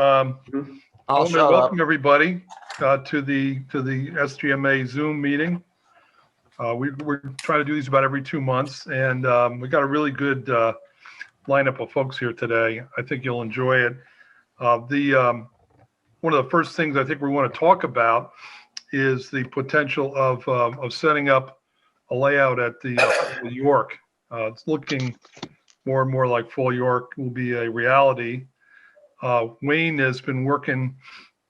I I'll want to shut welcome up. everybody to the SGMA Zoom meeting. We're trying to do these about every 2 months, and we got a really good lineup of folks here today. I think you'll enjoy it. One of the first things I think we want to talk about is the potential of setting up a layout at the Full York. It's looking more and more like Full York will be a reality. Wayne has been working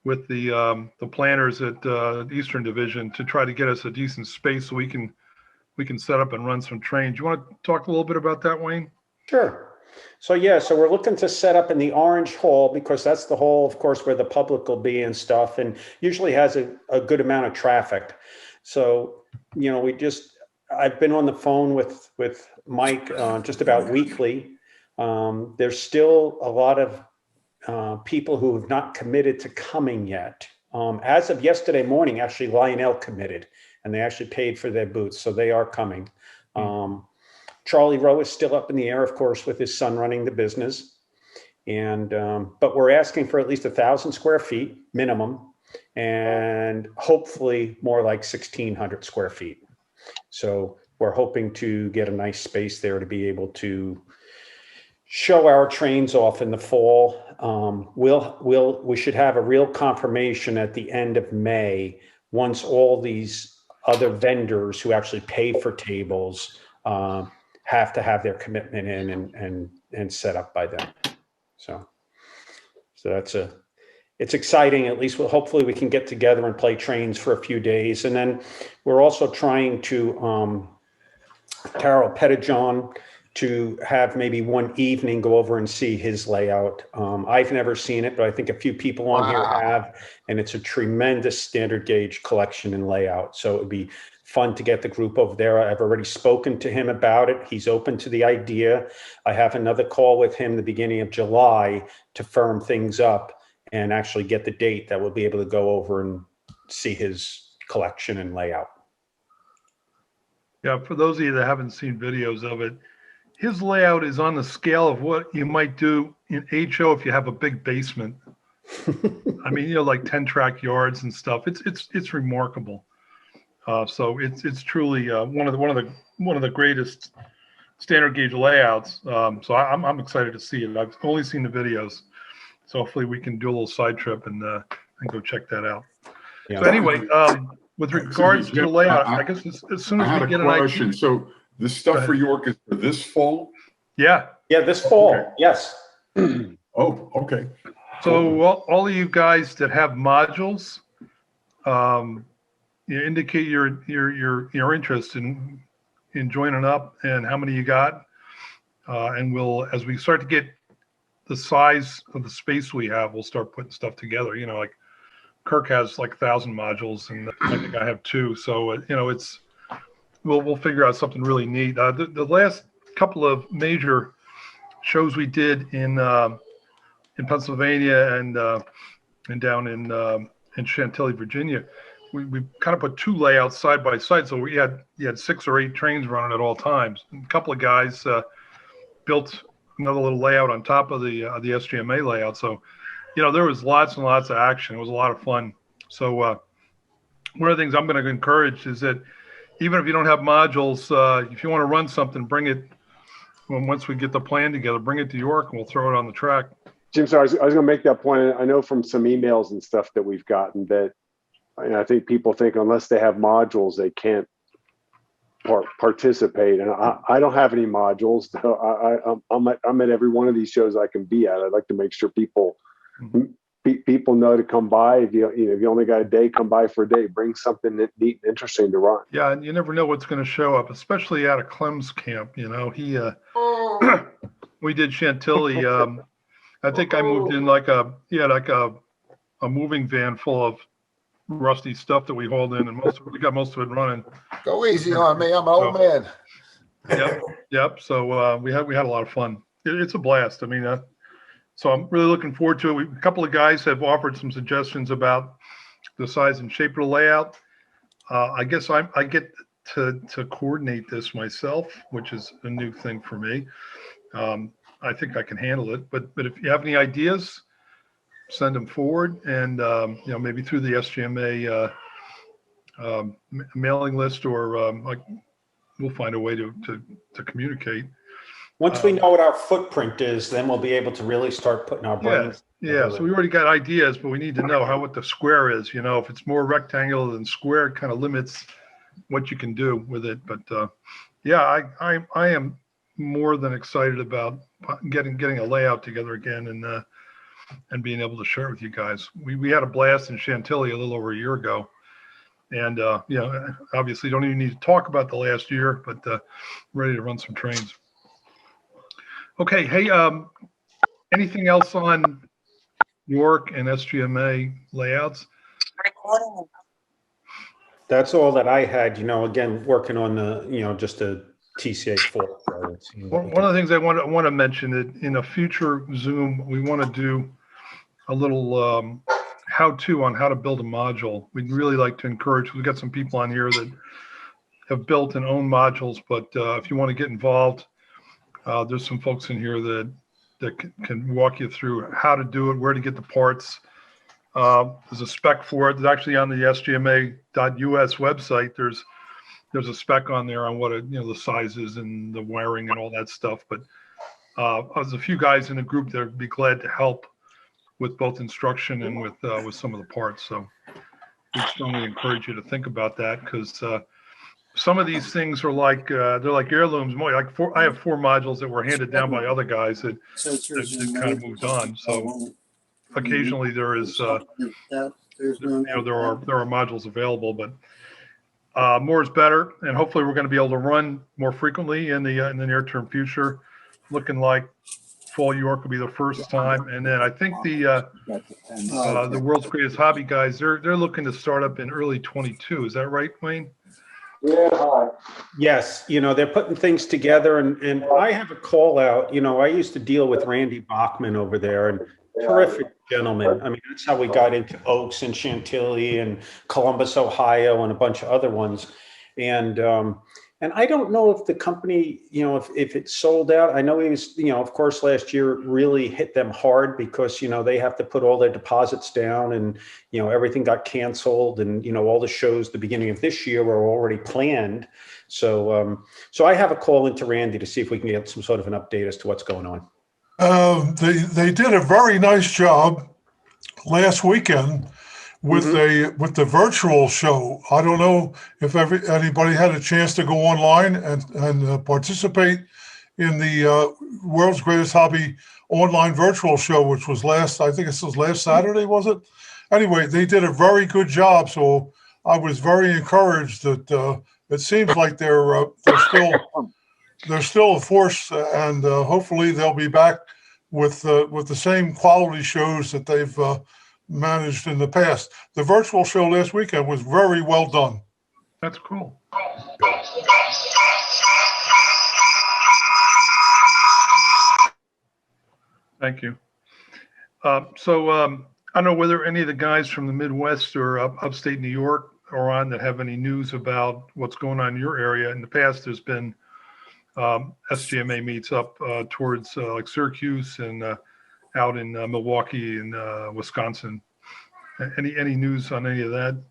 with the planners at the Eastern Division to try to get us a decent space so we can set up and run some trains. You want to talk a little bit about that, Wayne? Sure. So we're looking to set up in the Orange Hall because that's the hall, of course, where the public will be and stuff, and usually has a good amount of traffic. So, I've been on the phone with Mike just about weekly. There's still a lot of people who have not committed to coming yet. As of yesterday morning, actually, Lionel committed, and they actually paid for their booths, so they are coming. Charlie Rowe is still up in the air, of course, with his son running the business. And but we're asking for at least 1,000 square feet minimum, and hopefully more like 1,600 square feet. So we're hoping to get a nice space there to be able to show our trains off in the fall. We should have a real confirmation at the end of May once all these other vendors who actually pay for tables have to have their commitment in and set up by then. So it's exciting. At least hopefully we can get together and play trains for a few days. And then we're also trying to Carol Pettijohn to have maybe one evening go over and see his layout. I've never seen it, but I think a few people on here have, and it's a tremendous standard gauge collection and layout. So it would be fun to get the group over there. I've already spoken to him about it. He's open to the idea. I have another call with him the beginning of July to firm things up and actually get the date that we'll be able to go over and see his collection and layout. Yeah, for those of you that haven't seen videos of it, his layout is on the scale of what you might do in HO if you have a big basement. I mean, like 10 track yards and stuff. It's remarkable. So it's truly one of the greatest standard gauge layouts. So I'm excited to see it. I've only seen the videos, so hopefully we can do a little side trip and go check that out. Yeah. So anyway, with regards to the layout, I guess as soon as we get an idea. So the stuff for York is for this fall? Yeah, this fall. Okay. Yes. Oh, okay. So all of you guys that have modules, indicate your interest in joining up and how many you got, and as we start to get the size of the space we have, we'll start putting stuff together. Like Kirk has like 1,000 modules, and I think I have 2. So we'll figure out something really neat. The last couple of major shows we did in Pennsylvania and down in Chantilly, Virginia, we kind of put 2 layouts side by side. So you had 6 or 8 trains running at all times. And a couple of guys built another little layout on top of the SGMA layout. So, there was lots and lots of action. It was a lot of fun. So one of the things I'm going to encourage is that even if you don't have modules, if you want to run something, bring it. Once we get the plan together, bring it to York and we'll throw it on the track. Jim, sorry, I was going to make that point. I know from some emails and stuff that we've gotten that, I think people think unless they have modules, they can't participate. And I don't have any modules. So I'm at every one of these shows I can be at. I'd like to make sure people know to come by. If you only got a day, come by for a day. Bring something neat and interesting to run. Yeah, and you never know what's going to show up, especially out of Clem's camp. He we did Chantilly. I think I moved in like a moving van full of rusty stuff that we hauled in, and we got most of it running. Go easy on me. I'm an old man. Yep. So we had a lot of fun. It's a blast. I mean, so I'm really looking forward to it. A couple of guys have offered some suggestions about the size and shape of the layout. I guess I get to coordinate this myself, which is a new thing for me. I think I can handle it. But if you have any ideas, send them forward, and maybe through the SGMA mailing list, or like we'll find a way to communicate. Once we know what our footprint is, then we'll be able to really start putting our brains. Yeah. So we already got ideas, but we need to know what the square is. If it's more rectangular than square, it kind of limits what you can do with it. But I am more than excited about getting a layout together again, and being able to share it with you guys. We had a blast in Chantilly a little over a year ago, and obviously don't even need to talk about the last year, but ready to run some trains. Okay, hey, anything else on York and SGMA layouts? That's all that I had, again, working on the, just a TCA 4. One of the things I want to mention, that in a future Zoom, we want to do a little how-to on how to build a module. We'd really like to encourage, we've got some people on here that have built and own modules, but if you want to get involved, there's some folks in here that can walk you through how to do it, where to get the parts. There's a spec for it. There's actually on the SGMA.us website. There's a spec on there on what the sizes and the wiring and all that stuff. But there's a few guys in the group that would be glad to help with both instruction and with some of the parts. So we strongly encourage you to think about that, because some of these things are like they're like heirlooms. I have 4 modules that were handed down by other guys that kind of moved on. So occasionally there is there are modules available, but more is better, and hopefully we're going to be able to run more frequently in the near term future. Looking like Fall York will be the first time, and then I think the World's Greatest Hobby guys, they're looking to start up in early 22. Is that right, Wayne? Yeah. Yes, they're putting things together, and I have a call out. I used to deal with Randy Bachman over there, and terrific gentleman. I mean, that's how we got into Oaks and Chantilly and Columbus, Ohio, and a bunch of other ones. And I don't know if the company, if it sold out. I know he was, of course, last year really hit them hard because, they have to put all their deposits down, and, everything got canceled, and, all the shows the beginning of this year were already planned. So I have a call into Randy to see if we can get some sort of an update as to what's going on. They did a very nice job last weekend with the virtual show. I don't know if anybody had a chance to go online and participate in the World's Greatest Hobby online virtual show, which was last Saturday, was it? Anyway, they did a very good job. So I was very encouraged that it seems like they're still a force, and hopefully they'll be back with the same quality shows that they've managed in the past. The virtual show last weekend was very well done. That's cool. Thank you. So I don't know whether any of the guys from the Midwest or upstate New York are on that have any news about what's going on in your area. In the past, there's been SGMA meets up towards like Syracuse and out in Milwaukee and Wisconsin. Any news on any of that?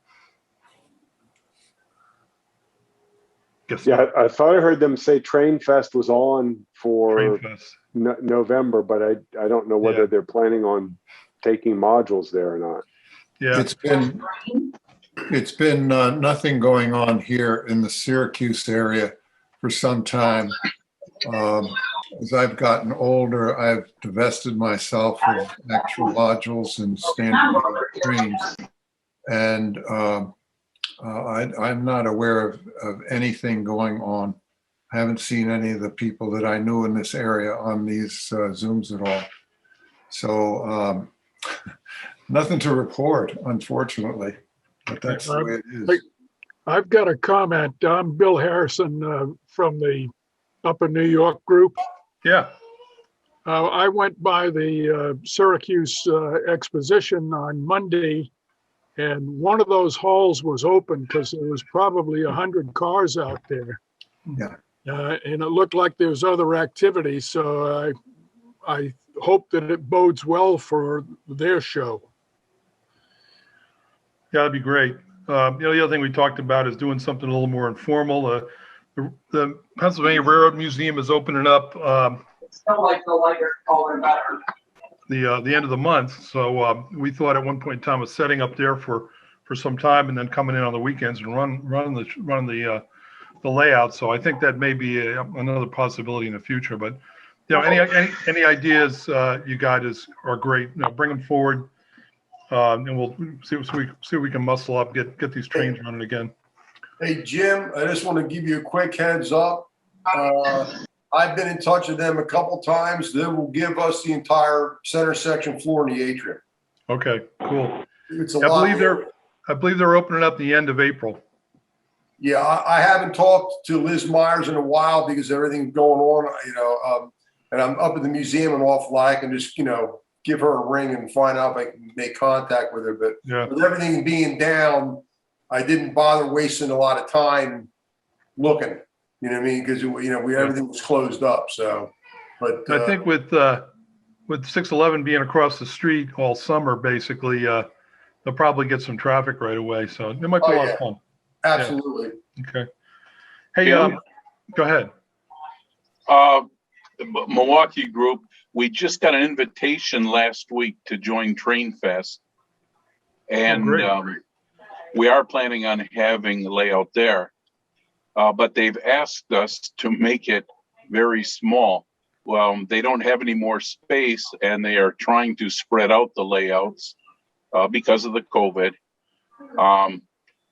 Yeah, I thought I heard them say Train Fest was on for November, but I don't know whether they're planning on taking modules there or not. Yeah, it's been nothing going on here in the Syracuse area for some time. As I've gotten older, I've divested myself of actual modules and standard trains, and I'm not aware of anything going on. I haven't seen any of the people that I knew in this area on these Zooms at all. So nothing to report, unfortunately, but that's the way it is. I've got a comment. I'm Bill Harrison from the Upper New York group. Yeah. I went by the Syracuse exposition on Monday, and one of those halls was open because there was probably 100 cars out there. Yeah. And it looked like there was other activity. So I hope that it bodes well for their show. Yeah, that'd be great. The other thing we talked about is doing something a little more informal. The Pennsylvania Railroad Museum is opening up the end of the month. So we thought at one point in time of setting up there for some time and then coming in on the weekends and running the layout. So I think that may be another possibility in the future. But any ideas you guys are great. Bring them forward, and we'll see if we can muscle up, get these trains running again. Hey, Jim, I just want to give you a quick heads up. I've been in touch with them a couple times. They will give us the entire center section floor in the atrium. Okay, cool. It's a I lot. believe they're opening up the end of April. Yeah, I haven't talked to Liz Myers in a while because everything's going on, and I'm up at the museum and awful. I can just, give her a ring and find out if I can make contact with her. But with everything being down, I didn't bother wasting a lot of time looking. You know what I mean? Because everything was closed up. So, but I think with 611 being across the street all summer, basically, they'll probably get some traffic right away. So it might be a lot of fun. Absolutely. Yeah. Okay. Hey, go ahead. The Milwaukee group, we just got an invitation last week to join Train Fest. And we are planning on having the layout there. But they've asked us to make it very small. Well, they don't have any more space and they are trying to spread out the layouts because of the COVID.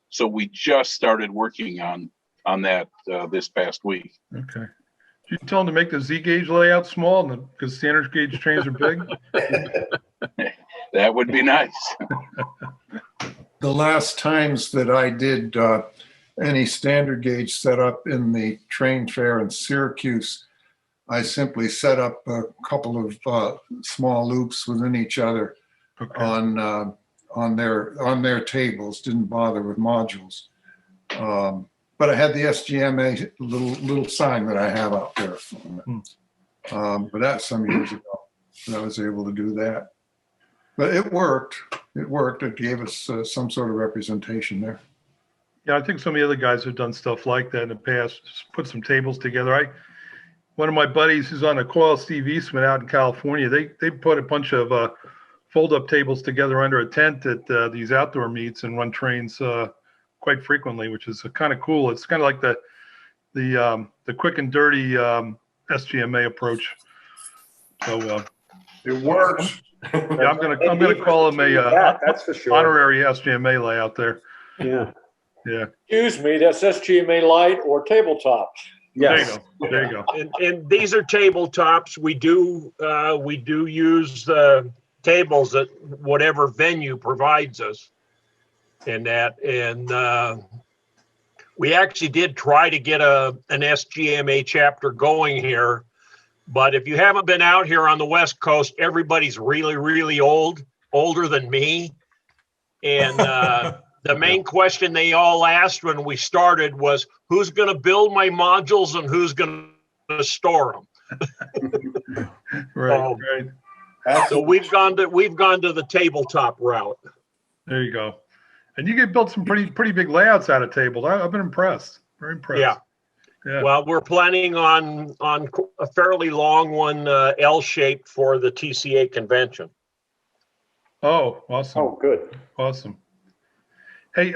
So we just started working on that this past week. Okay. Did you tell them to make the Z gauge layout small because standard gauge trains are big? That would be nice. The last times that I did any standard gauge setup in the train fair in Syracuse, I simply set up a couple of small loops within each other on their tables. Didn't bother with modules, but I had the SGMA little sign that I have out there. But that's some years ago that I was able to do that. But it worked. It gave us some sort of representation there. Yeah, I think some of the other guys have done stuff like that in the past. Just put some tables together. One of my buddies who's on a call, Steve Eastman out in California, they put a bunch of fold-up tables together under a tent at these outdoor meets and run trains quite frequently, which is kind of cool. It's kind of like the quick and dirty SGMA approach. So it works. Yeah, I'm gonna call him that's for sure. Honorary SGMA layout there. Yeah. Yeah. Excuse me, that's SGMA light or tabletop. Yes. There you go. And these are tabletops. We do use the tables that whatever venue provides us in that. And we actually did try to get an SGMA chapter going here. But if you haven't been out here on the West Coast, everybody's really, really older than me. And the main question they all asked when we started was, who's going to build my modules and who's going to store them? Right. So we've gone to the tabletop route. There you go. And you get built some pretty big layouts out of tables. I've been impressed. Very impressed. Yeah. Well, we're planning on a fairly long one, L-shaped for the TCA convention. Oh, awesome. Oh, good. Awesome. Hey,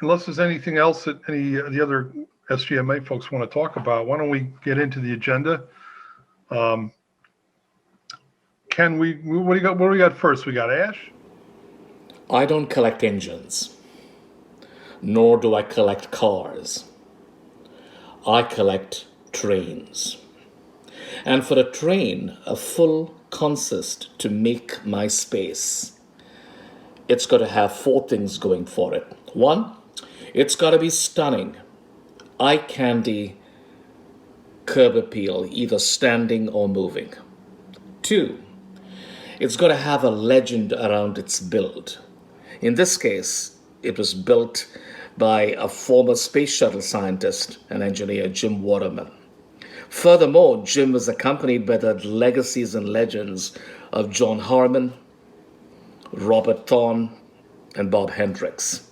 unless there's anything else that any of the other SGMA folks want to talk about, why don't we get into the agenda? What do we got first? We got Ash? I don't collect engines, nor do I collect cars. I collect trains. And for a train, a full consist to make my space, it's got to have 4 things going for it. 1, it's got to be stunning, eye candy, curb appeal, either standing or moving. 2, it's got to have a legend around its build. In this case, it was built by a former space shuttle scientist and engineer, Jim Waterman. Furthermore, Jim was accompanied by the legacies and legends of John Harmon, Robert Thorne, and Bob Hendricks.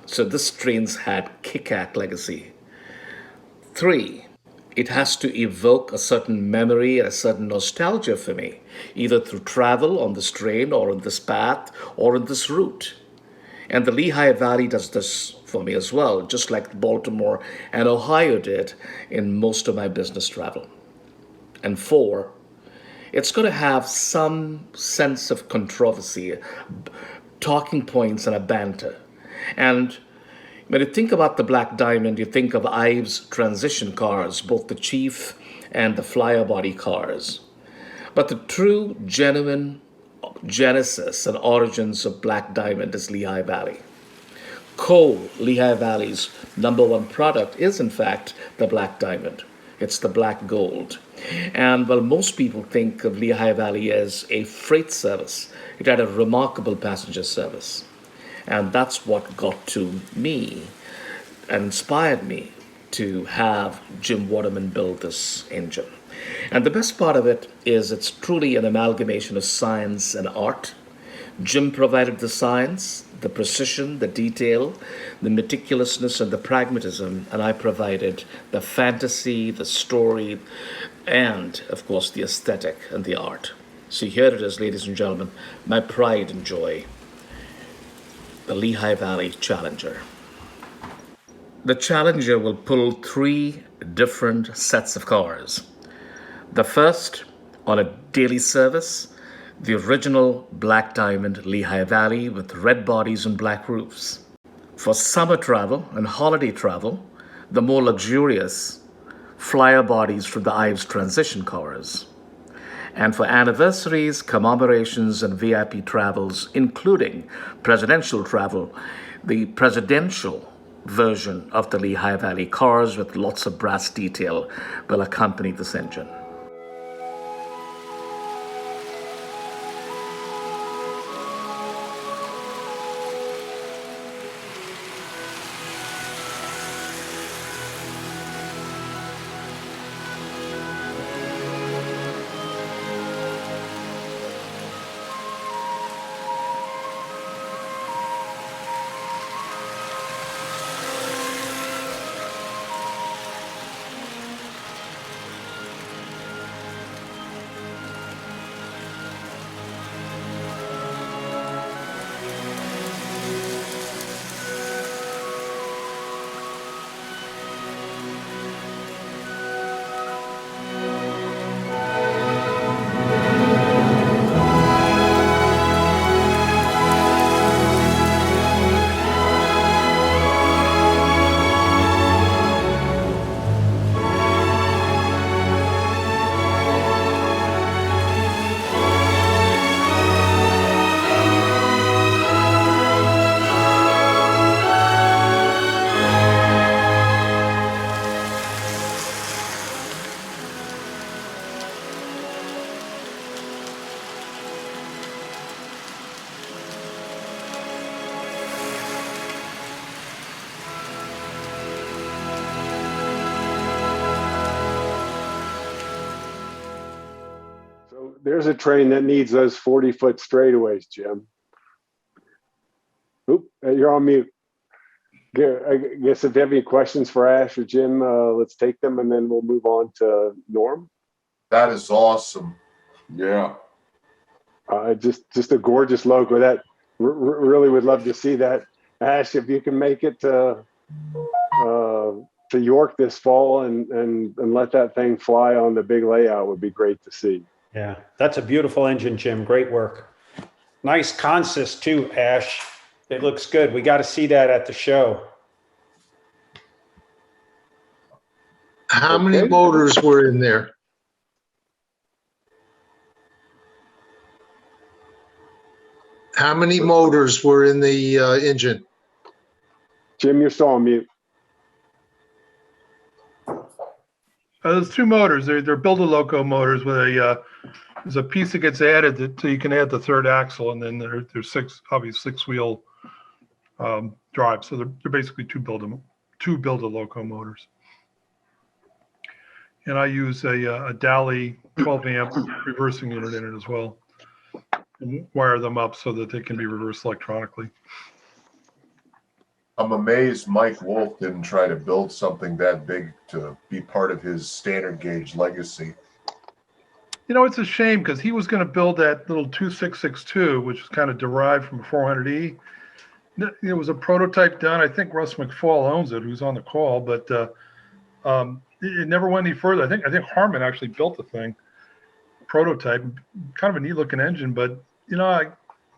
So this train's had kick-ass legacy. 3, it has to evoke a certain memory and a certain nostalgia for me, either through travel on this train or on this path or on this route. And the Lehigh Valley does this for me as well, just like Baltimore and Ohio did in most of my business travel. And 4, it's going to have some sense of controversy, talking points, and a banter. And when you think about the Black Diamond, you think of Ives transition cars, both the Chief and the Flyer body cars. But the true, genuine genesis and origins of Black Diamond is Lehigh Valley. Coal, Lehigh Valley's #1 product, is in fact the Black Diamond. It's the black gold. And while most people think of Lehigh Valley as a freight service, it had a remarkable passenger service. And that's what got to me and inspired me to have Jim Waterman build this engine. And the best part of it is it's truly an amalgamation of science and art. Jim provided the science, the precision, the detail, the meticulousness, and the pragmatism, and I provided the fantasy, the story, and, of course, the aesthetic and the art. So here it is, ladies and gentlemen, my pride and joy, the Lehigh Valley Challenger. The Challenger will pull 3 different sets of cars. The first, on a daily service, the original Black Diamond Lehigh Valley with red bodies and black roofs. For summer travel and holiday travel, the more luxurious Flyer bodies from the Ives transition cars. And for anniversaries, commemorations, and VIP travels, including presidential travel, the presidential version of the Lehigh Valley cars with lots of brass detail will accompany this engine. There's a train that needs those 40-foot straightaways, Jim. Oop, you're on mute. I guess if you have any questions for Ash or Jim, let's take them and then we'll move on to Norm. That is awesome. Yeah. Just a gorgeous logo. That really would love to see that. Ash, if you can make it to York this fall and let that thing fly on the big layout would be great to see. Yeah, that's a beautiful engine, Jim. Great work. Nice consist too, Ash. It looks good. We got to see that at the show. How many motors were in there? How many motors were in the engine? Jim, you're still on mute. There's 2 motors. They're build-a-loco motors with there's a piece that gets added so you can add the 3rd axle, and then there's 6-wheel drive. So they're basically two build-a-loco motors. and I use a Dali 12 amp reversing unit in it as well, and wire them up so that they can be reversed electronically. I'm amazed Mike Wolf didn't try to build something that big to be part of his standard gauge legacy. You know, it's a shame because he was going to build that little 2662, which is kind of derived from a 400E. It was a prototype done. I think Russ McFall owns it, who's on the call, but it never went any further. I think Harman actually built the thing, prototype, kind of a neat looking engine. But you know,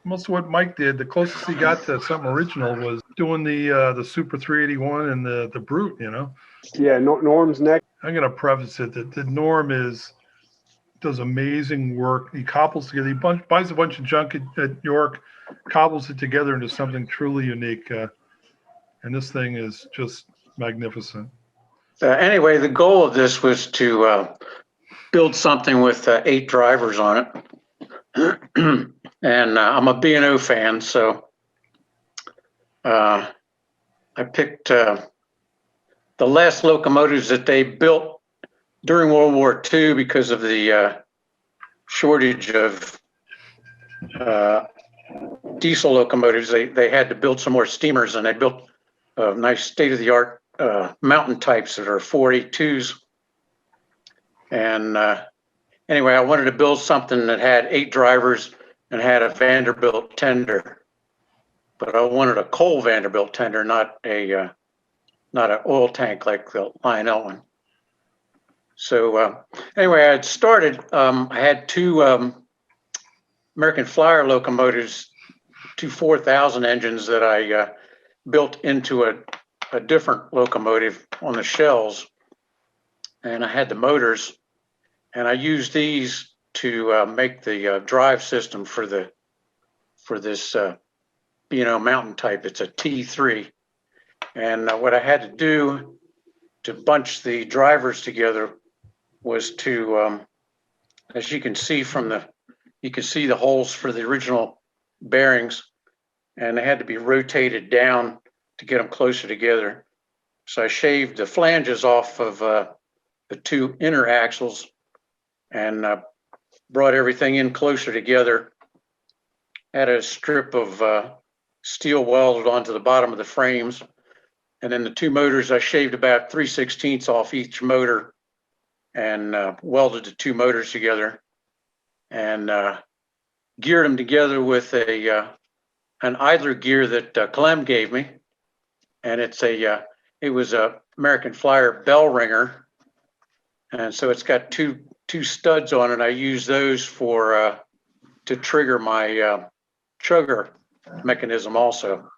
most of what Mike did, the closest he got to something original was doing the Super 381 and the Brute. You know. Yeah, Norm's next. I'm going to preface it that Norm does amazing work. He cobbles together. He buys a bunch of junk at York, cobbles it together into something truly unique. And this thing is just magnificent. Anyway, the goal of this was to build something with 8 drivers on it. And I'm a B&O fan, so I picked the last locomotives that they built during World War II because of the shortage of diesel locomotives. They had to build some more steamers, and they built nice state-of-the-art mountain types that are 482s. And anyway, I wanted to build something that had 8 drivers and had a Vanderbilt tender, but I wanted a coal Vanderbilt tender, not an oil tank like the Lionel one. So anyway, I had started. I had 2 American Flyer locomotives, 2 4000 engines that I built into a different locomotive on the shells, and I had the motors, and I used these to make the drive system for this B&O mountain type. It's a T3, and what I had to do to bunch the drivers together was to, as you can see you can see the holes for the original bearings, and they had to be rotated down to get them closer together. So I shaved the flanges off of the 2 inner axles and brought everything in closer together. Had a strip of steel welded onto the bottom of the frames. And then the 2 motors, I shaved about 3/16 off each motor and welded the 2 motors together and geared them together with an idler gear that Clem gave me. And it was a American Flyer bell ringer. And so it's got two studs on it. I use those to trigger my chugger mechanism also.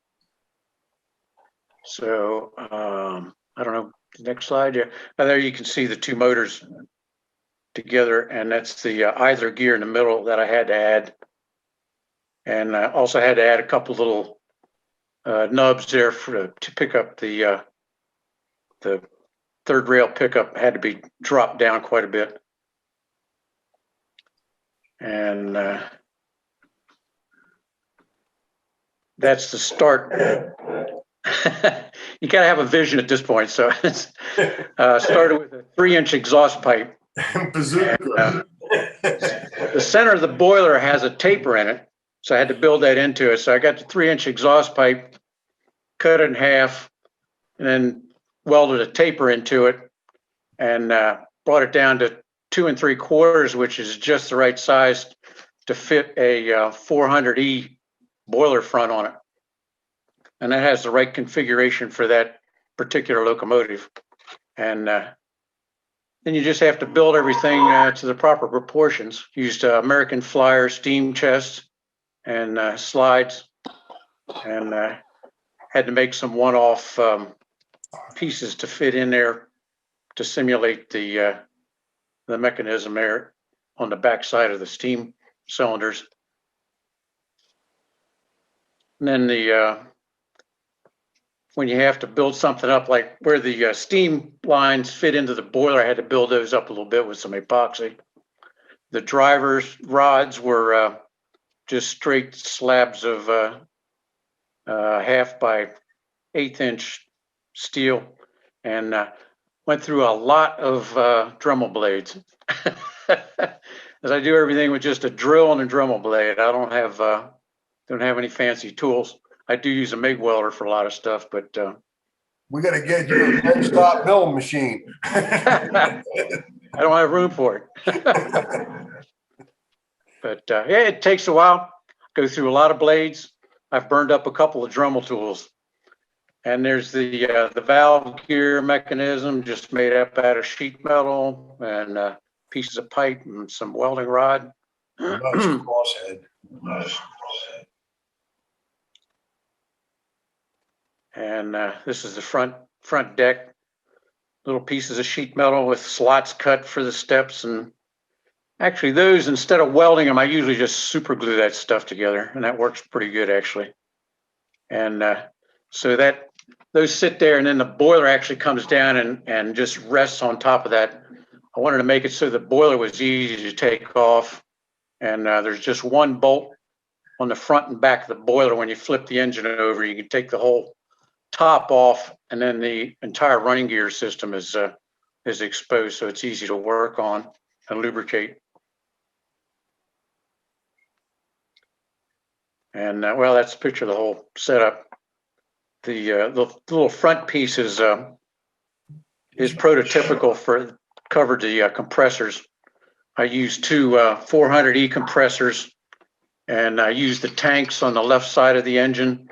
So I don't know, the next slide. Yeah, there you can see the 2 motors together, and that's the idler gear in the middle that I had to add. And I also had to add a couple little nubs there to pick up the 3rd rail pickup. Had to be dropped down quite a bit. And that's the start. You gotta have a vision at this point. So it's started with a 3-inch exhaust pipe. Bazooka. The center of the boiler has a taper in it, so I had to build that into it. So I got the 3-inch exhaust pipe, cut it in half, and then welded a taper into it, and brought it down to 2 3/4, which is just the right size to fit a 400E boiler front on it. And that has the right configuration for that particular locomotive. And then you just have to build everything to the proper proportions. Used American Flyer steam chests and slides, and had to make some one-off pieces to fit in there to simulate the mechanism there on the back side of the steam cylinders. And then when you have to build something up, like where the steam lines fit into the boiler, I had to build those up a little bit with some epoxy. The drivers' rods were just straight slabs of 1/2 by 1/8 inch steel. And went through a lot of Dremel blades. As I do everything with just a drill and a Dremel blade. I don't have any fancy tools. I do use a MIG welder for a lot of stuff, but we got to get you a benchtop milling machine. I don't have room for it. But yeah, it takes a while. Go through a lot of blades. I've burned up a couple of Dremel tools. And there's the valve gear mechanism just made up out of sheet metal and pieces of pipe and some welding rod. Crosshead. And this is the front deck. Little pieces of sheet metal with slots cut for the steps. And actually those, instead of welding them, I usually just super glue that stuff together. And that works pretty good actually. And so those sit there, and then the boiler actually comes down and just rests on top of that. I wanted to make it so the boiler was easy to take off. And there's just one bolt on the front and back of the boiler. When you flip the engine over, you can take the whole top off, and then the entire running gear system is exposed, so it's easy to work on and lubricate. And well, that's a picture of the whole setup. The little front piece is prototypical for covered the compressors. I used two 400E compressors, and I used the tanks on the left side of the engine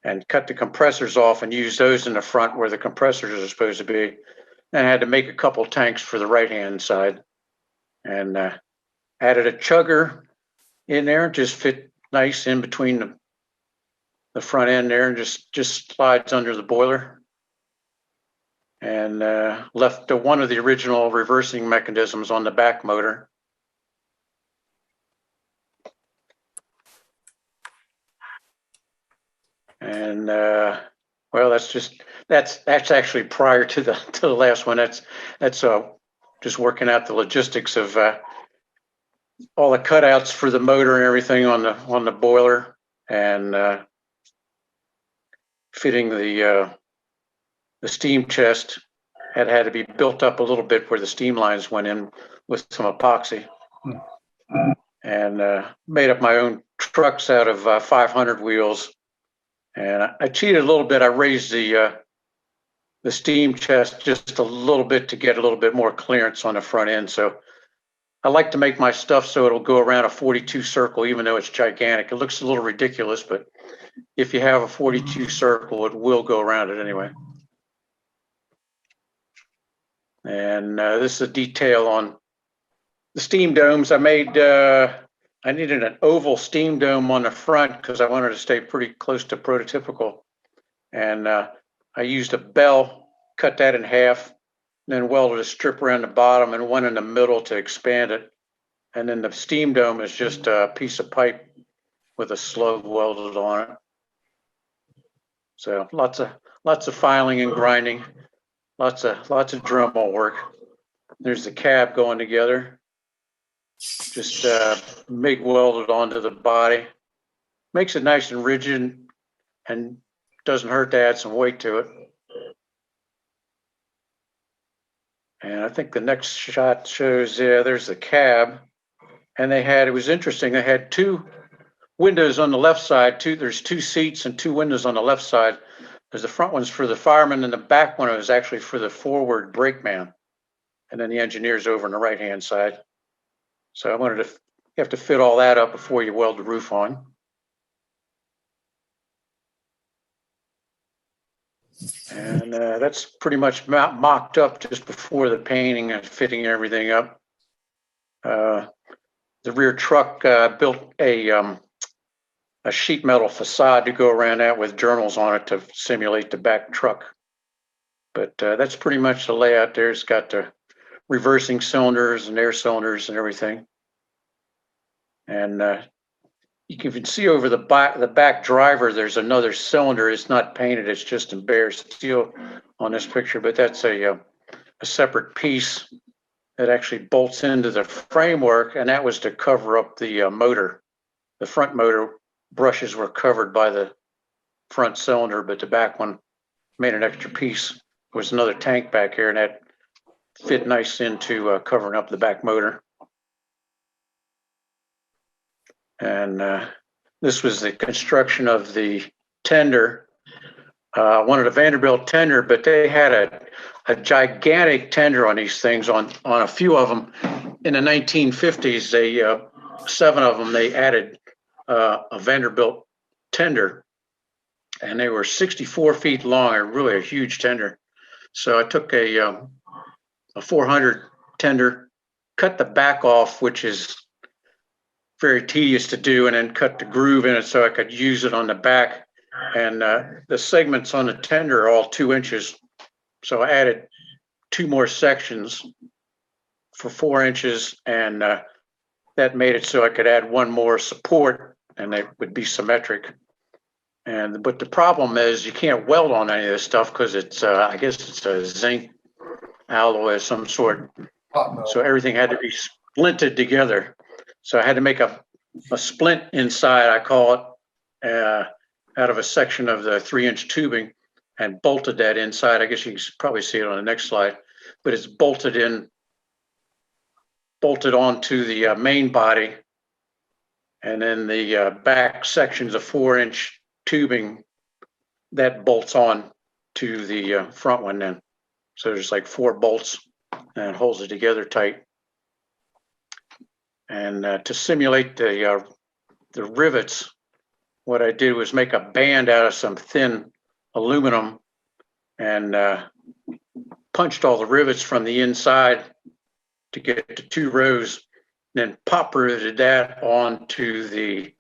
and cut the compressors off and used those in the front where the compressors are supposed to be. And I had to make a couple tanks for the right-hand side, and added a chugger in there, just fit nice in between the front end there, and just slides under the boiler. And left one of the original reversing mechanisms on the back motor. And well, that's actually prior to the last one. That's just working out the logistics of all the cutouts for the motor and everything on the boiler, and fitting the steam chest had to be built up a little bit where the steam lines went in with some epoxy, and made up my own trucks out of 500 wheels. And I cheated a little bit. I raised the steam chest just a little bit to get a little bit more clearance on the front end. So I like to make my stuff so it'll go around a 42 circle, even though it's gigantic. It looks a little ridiculous, but if you have a 42 circle, it will go around it anyway. And this is a detail on the steam domes. I needed an oval steam dome on the front because I wanted to stay pretty close to prototypical. And I used a bell, cut that in half, then welded a strip around the bottom and one in the middle to expand it. And then the steam dome is just a piece of pipe with a slug welded on it. So lots of filing and grinding, lots of Dremel work. There's the cab going together. Just MIG welded onto the body. Makes it nice and rigid and doesn't hurt to add some weight to it. And I think the next shot shows, there's the cab. And it was interesting, they had two windows on the left side. There's two seats and two windows on the left side. There's the front one's for the fireman, and the back one is actually for the forward brakeman. And then the engineer's over on the right-hand side. So you have to fit all that up before you weld the roof on. And that's pretty much mocked up just before the painting and fitting everything up. The rear truck built a sheet metal facade to go around that with journals on it to simulate the back truck. But that's pretty much the layout there. It's got the reversing cylinders and air cylinders and everything. And you can see over the back driver, there's another cylinder. It's not painted, it's just in bare steel on this picture, but that's a separate piece that actually bolts into the framework, and that was to cover up the motor. The front motor brushes were covered by the front cylinder, but the back one made an extra piece was another tank back here, and that fit nice into covering up the back motor. And this was the construction of the tender. I wanted a Vanderbilt tender, but they had a gigantic tender on these things. On a few of them in the 1950s, they 7 of them they added a Vanderbilt tender, and they were 64 feet long, and really a huge tender. So I took a 400 tender, cut the back off, which is very tedious to do, and then cut the groove in it so I could use it on the back. And the segments on the tender are all 2 inches. So I added 2 more sections for 4 inches, and that made it so I could add 1 more support, and they would be symmetric. But the problem is you can't weld on any of this stuff because it's I guess it's a zinc alloy of some sort. So everything had to be splinted together. So I had to make a splint inside, I call it, out of a section of the 3-inch tubing, and bolted that inside. I guess you can probably see it on the next slide, but it's bolted onto the main body. And then the back sections of 4-inch tubing that bolts on to the front one then. So there's like 4 bolts, and it holds it together tight. And to simulate the rivets, what I did was make a band out of some thin aluminum and punched all the rivets from the inside to get to 2 rows, then pop riveted that onto the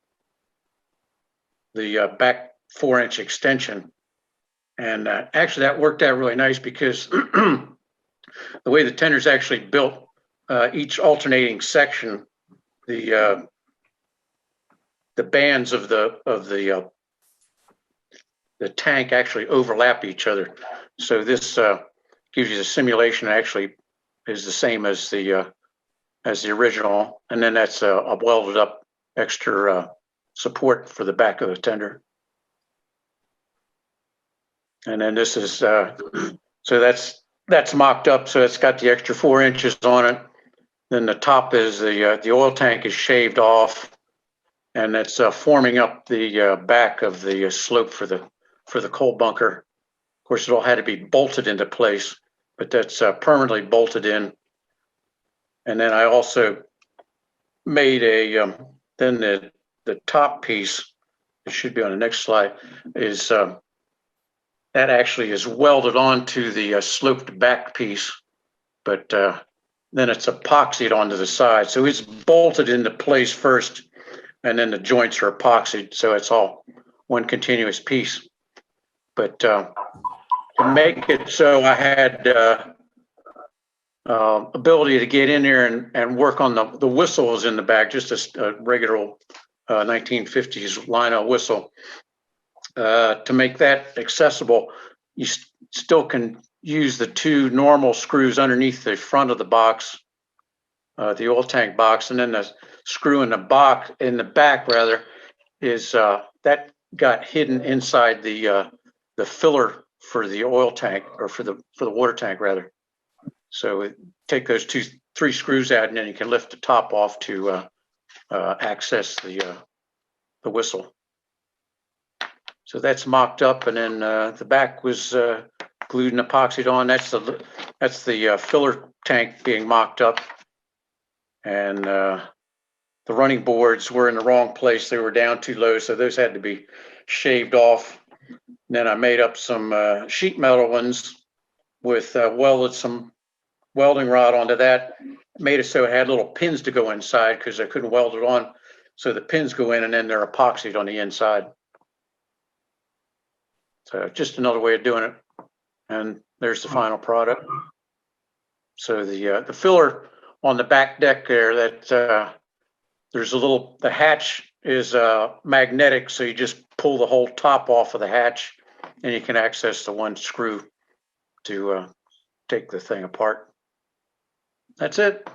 back 4-inch extension. And actually that worked out really nice because the way the tender's actually built, each alternating section, the bands of the tank actually overlap each other. So this gives you the simulation actually is the same as the original, and then that's a welded up extra support for the back of the tender. And then this is so that's mocked up, so it's got the extra 4 inches on it. Then the top is the oil tank is shaved off, and it's forming up the back of the slope for the coal bunker. Of course, it all had to be bolted into place, but that's permanently bolted in. And then I also made then the top piece, it should be on the next slide, is that actually is welded onto the sloped back piece, but then it's epoxied onto the side. So it's bolted into place first, and then the joints are epoxied, so it's all one continuous piece. But to make it so I had ability to get in there and work on the whistles in the back, just a regular 1950s Lino whistle. To make that accessible, you still can use the 2 normal screws underneath the front of the box, the oil tank box, and then the screw in the back rather is that got hidden inside the filler for the oil tank, or for the water tank rather. So take those 3 screws out, and then you can lift the top off to access the whistle. So that's mocked up, and then the back was glued and epoxied on. That's the filler tank being mocked up, and the running boards were in the wrong place. They were down too low, so those had to be shaved off. And then I made up some sheet metal ones with welded some welding rod onto that. Made it so it had little pins to go inside because I couldn't weld it on. So the pins go in, and then they're epoxied on the inside. So just another way of doing it. And there's the final product. So the filler on the back deck there, that there's the hatch is magnetic, so you just pull the whole top off of the hatch, and you can access the 1 screw to take the thing apart. That's it.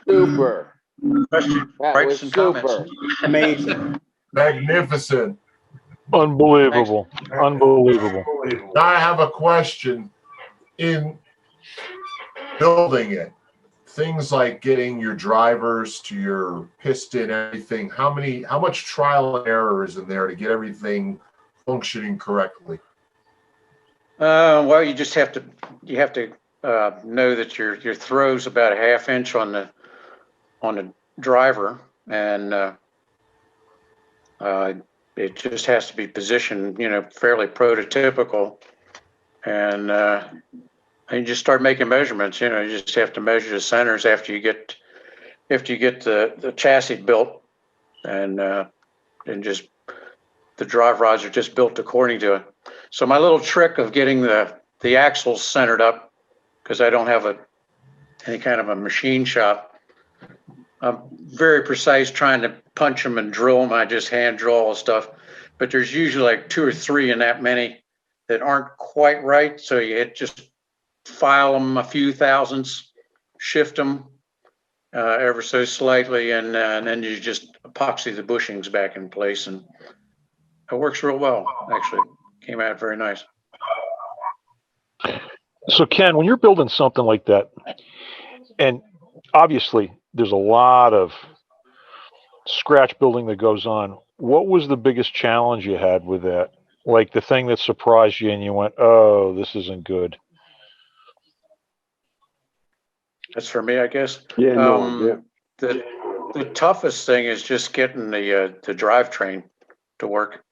Super. Question, That write was some super. comments. Amazing. Magnificent. Unbelievable. Unbelievable. Now I have a question. In building it, things like getting your drivers to your piston, everything, how much trial and error is in there to get everything functioning correctly? Well, you just have to know that your throw's about a half inch on the driver, and it just has to be positioned, fairly prototypical, and you just start making measurements. You just have to measure the centers after you get the chassis built, and just the drive rods are just built according to it. So my little trick of getting the axles centered up, because I don't have any kind of a machine shop, I'm very precise trying to punch them and drill them. I just hand drill all the stuff, but there's usually like 2 or 3 in that many that aren't quite right. So you just file them a few thousandths, shift them ever so slightly, and then you just epoxy the bushings back in place, and it works real well. Actually, came out very nice. So Ken, when you're building something like that, and obviously there's a lot of scratch building that goes on, what was the biggest challenge you had with that? Like the thing that surprised you and you went, oh, this isn't good. That's for me, I guess. Yeah, no, yeah. The toughest thing is just getting the drivetrain to work.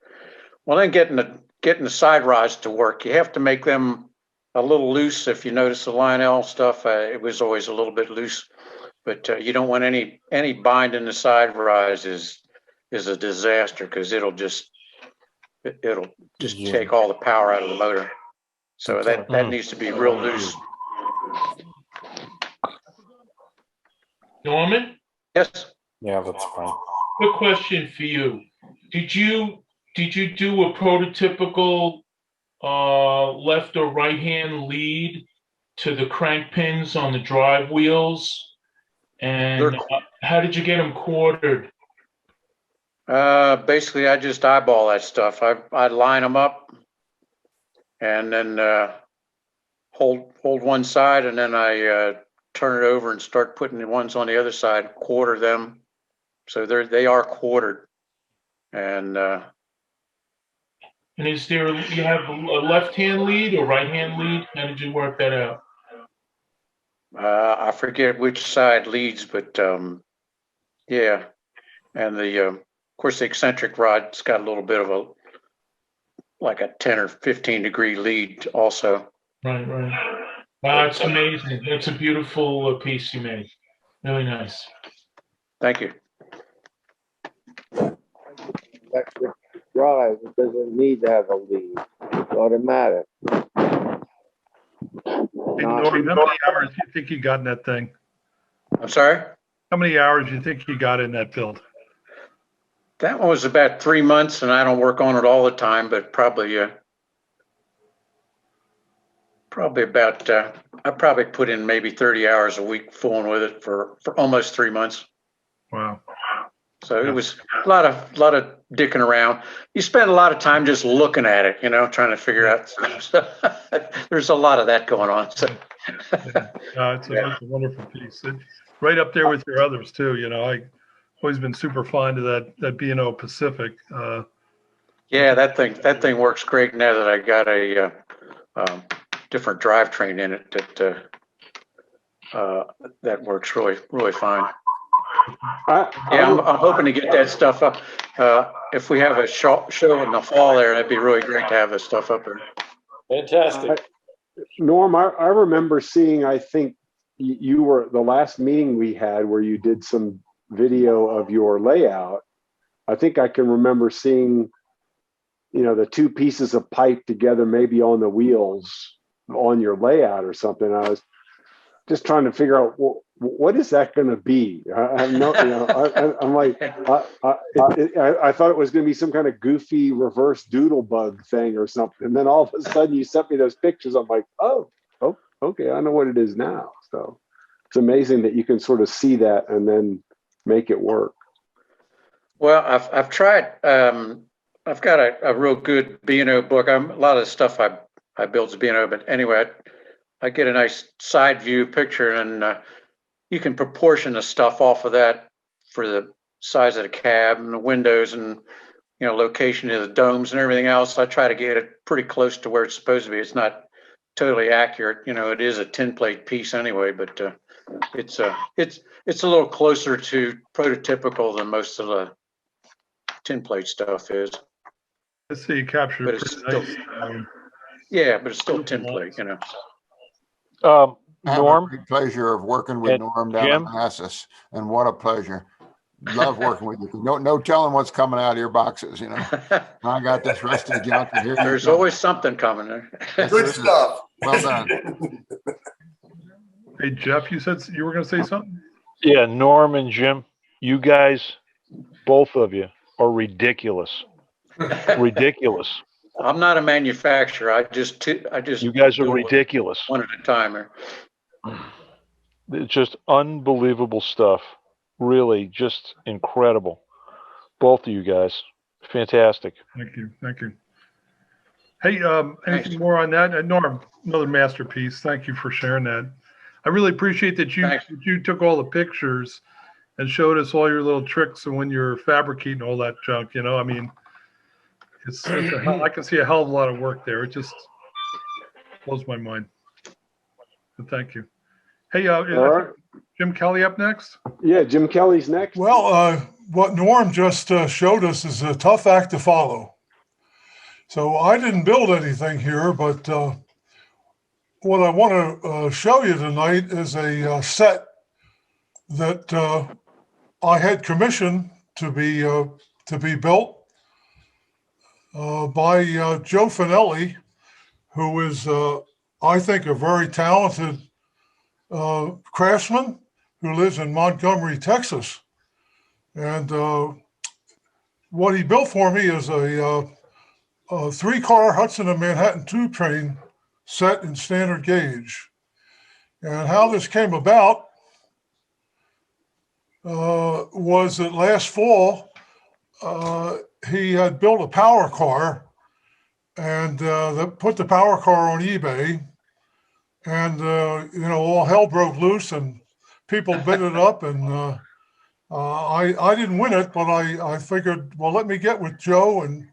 Well, then getting the side rods to work, you have to make them a little loose. If you notice the Lionel stuff, it was always a little bit loose, but you don't want any bind in the side rods is a disaster, because it'll just take all the power out of the motor. So that needs to be real loose. Norman? Yes. Yeah, that's fine. Quick question for you. Did you do a prototypical left or right hand lead to the crank pins on the drive wheels? And how did you get them quartered? Basically, I just eyeball that stuff. I line them up, and then hold one side, and then I turn it over and start putting the ones on the other side, quarter them, so they are quartered. And is there, you have a left-hand lead or right-hand lead? How did you work that out? I forget which side leads, but yeah. And of course, the eccentric rod's got a little bit of like a 10 or 15 degree lead also. Right. Wow, it's amazing. It's a beautiful piece you made. Really nice. Thank you. Electric drive, it doesn't need to have a lead. It's automatic. Hey, Norm, how many hours do you think you got in that thing? I'm sorry? How many hours do you think you got in that build? That one was about 3 months, and I don't work on it all the time, but probably about, I probably put in maybe 30 hours a week fooling with it for almost 3 months. Wow. So it was a lot of dicking around. You spend a lot of time just looking at it, trying to figure out stuff. There's a lot of that going on. So. It's a wonderful piece. Right up there with your others too. I've always been super fond of that B&O Pacific. Yeah, that thing works great now that I got a different drivetrain in it that works really fine. I'm hoping to get that stuff up. If we have a show in the fall there, that'd be really great to have this stuff up there. Fantastic. Norm, I remember seeing, I think you were the last meeting we had where you did some video of your layout. I think I can remember seeing, the 2 pieces of pipe together, maybe on the wheels on your layout or something. I was just trying to figure out, what is that going to be? I have no, I'm like, I thought it was going to be some kind of goofy reverse doodle bug thing or something. And then all of a sudden you sent me those pictures. I'm like, oh, okay. I know what it is now. So it's amazing that you can sort of see that and then make it work. Well, I've tried I've got a real good B&O book. A lot of the stuff I build is B&O, but anyway, I get a nice side view picture, and you can proportion the stuff off of that for the size of the cab and the windows and, you know, location of the domes and everything else. I try to get it pretty close to where it's supposed to be. It's not totally accurate. You know, it is a tin plate piece anyway, but it's a little closer to prototypical than most of the tin plate stuff is. I see you captured But it it's pretty still, nice. yeah, but it's still tin plate, you know. I have Norm, a great pleasure of working with and Norm down Jim? at Manassas, and what a pleasure. Love working with you. No telling what's coming out of your boxes, you know. I got this rusty junk, and here There's you come. always something coming there. Yes, Good there is. stuff. Well done. Hey, Jeff, you said you were going to say something? Yeah, Norm and Jim, you guys, both of you, are ridiculous. Ridiculous. I'm not a manufacturer. I just You guys are ridiculous. one at a time. It's just unbelievable stuff. Really, just incredible. Both of you guys, fantastic. Thank you. Thank you. Hey, anything more on that? Norm, another masterpiece. Thank you for sharing that. I really appreciate that you took all the pictures and showed us all your little tricks and when you're fabricating all that junk. You know, I mean, I can see a hell of a lot of work there. It just blows my mind. But thank you. Hey, right. Jim Kelly up next? Yeah, Jim Kelly's next. Well, what Norm just showed us is a tough act to follow. So I didn't build anything here, but what I want to show you tonight is a set that I had commissioned to be built by Joe Finelli, who is, I think, a very talented craftsman who lives in Montgomery, Texas. And what he built for me is a 3-car Hudson and Manhattan tube train set in standard gauge. And how this came about was that last fall, he had built a power car and put the power car on eBay. And, all hell broke loose and people bid it up. And I didn't win it, but I figured, well, let me get with Joe and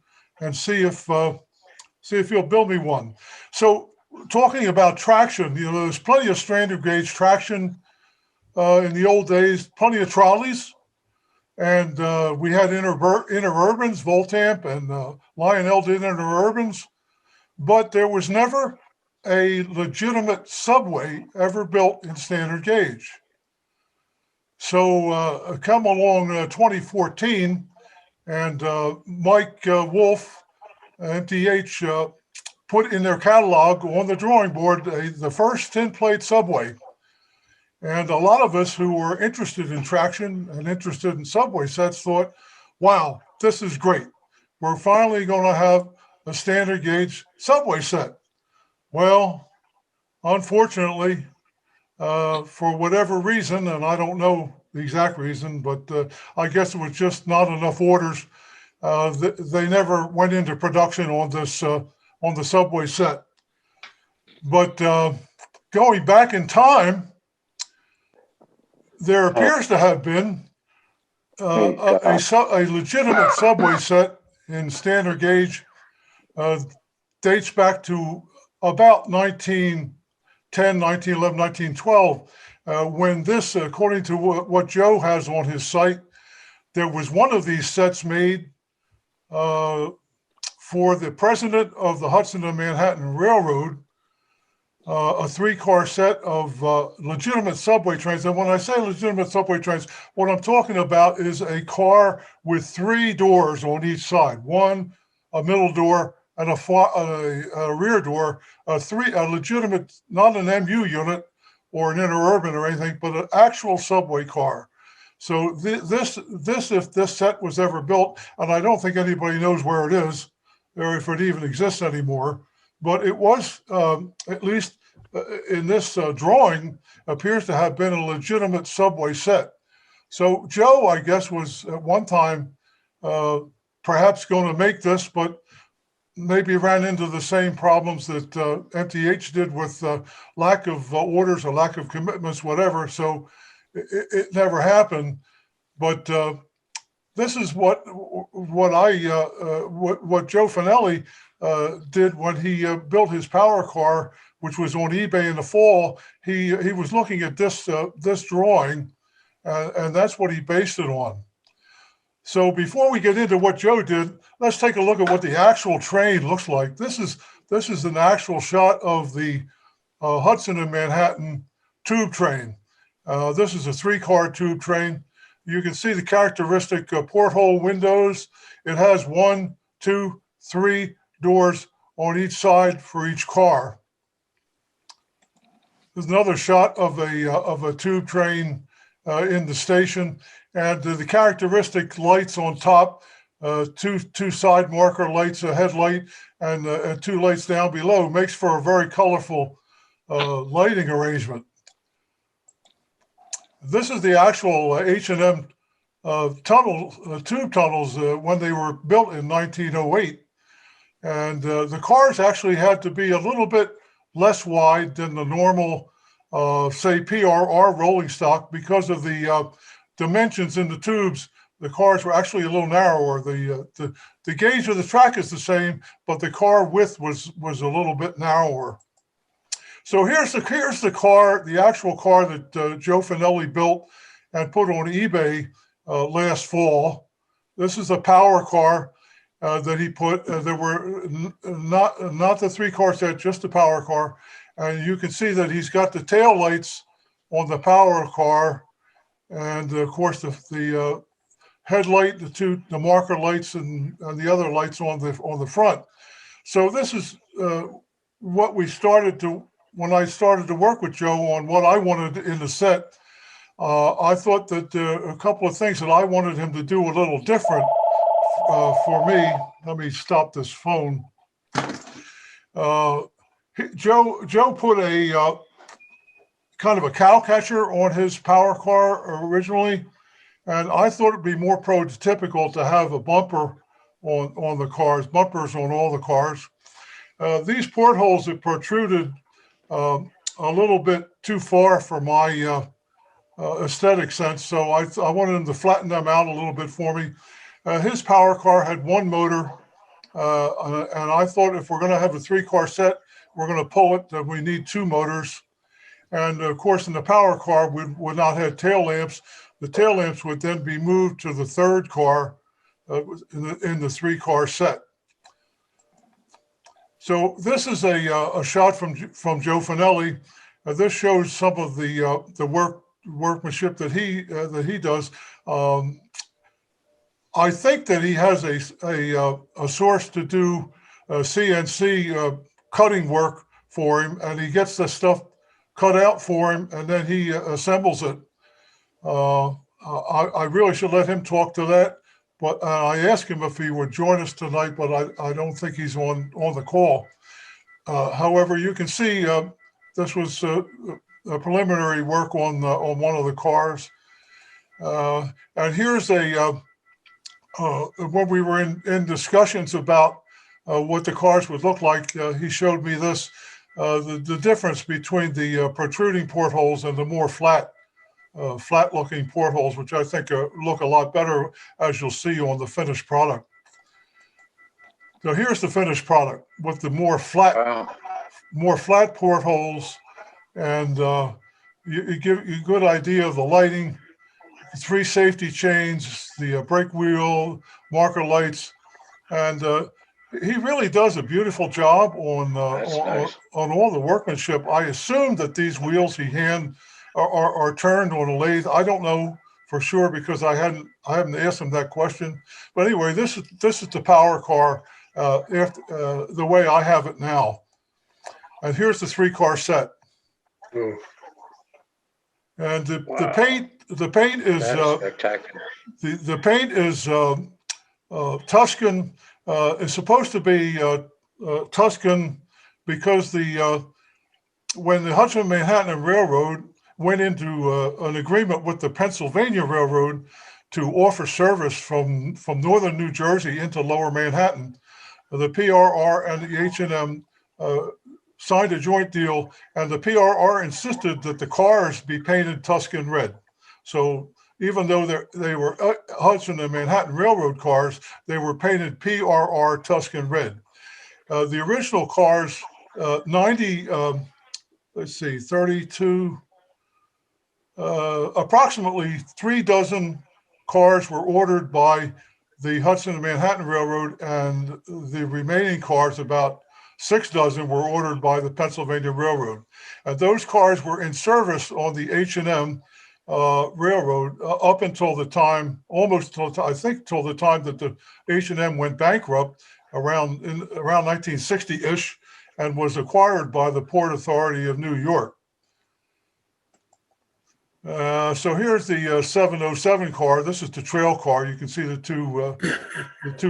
see if he'll build me one. So talking about traction, there's plenty of standard gauge traction in the old days, plenty of trolleys. And we had interurbans, Voltamp and Lionel did interurbans, but there was never a legitimate subway ever built in standard gauge. So come along 2014, and Mike Wolf, MTH, put in their catalog on the drawing board the first tin plate subway. And a lot of us who were interested in traction and interested in subway sets thought, wow, this is great. We're finally going to have a standard gauge subway set. Well, unfortunately, for whatever reason, and I don't know the exact reason, but I guess it was just not enough orders. They never went into production on this on the subway set. But going back in time, there appears to have been a legitimate subway set in standard gauge. Dates back to about 1910, 1911, 1912, when this, according to what Joe has on his site, there was one of these sets made for the president of the Hudson and Manhattan Railroad, a 3-car set of legitimate subway trains. And when I say legitimate subway trains, what I'm talking about is a car with 3 doors on each side, one, a middle door, and a rear door, a legitimate, not an MU unit or an interurban or anything, but an actual subway car. So this, if this set was ever built, and I don't think anybody knows where it is, or if it even exists anymore, but it was, at least in this drawing, appears to have been a legitimate subway set. So Joe, I guess, was at one time perhaps going to make this, but maybe ran into the same problems that MTH did with lack of orders or lack of commitments, whatever. So it never happened. But this is what Joe Finelli did when he built his power car, which was on eBay in the fall. He was looking at this drawing, and that's what he based it on. So before we get into what Joe did, let's take a look at what the actual train looks like. This is an actual shot of the Hudson and Manhattan tube train. This is a 3-car tube train. You can see the characteristic porthole windows. It has 1, 2, 3 doors on each side for each car. There's another shot of a tube train in the station, and the characteristic lights on top, two side marker lights, a headlight, and 2 lights down below, makes for a very colorful lighting arrangement. This is the actual H&M tube tunnels when they were built in 1908. And the cars actually had to be a little bit less wide than the normal, say, PRR rolling stock because of the dimensions in the tubes. The cars were actually a little narrower. The gauge of the track is the same, but the car width was a little bit narrower. So here's the car, the actual car that Joe Finelli built and put on eBay last fall. This is a power car that he put. There were not the 3-car set, just the power car. And you can see that he's got the tail lights on the power car, and of course the headlight, the marker lights, and the other lights on the front. So this is what we started to. When I started to work with Joe on what I wanted in the set, I thought that a couple of things that I wanted him to do a little different for me. Let me stop this phone. Joe put a kind of a cow catcher on his power car originally, and I thought it'd be more prototypical to have a bumper on the cars, bumpers on all the cars. These portholes that protruded a little bit too far for my aesthetic sense, so I wanted him to flatten them out a little bit for me. His power car had 1 motor, and I thought if we're going to have a 3-car set, we're going to pull it, that we need 2 motors. And of course, in the power car, we would not have tail lamps. The tail lamps would then be moved to the 3rd car in the 3-car set. So this is a shot from Joe Finelli. This shows some of the workmanship that he does. I think that he has a source to do CNC cutting work for him, and he gets the stuff cut out for him, and then he assembles it. I really should let him talk to that, but I asked him if he would join us tonight, but I don't think he's on the call. However, you can see this was a preliminary work on one of the cars. And here's when we were in discussions about what the cars would look like, he showed me this, the difference between the protruding portholes and the more flat-looking portholes, which I think look a lot better, as you'll see on the finished product. So here's the finished product with the more flat portholes, and you give you a good idea of the lighting, 3 safety chains, the brake wheel, marker lights, and he really does a beautiful job on all the workmanship. I assume that these wheels he are turned on a lathe. I don't know for sure because I haven't asked him that question. But anyway, this is the power car the way I have it now. And here's the 3-car set. Ooh. And the paint is spectacular. The paint is Tuscan. It's supposed to be Tuscan because when the Hudson Manhattan Railroad went into an agreement with the Pennsylvania Railroad, to offer service from northern New Jersey into lower Manhattan. The PRR and the H&M signed a joint deal, and the PRR insisted that the cars be painted Tuscan red. So even though they were Hudson and Manhattan Railroad cars, they were painted PRR Tuscan red. The original cars, 32, approximately 36 cars were ordered by the Hudson and Manhattan Railroad, and the remaining cars, about 6 were ordered by the Pennsylvania Railroad. And those cars were in service on the H&M Railroad up until the time, almost till, I think, till the time that the H&M went bankrupt around 1960-ish, and was acquired by the Port Authority of New York. So here's the 707 car. This is the trail car. You can see the two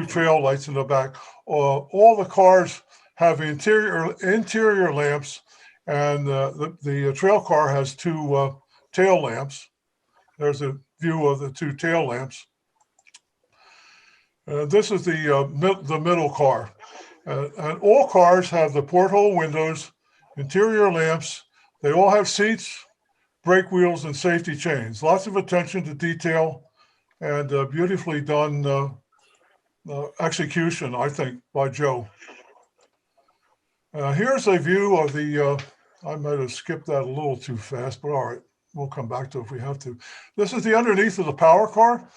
trail lights in the back. All the cars have interior lamps, and the trail car has 2 tail lamps. There's a view of the 2 tail lamps. This is the middle car. And all cars have the porthole windows, interior lamps. They all have seats, brake wheels, and safety chains. Lots of attention to detail, and beautifully done execution, I think, by Joe. Here's a view of the, I might have skipped that a little too fast, but all right, we'll come back to it if we have to. This is the underneath of the power car.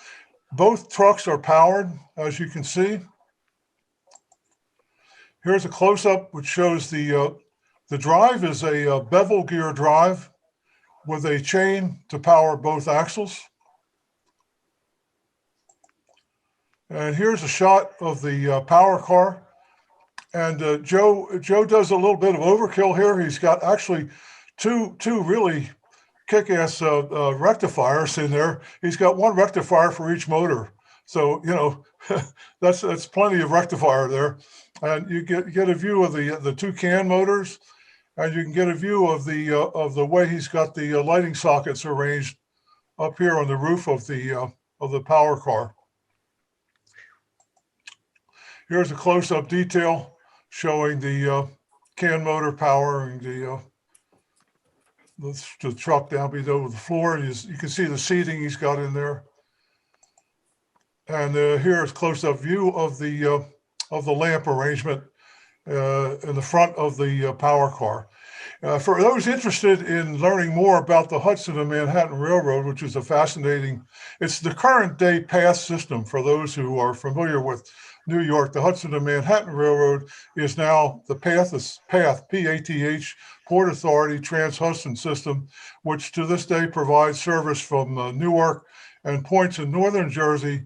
Both trucks are powered, as you can see. Here's a close-up which shows the drive is a bevel gear drive with a chain to power both axles. And here's a shot of the power car. And Joe does a little bit of overkill here. He's got actually two really kick-ass rectifiers in there. He's got 1 rectifier for each motor. So, you know, that's plenty of rectifier there. And you get a view of the 2 can motors, and you can get a view of the way he's got the lighting sockets arranged up here on the roof of the power car. Here's a close-up detail showing the can motor powering the truck down below the floor. You can see the seating he's got in there. And here's a close-up view of the lamp arrangement in the front of the power car. For those interested in learning more about the Hudson and Manhattan Railroad, which is it's the current day path system for those who are familiar with New York. The Hudson and Manhattan Railroad is now the PATH, P-A-T-H, Port Authority Trans-Hudson System, which to this day provides service from Newark and points in northern Jersey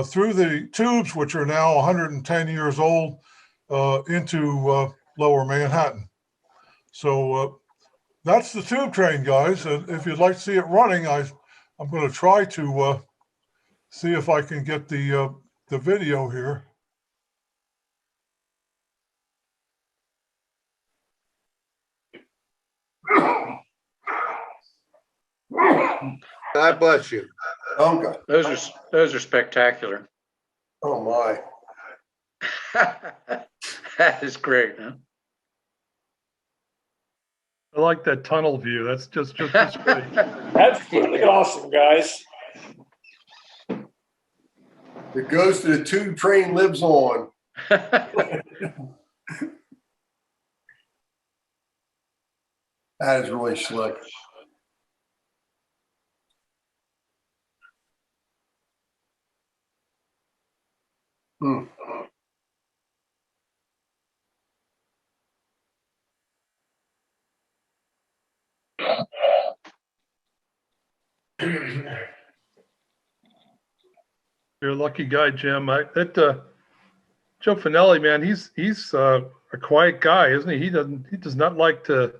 through the tubes, which are now 110 years old, into lower Manhattan. So that's the tube train, guys. And if you'd like to see it running, I'm going to try to see if I can get the video here. God bless you. Okay. Those are spectacular. Oh my. That is great, huh? I like that tunnel view. That's just great. That's pretty awesome, guys. The ghost of the tube train lives on. That is really slick. Hmm. You're a lucky guy, Jim. Joe Finelli, man, he's a quiet guy, isn't he? He does not like to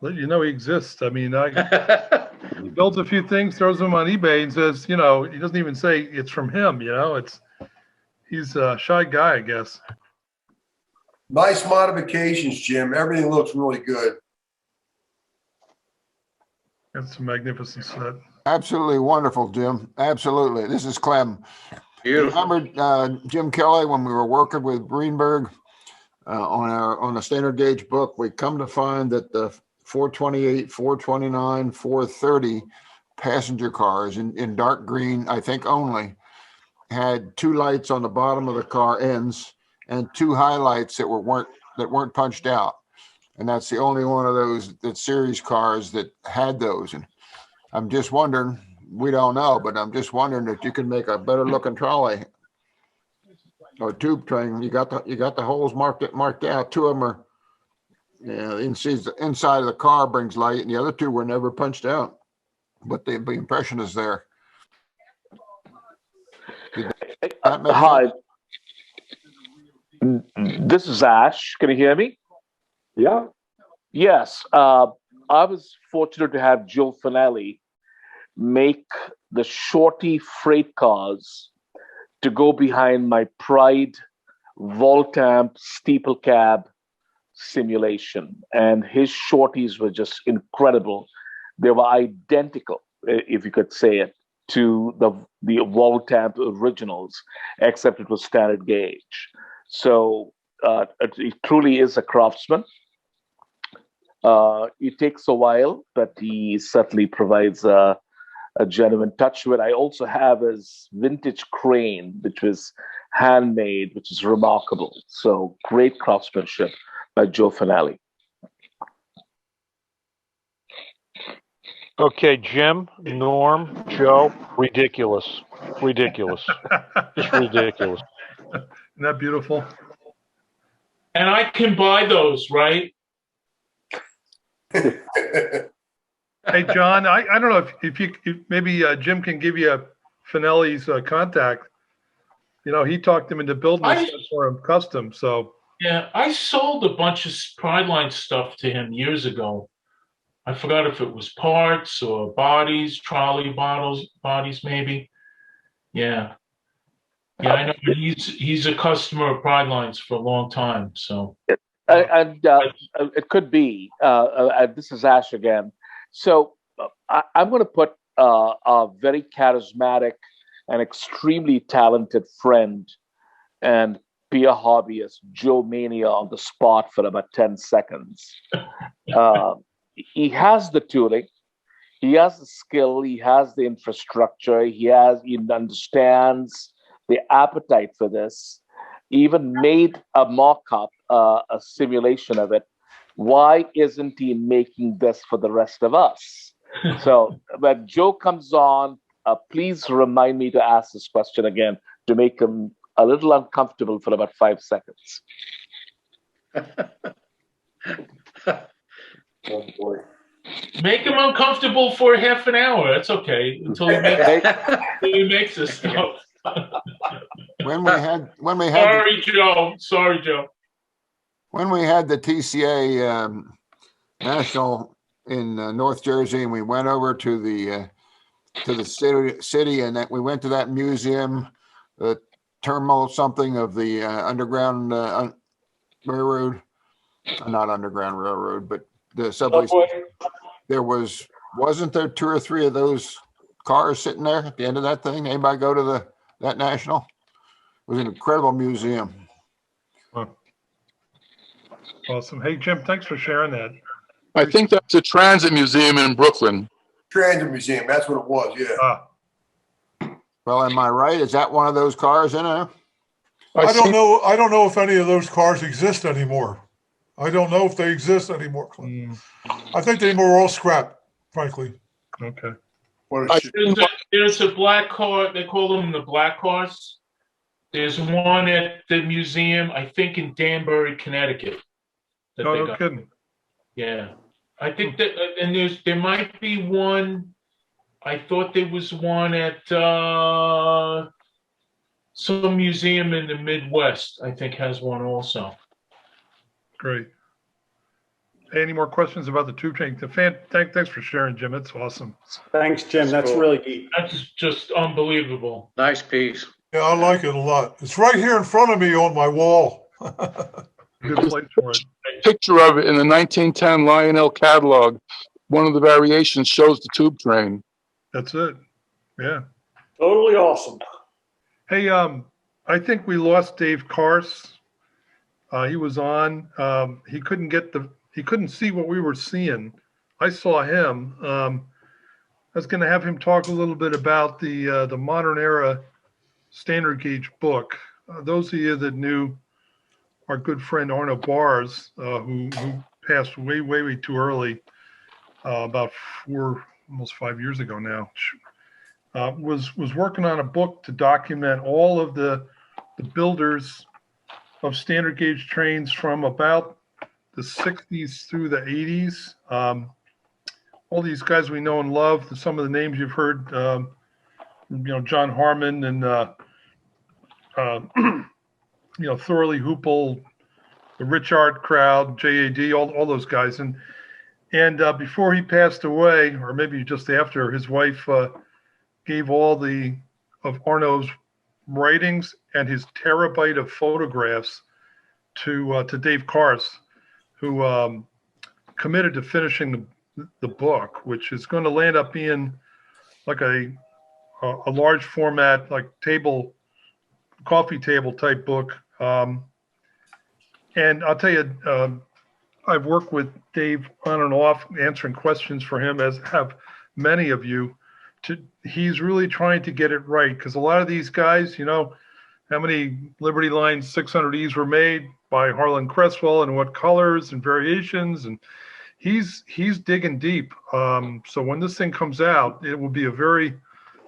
let you know he exists. I mean, he builds a few things, throws them on eBay, and says, you know, he doesn't even say it's from him. You know, he's a shy guy, I guess. Nice modifications, Jim. Everything looks really good. That's a magnificent set. Absolutely wonderful, Jim. Absolutely. This is Clem. Beautiful. Remember Jim Kelly when we were working with Greenberg on a standard gauge book? We come to find that the 428, 429, 430 passenger cars in dark green, I think only, had two lights on the bottom of the car ends and two highlights that weren't punched out. And that's the only one of those that series cars that had those. And I'm just wondering, we don't know, but I'm just wondering if you can make a better looking trolley or tube train. You got the holes marked out. Two of them are, inside of the car brings light, and the other two were never punched out, but the impression is there. Hi, this is Ash. Can you hear me? Yeah. Yes. I was fortunate to have Joe Finelli make the Shorty freight cars to go behind my Pride Voltamp steeple cab simulation. And his Shorties were just incredible. They were identical, if you could say it, to the Voltamp originals, except it was standard gauge. So it truly is a craftsman. It takes a while, but he certainly provides a genuine touch to it. I also have his vintage crane, which was handmade, which is remarkable. So great craftsmanship by Joe Finelli. Okay, Jim, Norm, Joe, ridiculous. Just ridiculous. Isn't that beautiful? And I can buy those, right? Hey, John, I don't know if maybe Jim can give you Finelli's contact. He talked him into building this stuff for him custom. So yeah, I sold a bunch of Prideline stuff to him years ago. I forgot if it was parts or bodies, trolley bodies maybe. Yeah. Yeah, I know he's a customer of Prideline's for a long time. So it could be. This is Ash again. So I'm going to put a very charismatic and extremely talented friend and peer hobbyist, Joe Mania, on the spot for about 10 seconds. He has the tooling, he has the skill, he has the infrastructure, he understands the appetite for this. He even made a mock-up, a simulation of it. Why isn't he making this for the rest of us? So when Joe comes on, please remind me to ask this question again to make him a little uncomfortable for about 5 seconds. Oh boy. Make him uncomfortable for half an hour. That's okay until he makes this stuff. Sorry, Joe. When we had the TCA National in North Jersey, and we went over to the city, and that we went to that museum, the terminal something of the underground railroad, not underground railroad, but the subway. Wasn't there 2 or 3 of those cars sitting there at the end of that thing? Anybody go to that national? It was an incredible museum. Huh. Awesome. Hey, Jim, thanks for sharing that. I think that's a transit museum in Brooklyn. Transit museum, that's what it was, yeah. Well, am I right? Is that one of those cars in there? I don't know if any of those cars exist anymore. I don't know if they exist anymore. I think they were all scrapped, frankly. Okay. There's a black car. They call them the black cars. There's one at the museum, I think, in Danbury, Connecticut. No kidding. Yeah, I think that, and there might be one. I thought there was one at some museum in the Midwest. I think has one also. Great. Any more questions about the tube train? Thanks for sharing, Jim. It's awesome. Thanks, Jim. That's cool. Really neat. That's just unbelievable. Nice piece. Yeah, I like it a lot. It's right here in front of me on my wall. Good place for it. Picture of it in the 1910 Lionel catalog. One of the variations shows the tube train. That's it. Yeah. Totally awesome. Hey, I think we lost Dave Kars. He was on. He couldn't see what we were seeing. I saw him. I was going to have him talk a little bit about the modern era standard gauge book. Those of you that knew our good friend Arno Bars, who passed way too early, about almost 5 years ago now, was working on a book to document all of the builders of standard gauge trains from about the 60s through the 80s. All these guys we know and love, some of the names you've heard, John Harmon and, Thorley Hoople, the Rich Art crowd, JAD, all those guys. And before he passed away, or maybe just after, his wife gave all of Arno's writings and his terabyte of photographs to Dave Kars, who committed to finishing the book, which is going to land up being like a large format, like coffee table type book. And I'll tell you, I've worked with Dave on and off answering questions for him, as have many of you. He's really trying to get it right, because a lot of these guys, how many Liberty Line 600Es were made by Harlan Cresswell and what colors and variations, and he's digging deep. So when this thing comes out, it will be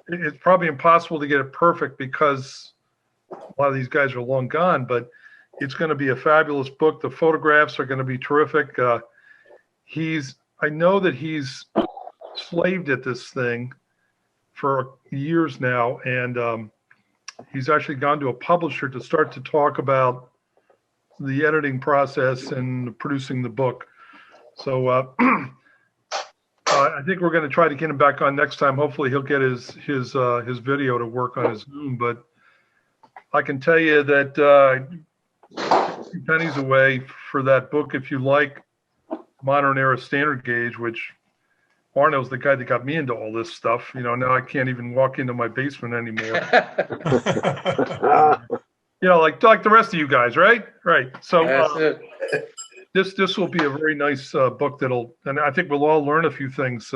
it's probably impossible to get it perfect because a lot of these guys are long gone, but it's going to be a fabulous book. The photographs are going to be terrific. I know that he's slaved at this thing for years now, and he's actually gone to a publisher to start to talk about the editing process and producing the book. So I think we're going to try to get him back on next time. Hopefully he'll get his video to work on his Zoom, but I can tell you that 2 pennies away for that book if you like modern era standard gauge, which Arno's the guy that got me into all this stuff. Now I can't even walk into my basement anymore. Like the rest of you guys, right? Right. So this will be a very nice book and I think we'll all learn a few things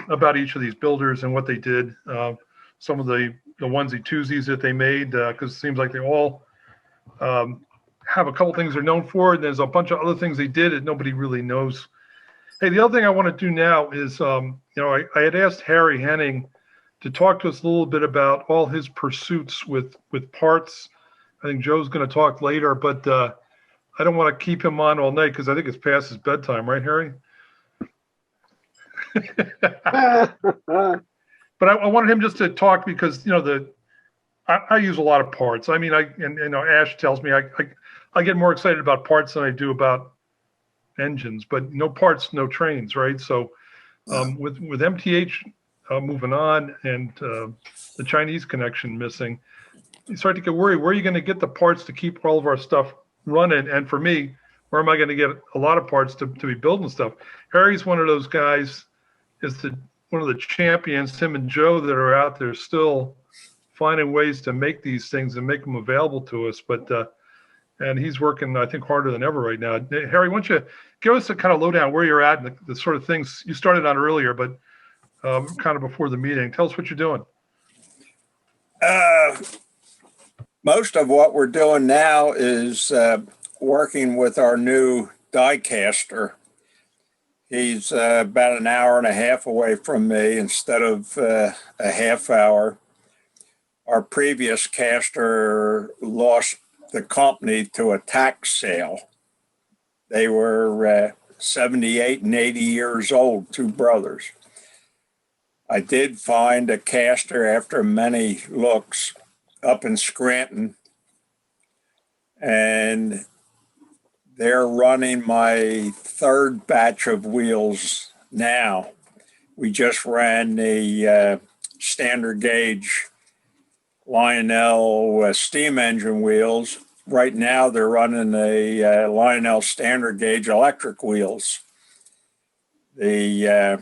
about each of these builders and what they did. Some of the onesie twosies that they made, because it seems like they all have a couple things they're known for, and there's a bunch of other things they did that nobody really knows. Hey, the other thing I want to do now is, I had asked Harry Henning to talk to us a little bit about all his pursuits with parts. I think Joe's going to talk later, but I don't want to keep him on all night because I think it's past his bedtime, right, Harry? But I wanted him just to talk because I use a lot of parts. I mean, Ash tells me I get more excited about parts than I do about engines, but no parts, no trains, right? So with MTH moving on and the Chinese connection missing, you start to get worried. Where are you going to get the parts to keep all of our stuff running? And for me, where am I going to get a lot of parts to be building stuff? Harry's one of those guys, one of the champions, him and Joe, that are out there still finding ways to make these things and make them available to us. But and he's working, I think, harder than ever right now. Harry, why don't you give us a kind of lowdown where you're at and the sort of things you started on earlier, but kind of before the meeting. Tell us what you're doing. Most of what we're doing now is working with our new die caster. He's about an hour and a half away from me instead of a half hour. Our previous caster lost the company to a tax sale. They were 78 and 80 years old, 2 brothers. I did find a caster after many looks up in Scranton, and they're running my 3rd batch of wheels now. We just ran the standard gauge Lionel steam engine wheels. Right now they're running the Lionel standard gauge electric wheels. The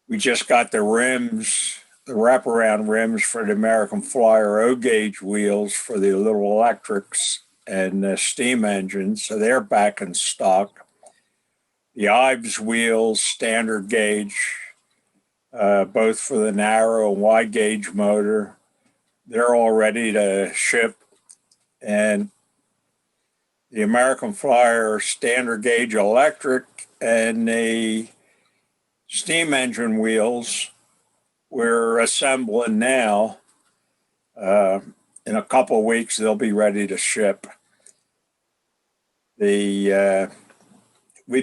We just got the rims, the wraparound rims for the American Flyer O-gauge wheels for the little electrics and steam engines, so they're back in stock. The Ives wheels, standard gauge, both for the narrow and wide gauge motor, they're all ready to ship. And the American Flyer standard gauge electric and the steam engine wheels we're assembling now. In a couple of weeks, they'll be ready to ship. We've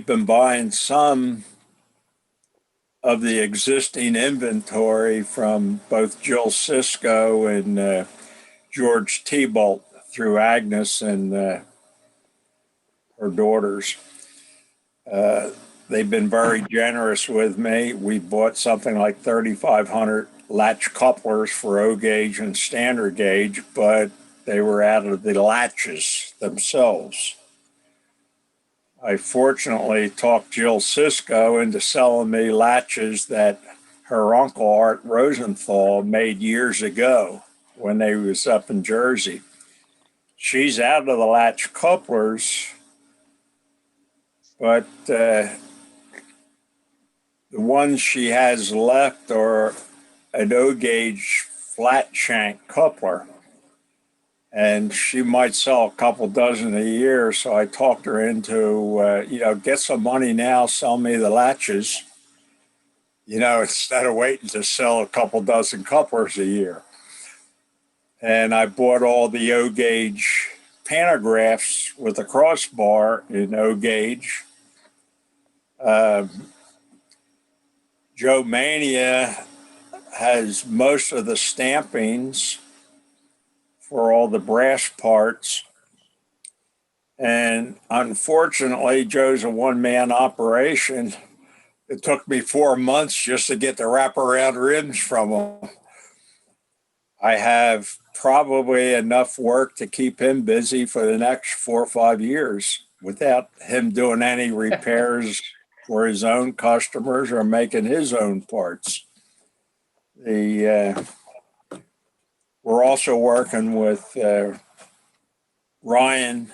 been buying some of the existing inventory from both Jill Cisco and George T-Bolt through Agnes and her daughters. They've been very generous with me. We bought something like 3,500 latch couplers for O-gauge and standard gauge, but they were out of the latches themselves. I fortunately talked Jill Cisco into selling me latches that her uncle Art Rosenthal made years ago when they was up in Jersey. She's out of the latch couplers, but the ones she has left are an O-gauge flat shank coupler. And she might sell a couple dozen a year. So I talked her into, get some money now, sell me the latches, instead of waiting to sell a couple dozen couplers a year. And I bought all the O-gauge pantographs with a crossbar in O-gauge. Joe Mania has most of the stampings for all the brass parts. And unfortunately, Joe's a one-man operation. It took me 4 months just to get the wraparound rims from him. I have probably enough work to keep him busy for the next 4 or 5 years without him doing any repairs for his own customers or making his own parts. We're also working with Ryan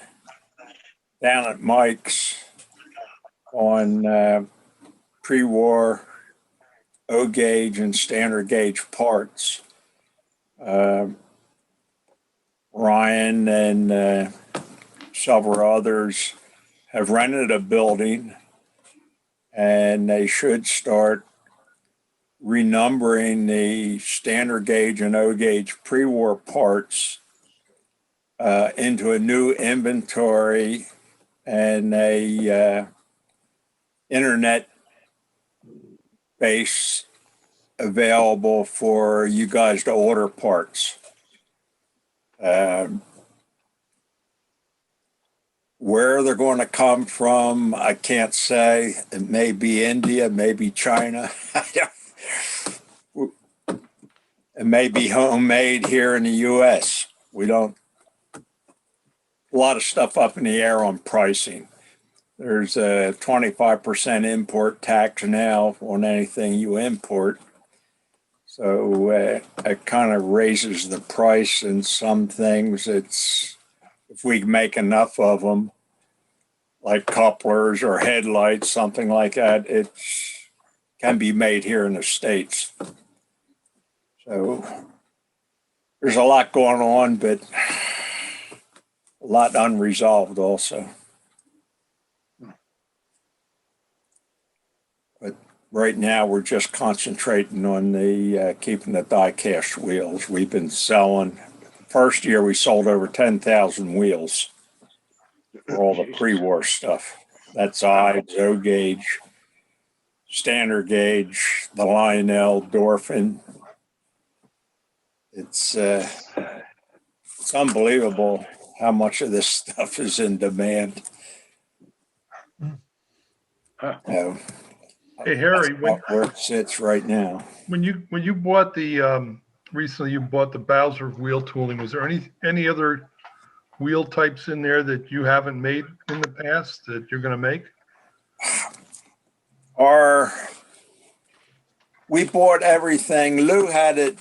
down at Mike's on pre-war O-gauge and standard gauge parts. Ryan and several others have rented a building, and they should start renumbering the standard gauge and O-gauge pre-war parts into a new inventory and a internet base available for you guys to order parts. Where they're going to come from, I can't say. It may be India, maybe China. It may be homemade here in the U.S. A lot of stuff up in the air on pricing. There's a 25% import tax now on anything you import. So it kind of raises the price in some things. If we make enough of them, like couplers or headlights, something like that, it can be made here in the States. So there's a lot going on, but a lot unresolved also. But right now we're just concentrating on the keeping the die cast wheels. We've been selling. First year we sold over 10,000 wheels for all the pre-war stuff. That's Ives, O-gauge, standard gauge, the Lionel, Dorfin. It's unbelievable how much of this stuff is in demand. Hey Harry, where it sits right now. When you bought the recently you bought the Bowser wheel tooling, was there any other wheel types in there that you haven't made in the past that you're going to make? we bought everything. Lou had it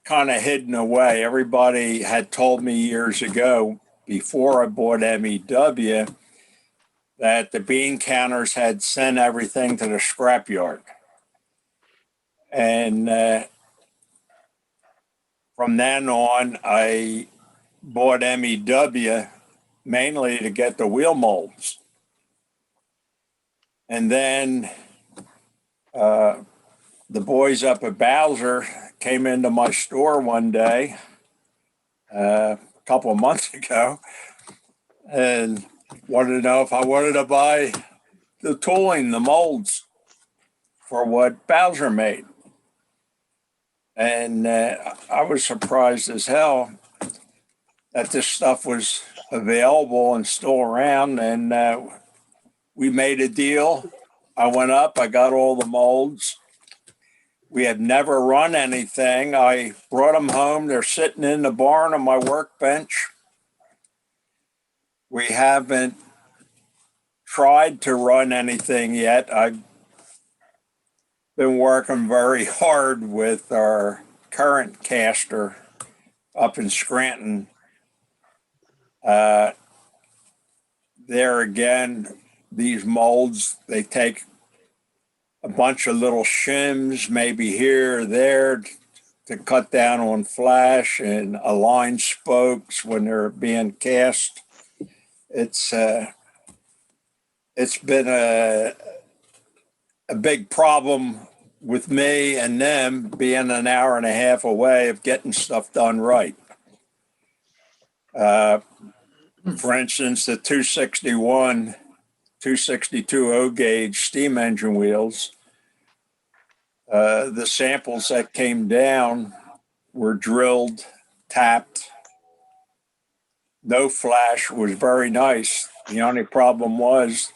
kind of hidden away. Everybody had told me years ago, before I bought MEW, that the bean counters had sent everything to the scrapyard. And from then on, I bought MEW mainly to get the wheel molds. And then the boys up at Bowser came into my store one day, a couple of months ago, and wanted to know if I wanted to buy the tooling, the molds for what Bowser made. And I was surprised as hell that this stuff was available and still around. And we made a deal. I went up, I got all the molds. We had never run anything. I brought them home. They're sitting in the barn on my workbench. We haven't tried to run anything yet. I've been working very hard with our current caster up in Scranton. There again, these molds, they take a bunch of little shims, maybe here or there, to cut down on flash and align spokes when they're being cast. It's been a big problem with me and them being an hour and a half away of getting stuff done right. For instance, the 261, 262 O gauge steam engine wheels, the samples that came down were drilled, tapped. No flash, was very nice. The only problem was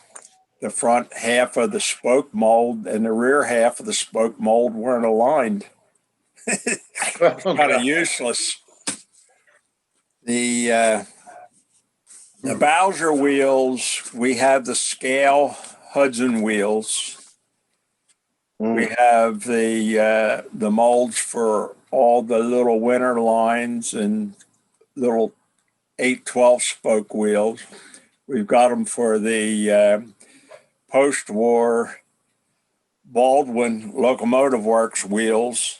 the front half of the spoke mold and the rear half of the spoke mold weren't aligned. Kind of useless. The Bowser wheels, we have the scale Hudson wheels. We have the molds for all the little winter lines and little 8/12 spoke wheels. We've got them for the post-war Baldwin Locomotive Works wheels.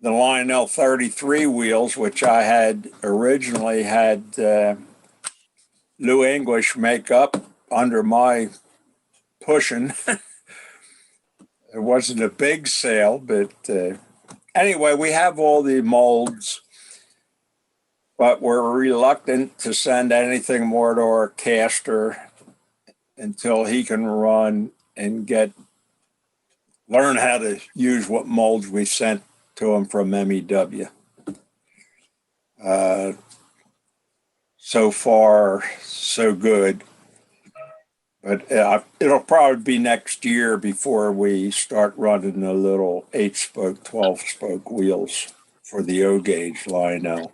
The Lionel 33 wheels, which I had originally had Lou English make up under my pushing. It wasn't a big sale, but anyway, we have all the molds, but we're reluctant to send anything more to our caster until he can run and learn how to use what molds we sent to him from MEW. So far, so good. But it'll probably be next year before we start running the little 8-spoke, 12-spoke wheels for the O gauge Lionel.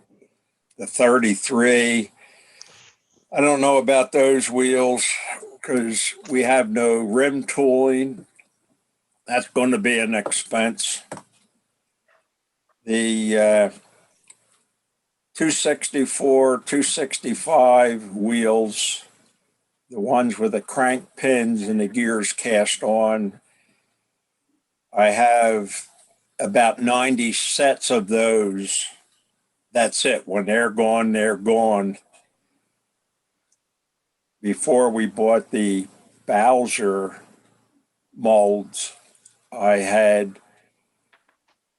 The 33, I don't know about those wheels because we have no rim tooling. That's going to be an expense. The 264, 265 wheels, the ones with the crank pins and the gears cast on, I have about 90 sets of those. That's it. When they're gone, they're gone. Before we bought the Bowser molds, I had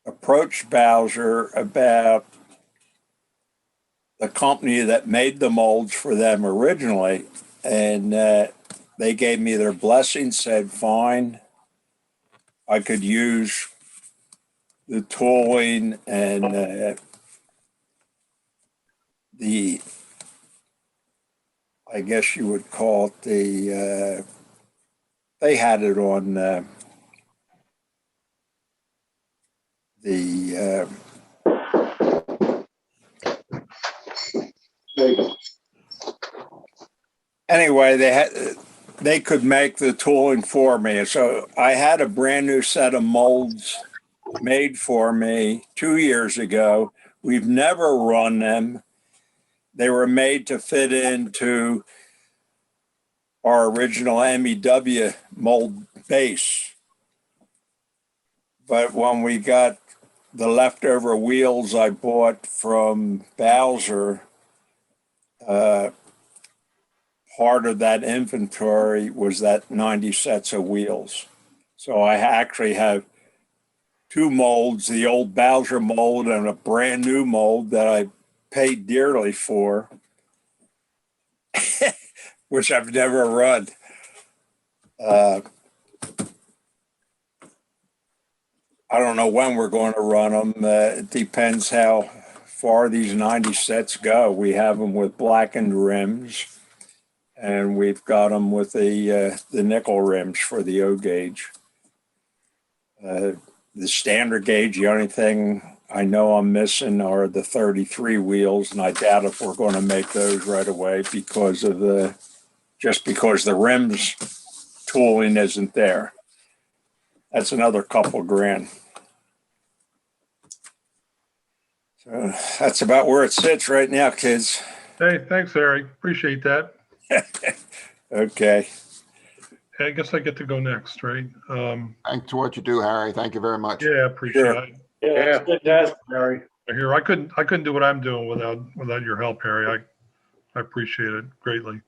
approached Bowser about the company that made the molds for them originally, and they gave me their blessing, said fine, I could use the tooling and I guess you would call it they had it on anyway, they could make the tooling for me. So I had a brand new set of molds made for me 2 years ago. We've never run them. They were made to fit into our original MEW mold base. But when we got the leftover wheels I bought from Bowser, part of that inventory was that 90 sets of wheels. So I actually have two molds, the old Bowser mold and a brand new mold that I paid dearly for, which I've never run. I don't know when we're going to run them. It depends how far these 90 sets go. We have them with blackened rims, and we've got them with the nickel rims for the O gauge. The standard gauge, the only thing I know I'm missing are the 33 wheels, and I doubt if we're going to make those right away because of just because the rims tooling isn't there. That's another couple grand. So that's about where it sits right now, kids. Hey, thanks, Harry. Appreciate that. Okay. I guess I get to go next, right? Thanks for what you do, Harry. Thank you very much. Yeah, appreciate it. Yeah, it's good to have you, Harry. Here, I couldn't do what I'm doing without your help, Harry. I appreciate it greatly.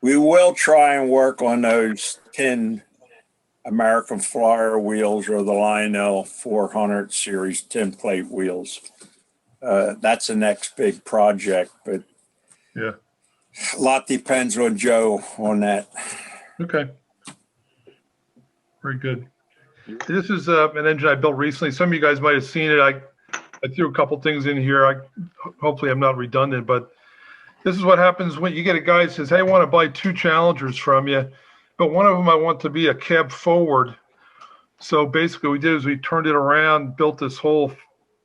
We will try and work on those 10 American Flyer wheels or the Lionel 400 series tinplate wheels. That's the next big project, but yeah, a lot depends on Joe on that. Okay. Very good. This is an engine I built recently. Some of you guys might have seen it. I threw a couple things in here. Hopefully I'm not redundant, but this is what happens when you get a guy who says, hey, I want to buy 2 Challengers from you, but one of them I want to be a cab forward. So basically what we did is we turned it around, built this whole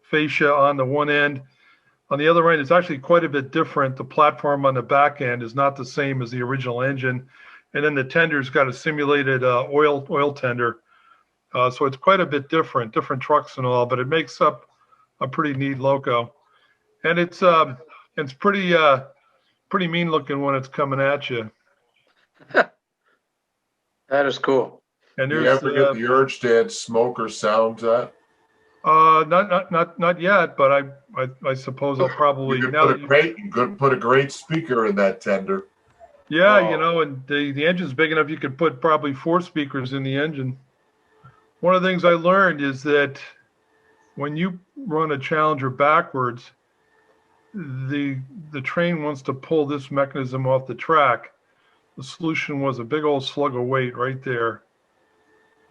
fascia on the one end. On the other end, it's actually quite a bit different. The platform on the back end is not the same as the original engine. And then the tender's got a simulated oil tender. So it's quite a bit different trucks and all, but it makes up a pretty neat loco. And it's pretty mean looking when it's coming at you. That is cool. And do you ever get the urge to add smoke or sound to that? Not yet, but I suppose I'll probably you could put a great speaker in that tender. Yeah, and the engine's big enough you could put probably 4 speakers in the engine. One of the things I learned is that when you run a Challenger backwards, the train wants to pull this mechanism off the track. The solution was a big old slug of weight right there.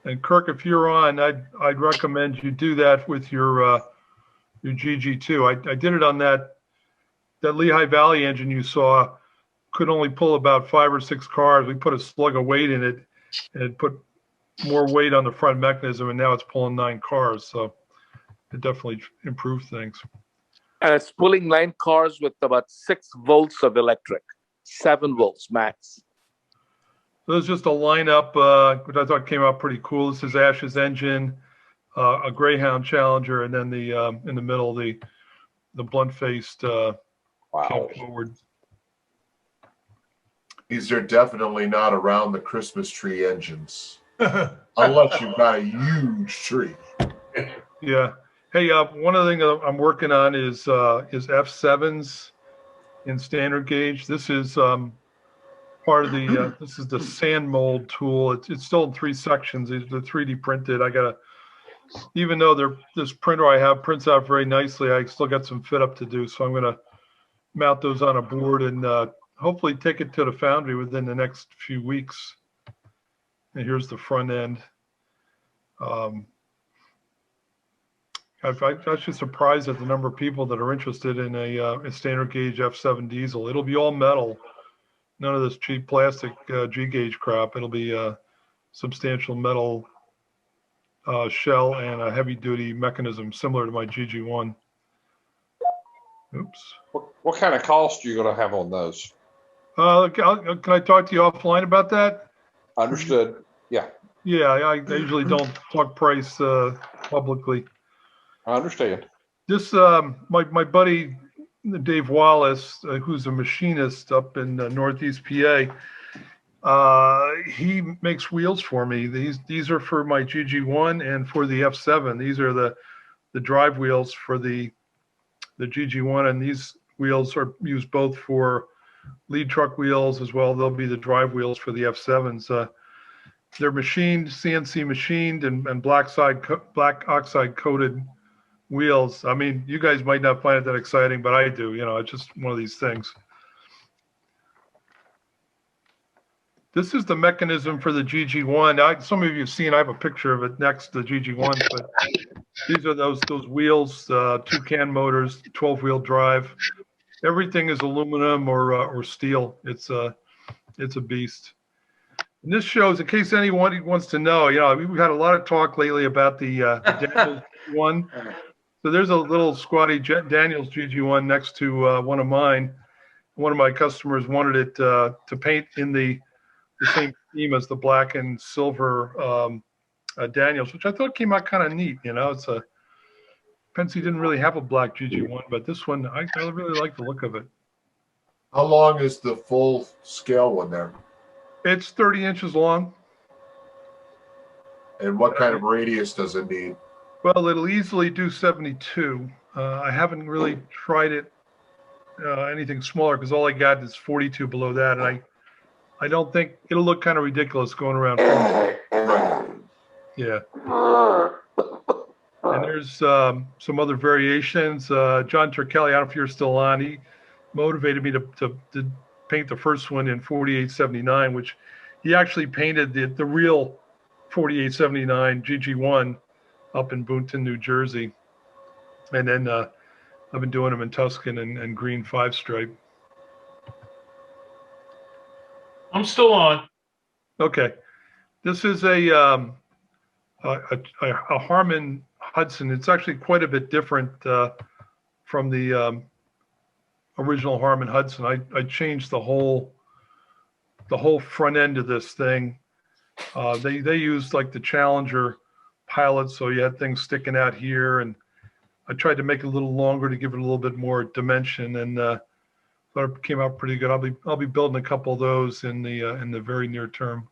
And Kirk, if you're on, I'd recommend you do that with your GG2. I did it on that Lehigh Valley engine you saw. Could only pull about 5 or 6 cars. We put a slug of weight in it and put more weight on the front mechanism, and now it's pulling 9 cars. So it definitely improved things. And it's pulling 9 cars with about 6 volts of electric, 7 volts max. So there's just a lineup, which I thought came out pretty cool. This is Ash's engine, a Greyhound Challenger, and then the in the middle the blunt-faced cab forward. These are definitely not around the Christmas tree engines, unless you've got a huge tree. Yeah. Hey, one of the things I'm working on is F7s in standard gauge. This is part of the this is the sand mold tool. It's still in 3 sections. They're 3D printed. I gotta, even though this printer I have prints out very nicely, I still got some fit up to do. So I'm gonna mount those on a board and hopefully take it to the foundry within the next few weeks. And here's the front end. I'm actually surprised at the number of people that are interested in a standard gauge F7 diesel. It'll be all metal. None of this cheap plastic G gauge crap. It'll be a substantial metal shell and a heavy duty mechanism similar to my GG1. Oops. What kind of cost are you going to have on those? Can I talk to you offline about that? Understood. Yeah. Yeah, I usually don't talk price publicly. I understand. This my buddy Dave Wallace, who's a machinist up in Northeast PA. He makes wheels for me. These are for my GG1 and for the F7. These are the drive wheels for the GG1, and these wheels are used both for lead truck wheels as well. They'll be the drive wheels for the F7s. They're machined, CNC machined, and black oxide coated wheels. I mean, you guys might not find it that exciting, but I do. You know, it's just one of these things. This is the mechanism for the GG1. Some of you have seen, I have a picture of it next to the GG1, but these are those wheels, 2 can motors, 12-wheel drive. Everything is aluminum or steel. It's a beast. And this shows, in case anyone wants to know, you know, we've had a lot of talk lately about the Daniels one. So there's a little squatty Daniels GG1 next to one of mine. One of my customers wanted it to paint in the same theme as the black and silver Daniels, which I thought came out kind of neat. You know, it's a Penske didn't really have a black GG1, but this one I really like the look of it. How long is the full scale one there? It's 30 inches long. And what kind of radius does it need? Well, it'll easily do 72. I haven't really tried it anything smaller because all I got is 42 below that, and I don't think it'll look kind of ridiculous going around. Yeah. And there's some other variations. John Turkelly, I don't know if you're still on. He motivated me to paint the first one in 4879, which he actually painted the real 4879 GG1 up in Boonton, New Jersey. And then I've been doing them in Tuscan and green 5-stripe. I'm still on. Okay. This is a Harman Hudson. It's actually quite a bit different from the original Harman Hudson. I changed the whole front end of this thing. They used like the Challenger Pilot, so you had things sticking out here, and I tried to make it a little longer to give it a little bit more dimension, and thought it came out pretty good. I'll be building a couple of those in the very near term.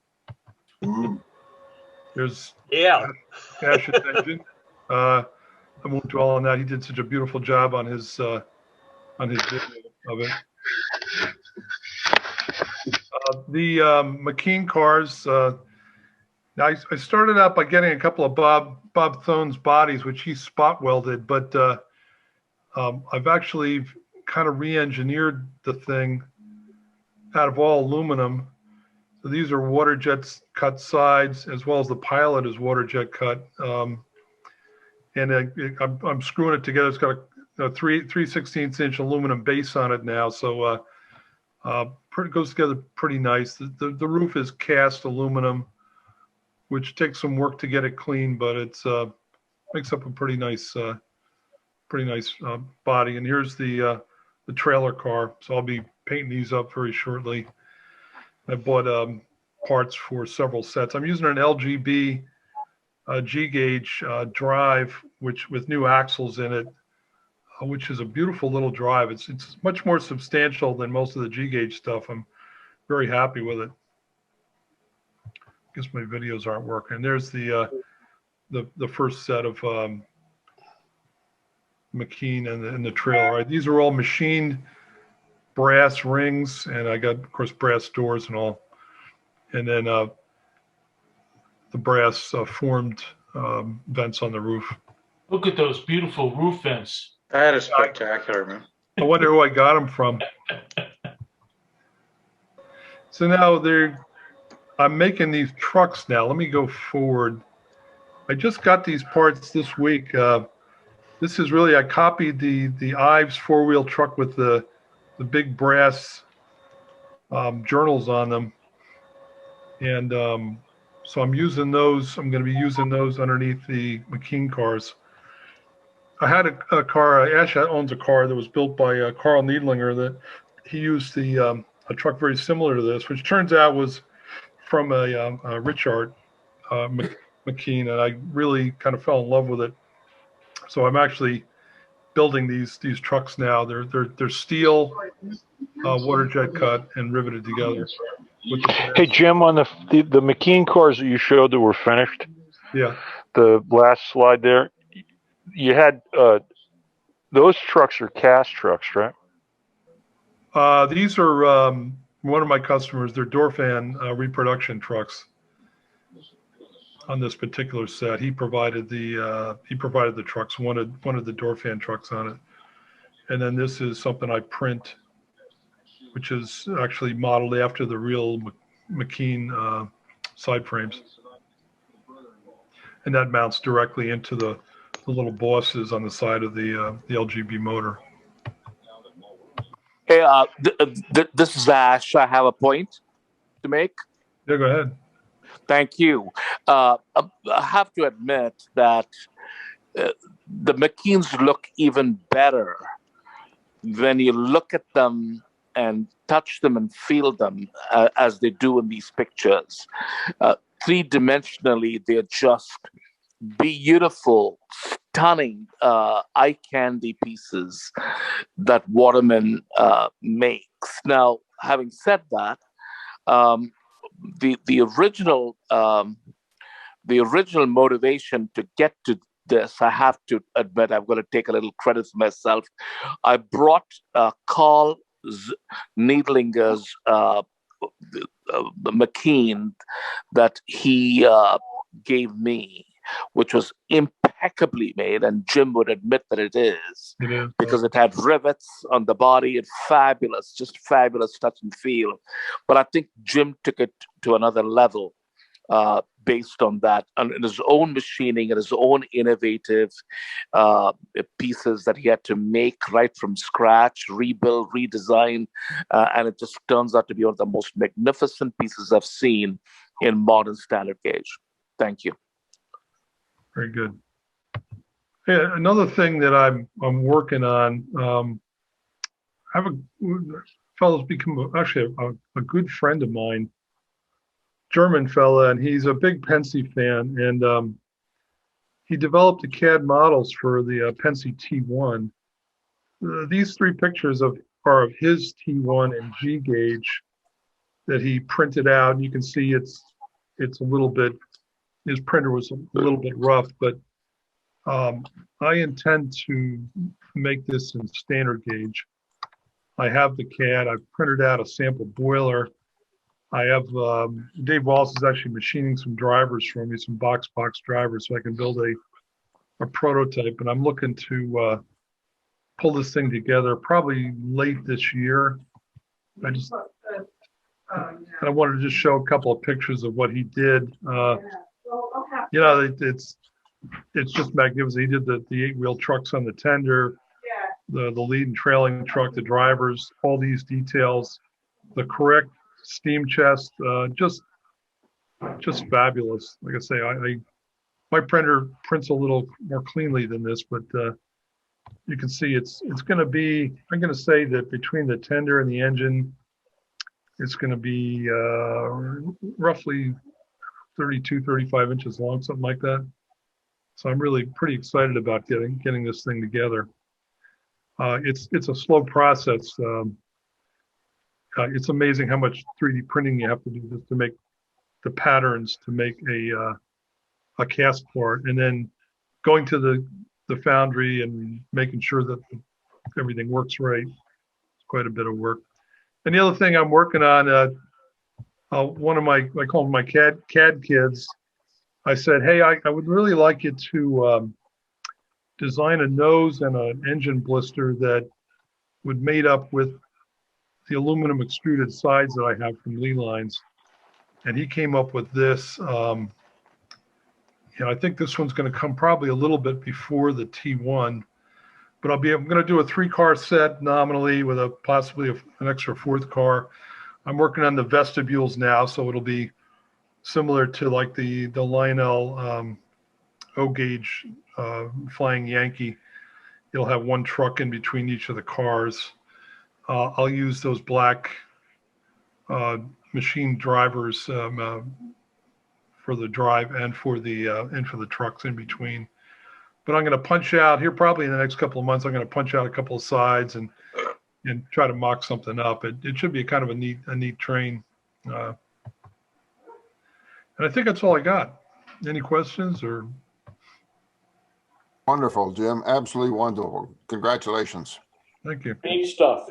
There's Ash's engine. I won't dwell on that. He did such a beautiful job on his video of it. The McKean cars. Now I started out by getting a couple of Bob Thone's bodies, which he spot welded, but I've actually kind of re-engineered the thing out of all aluminum. So these are water jet cut sides, as well as the Pilot is water jet cut. And I'm screwing it together. It's got a 3/16" aluminum base on it now, so it goes together pretty nice. The roof is cast aluminum, which takes some work to get it clean, but it's makes up a pretty nice body. And here's the trailer car. So I'll be painting these up very shortly. I bought parts for several sets. I'm using an LGB G-Gauge drive, which with new axles in it, which is a beautiful little drive. It's much more substantial than most of the G-Gauge stuff. I'm very happy with it. I guess my videos aren't working. There's the first set of McKean and the trailer. Right? These are all machined brass rings, and I got, of course, brass doors and all. And then the brass formed vents on the roof. Look at those beautiful roof vents. That is spectacular, man. I wonder who I got them from. So now I'm making these trucks now. Let me go forward. I just got these parts this week. This is really, I copied the Ives 4-wheel truck with the big brass journals on them. And so I'm using those. I'm going to be using those underneath the McKean cars. I had a car, Ash owns a car that was built by Carl Needlinger that he used a truck very similar to this, which turns out was from a Richard McKean, and I really kind of fell in love with it. So I'm actually building these trucks now. They're steel, water jet cut, and riveted together. Hey Jim, on the McKean cars that you showed that were finished, Yeah. the last slide there, you had those trucks are cast trucks, right? These are one of my customers. They're door fan reproduction trucks. On this particular set, he provided the trucks. Wanted the door fan trucks on it, and then this is something I print, which is actually modeled after the real McKean side frames, and that mounts directly into the little bosses on the side of the LGB motor. Hey, this is Ash. I have a point to make. Yeah, go ahead. Thank you. I have to admit that the McKeans look even better when you look at them and touch them and feel them as they do in these pictures. Three-dimensionally, they're just beautiful, stunning eye candy pieces that Waterman makes. Now, having said that, the original motivation to get to this, I have to admit, I'm going to take a little credit for myself. I brought Carl Needlinger's McKean that he gave me, which was impeccably made, and Jim would admit that it is, because it had rivets on the body. It's fabulous, just fabulous touch and feel. But I think Jim took it to another level based on that, and his own machining and his own innovative pieces that he had to make right from scratch, rebuild, redesign, and it just turns out to be one of the most magnificent pieces I've seen in modern standard gauge. Thank you. Very good. Yeah, another thing that I'm working on, I have a fellow's become actually a good friend of mine, German fella, and he's a big Pennsy fan, and he developed the CAD models for the Pennsy T1. These three pictures are of his T1 and G gauge that he printed out, and you can see it's a little bit, his printer was a little bit rough, but I intend to make this in standard gauge. I have the CAD. I've printed out a sample boiler. I have Dave Wallace is actually machining some drivers for me, some box drivers, so I can build a prototype. And I'm looking to pull this thing together probably late this year. I wanted to just show a couple of pictures of what he did. You know, it's just magnificent. He did the 8-wheel trucks on the tender, the lead and trailing truck, the drivers, all these details, the correct steam chest, just fabulous. Like I say, my printer prints a little more cleanly than this, but you can see it's going to be, I'm going to say that between the tender and the engine, it's going to be roughly 32, 35 inches long, something like that. So I'm really pretty excited about getting this thing together. It's a slow process. It's amazing how much 3D printing you have to do just to make the patterns to make a cast part, and then going to the foundry and making sure that everything works right. It's quite a bit of work. And the other thing I'm working on, one of I call them my CAD kids. I said, hey, I would really like you to design a nose and an engine blister that would mate up with the aluminum extruded sides that I have from Lee Lines. And he came up with this. I think this one's going to come probably a little bit before the T1, but I'm going to do a 3-car set nominally with possibly an extra 4th car. I'm working on the vestibules now, so it'll be similar to like the Lionel O-gauge Flying Yankee. You'll have one truck in between each of the cars. I'll use those black machine drivers for the drive and for the trucks in between. But I'm going to punch out here probably in the next couple of months. I'm going to punch out a couple of sides and try to mock something up. It should be kind of a neat train. And I think that's all I got. Any questions or? Wonderful, Jim. Absolutely wonderful. Congratulations. Thank you. Neat stuff.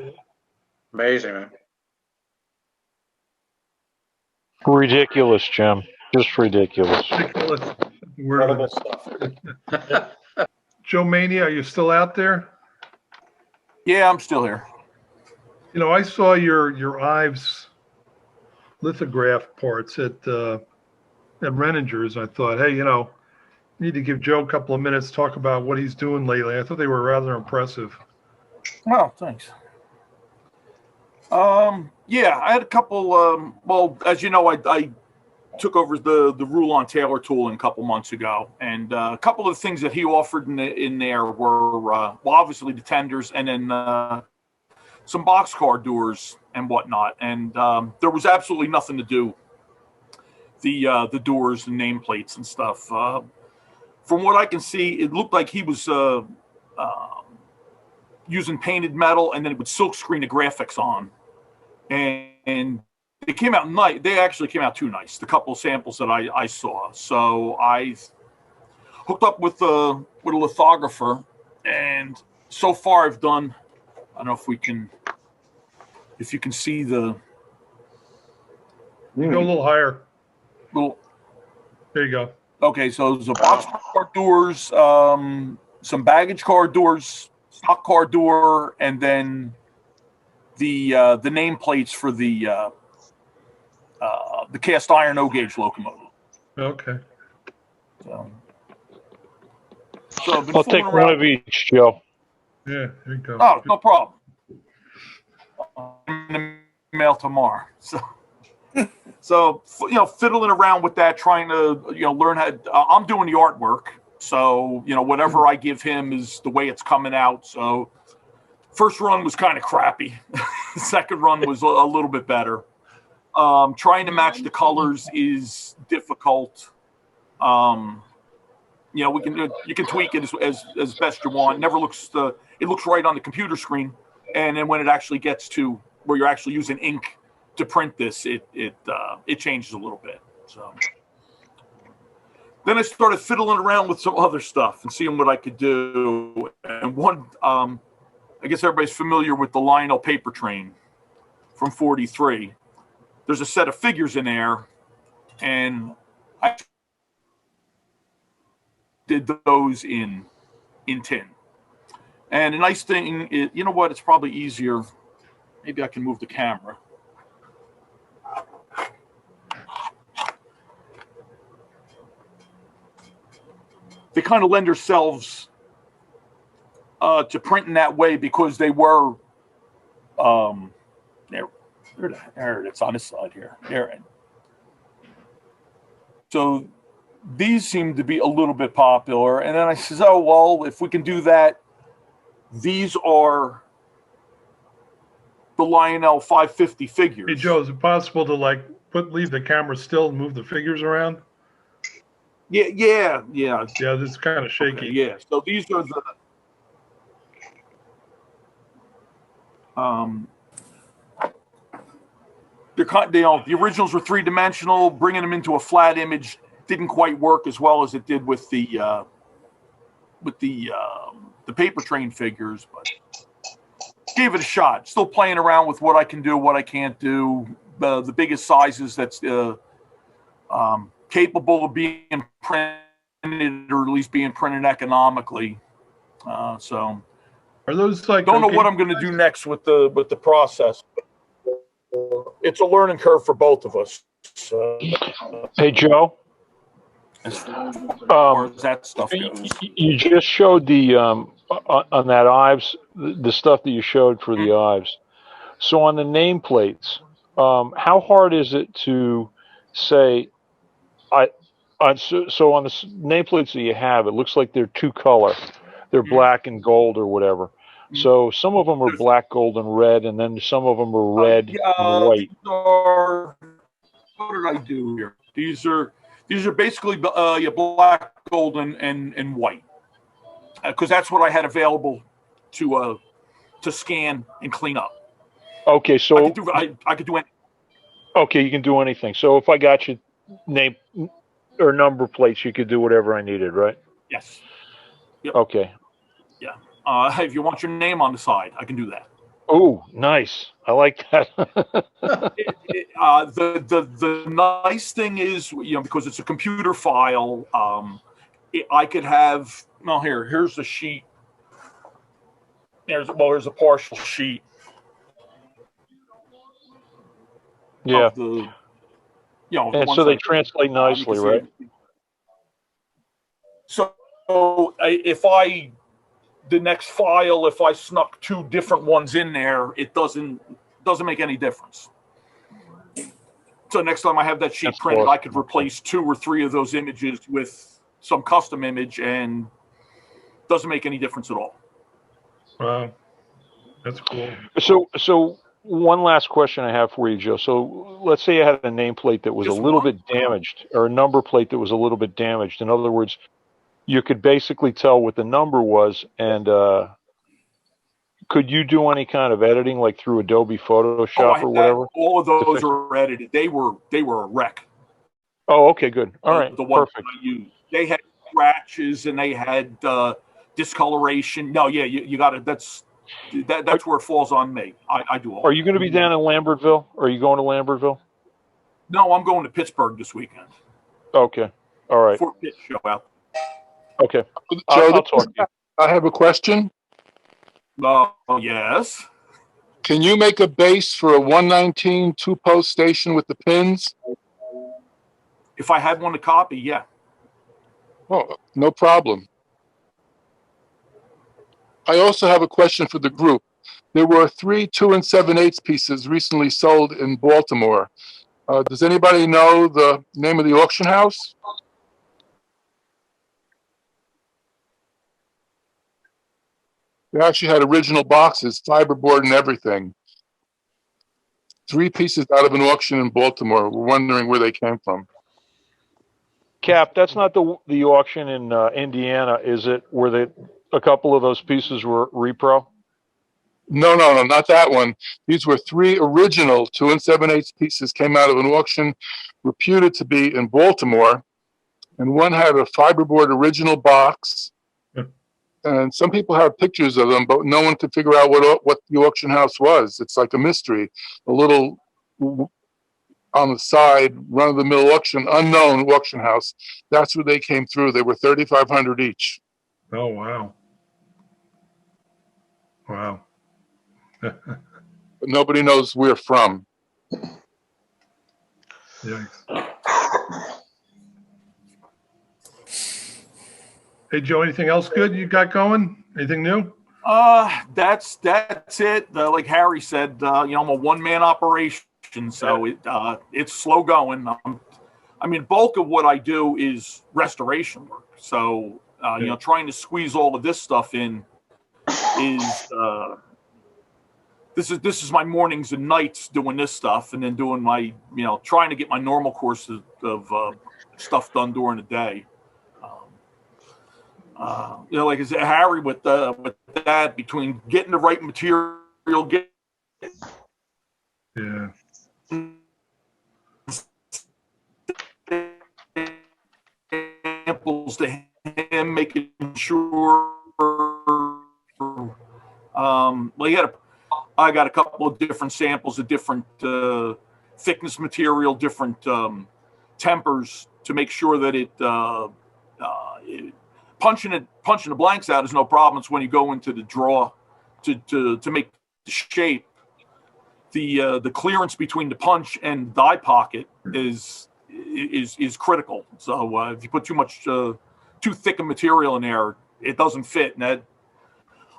Amazing, man. Ridiculous, Jim. Just ridiculous. Ridiculous. Incredible stuff. Joe Mania, are you still out there? Yeah, I'm still here. You know, I saw your Ives lithograph parts at Renninger's. I thought, hey, you know, need to give Joe a couple of minutes to talk about what he's doing lately. I thought they were rather impressive. Oh, thanks. Yeah, I had a couple. Well, as you know, I took over the Rulon Taylor tooling a couple months ago, and a couple of the things that he offered in there were well, obviously the tenders, and then some boxcar doors and whatnot. And there was absolutely nothing to do. The doors and nameplates and stuff. From what I can see, it looked like he was using painted metal, and then it would silk screen the graphics on. And they came out nice. They actually came out too nice. The couple of samples that I saw. So I hooked up with a lithographer, and so far I've done. I don't know if you can see the. You go a little higher. There you go. Okay, so there's a box car doors, some baggage car doors, stock car door, and then the nameplates for the cast iron O-gauge locomotive. Okay. So I've been I'll take fooling one around. of each, Joe. Yeah, there you go. Oh, no problem. I'm in the mail tomorrow. So you know, fiddling around with that, trying to learn how. I'm doing the artwork, so whatever I give him is the way it's coming out. So first run was kind of crappy. Second run was a little bit better. Trying to match the colors is difficult. You can tweak it as best you want. It never looks it looks right on the computer screen, and then when it actually gets to where you're actually using ink to print this, it changes a little bit. So then I started fiddling around with some other stuff and seeing what I could do. And one, I guess everybody's familiar with the Lionel paper train from 43. There's a set of figures in there, and I did those in tin. And the nice thing is, you know what? It's probably easier. Maybe I can move the camera. They kind of lend themselves to printing that way because they were there it's on this side here. There. So these seem to be a little bit popular. And then I says, oh, well, if we can do that, these are the Lionel 550 figures. Hey, Joe, is it possible to leave the camera still and move the figures around? Yeah. Yeah, this is kind of shaky. Okay, yeah. So these are the originals were three-dimensional. Bringing them into a flat image didn't quite work as well as it did with the paper train figures, but gave it a shot. Still playing around with what I can do, what I can't do. The biggest sizes that's capable of being printed, or at least being printed economically. So are those like? Don't know what I'm going to do next with the process. It's a learning curve for both of us. Hey, Joe. As far as that stuff goes. You just showed the on that Ives, the stuff that you showed for the Ives. So on the nameplates, how hard is it to say? So on the nameplates that you have, it looks like they're two color. They're black and gold or whatever. So some of them are black, gold, and red, and then some of them are red and white. These are did I do here? These are basically your black, gold, and white, because that's what I had available to scan and clean up. Okay, so I could do anything. Okay, you can do anything. So if I got you name or number plates, you could do whatever I needed, right? Yes. Yep. Okay. Yeah. If you want your name on the side, I can do that. Oh, nice. I like that. The nice thing is, because it's a computer file, I could have. No, here's the sheet. There's a partial sheet. Yeah. Of the, and so they translate nicely, right? So if the next file, if I snuck two different ones in there, it doesn't make any difference. So next time I have that sheet printed, I could replace 2 or 3 of those images with some custom image, and doesn't make any difference at all. Wow, that's cool. So one last question I have for you, Joe. So let's say I had a nameplate that was a little bit damaged, or a number plate that was a little bit damaged. In other words, you could basically tell what the number was, and could you do any kind of editing, like through Adobe Photoshop or whatever? All of those are edited. They were a wreck. Oh, okay, good. All right, the ones perfect. I used, they had scratches and they had discoloration. No, yeah, you got it. That's where it falls on me. I do all. Are you going to be down in Lambertville? Are you going to Lambertville? No, I'm going to Pittsburgh this weekend. Okay, all right. For Pitt show out. Okay, Joe, I'll talk to you. I have a question. Oh, yes. Can you make a base for a 119 2-post station with the pins? If I had one to copy, yeah. Oh, no problem. I also have a question for the group. There were 3 2 7/8 pieces recently sold in Baltimore. Does anybody know the name of the auction house? They actually had original boxes, fiberboard and everything. 3 pieces out of an auction in Baltimore. We're wondering where they came from. Cap, that's not the auction in Indiana, is it? Where a couple of those pieces were repro? No, not that one. These were 3 original 2 7/8 pieces came out of an auction reputed to be in Baltimore. And one had a fiberboard original box. And some people have pictures of them, but no one could figure out what the auction house was. It's like a mystery. A little on the side, run-of-the-mill unknown auction house. That's where they came through. They were $3,500 each. Oh, wow. Wow. But nobody knows where from. Yikes. Hey, Joe, anything else good you got going? Anything new? That's it. Like Harry said, I'm a one-man operation, so it's slow going. Bulk of what I do is restoration work. So, trying to squeeze all of this stuff in is this is my mornings and nights doing this stuff, and then doing my trying to get my normal course of stuff done during the day. Like I said, Harry, with that, between getting the right material, samples to him, making sure. I got a couple of different samples of different thickness material, different tempers to make sure that it punching the blanks out is no problem. It's when you go into the draw to make the shape, the clearance between the punch and die pocket is critical. So if you put too thick a material in there, it doesn't fit. And that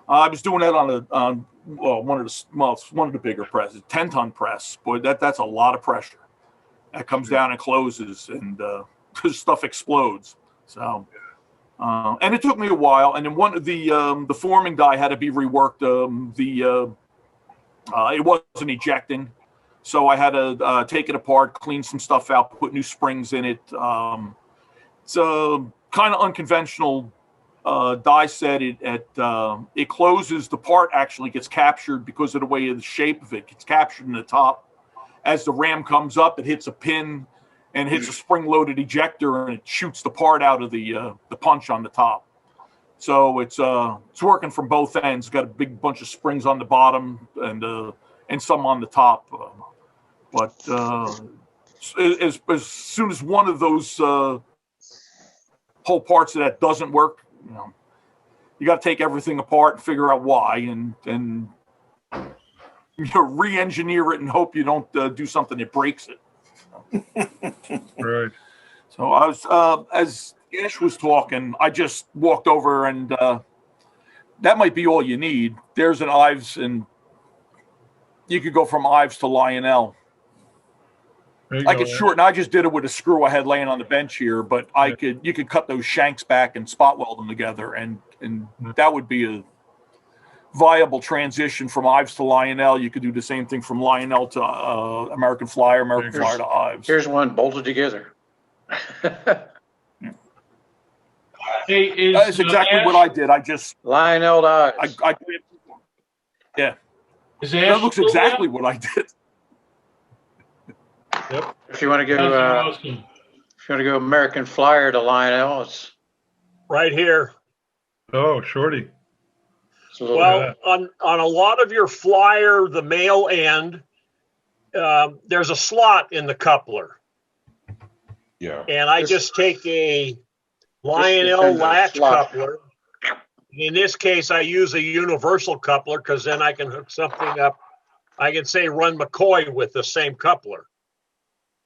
I was doing that on one of the bigger presses, 10-ton press. Boy, that's a lot of pressure. That comes down and closes, and stuff explodes. So. And it took me a while, and then one of the forming die had to be reworked. It wasn't ejecting, So I had to take it apart, clean some stuff out, put new springs in it. It's a kind of unconventional die set. It closes. The part actually gets captured because of the way of the shape of it. It gets captured in the top. As the ram comes up, it hits a pin and hits a spring-loaded ejector, and it shoots the part out of the punch on the top. So it's working from both ends. Got a big bunch of springs on the bottom and some on the top. But as soon as one of those whole parts of that doesn't work, you got to take everything apart and figure out why, and re-engineer it and hope you don't do something that breaks it. Right. So I was, as Ash was talking, I just walked over, and that might be all you need. There's an Ives, and you could go from Ives to Lionel. I could shorten. I just did it with a screw I had laying on the bench here, but you could cut those shanks back and spot weld them together, and that would be a viable transition from Ives to Lionel. You could do the same thing from Lionel to American Flyer, American Flyer to Ives. Here's one bolted together. Hey, That's exactly what I did. I just Lionel to Ives. Yeah. That looks exactly what I did. Yep. If you want to go, American Flyer to Lionel, it's right here. Oh, shorty. Well, on a lot of your Flyer, the male end, there's a slot in the coupler. Yeah. And I just take a Lionel latch coupler. In this case, I use a universal coupler because then I can hook something up. I can say run McCoy with the same coupler.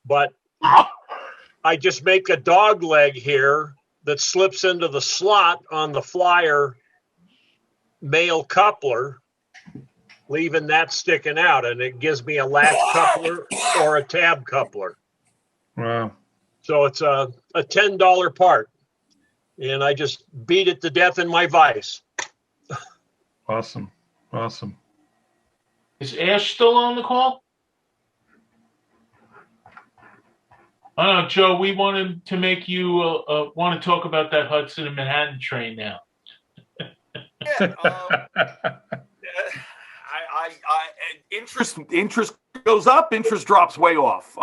But I just make a dog leg here that slips into the slot on the Flyer male coupler, leaving that sticking out, and it gives me a latch coupler or a tab coupler. Wow. So it's a $10 part, and I just beat it to death in my vise. Awesome. Awesome. Is Ash still on the call? Joe, we wanted to make you want to talk about that Hudson and Manhattan train now. Interest goes up, interest drops way off.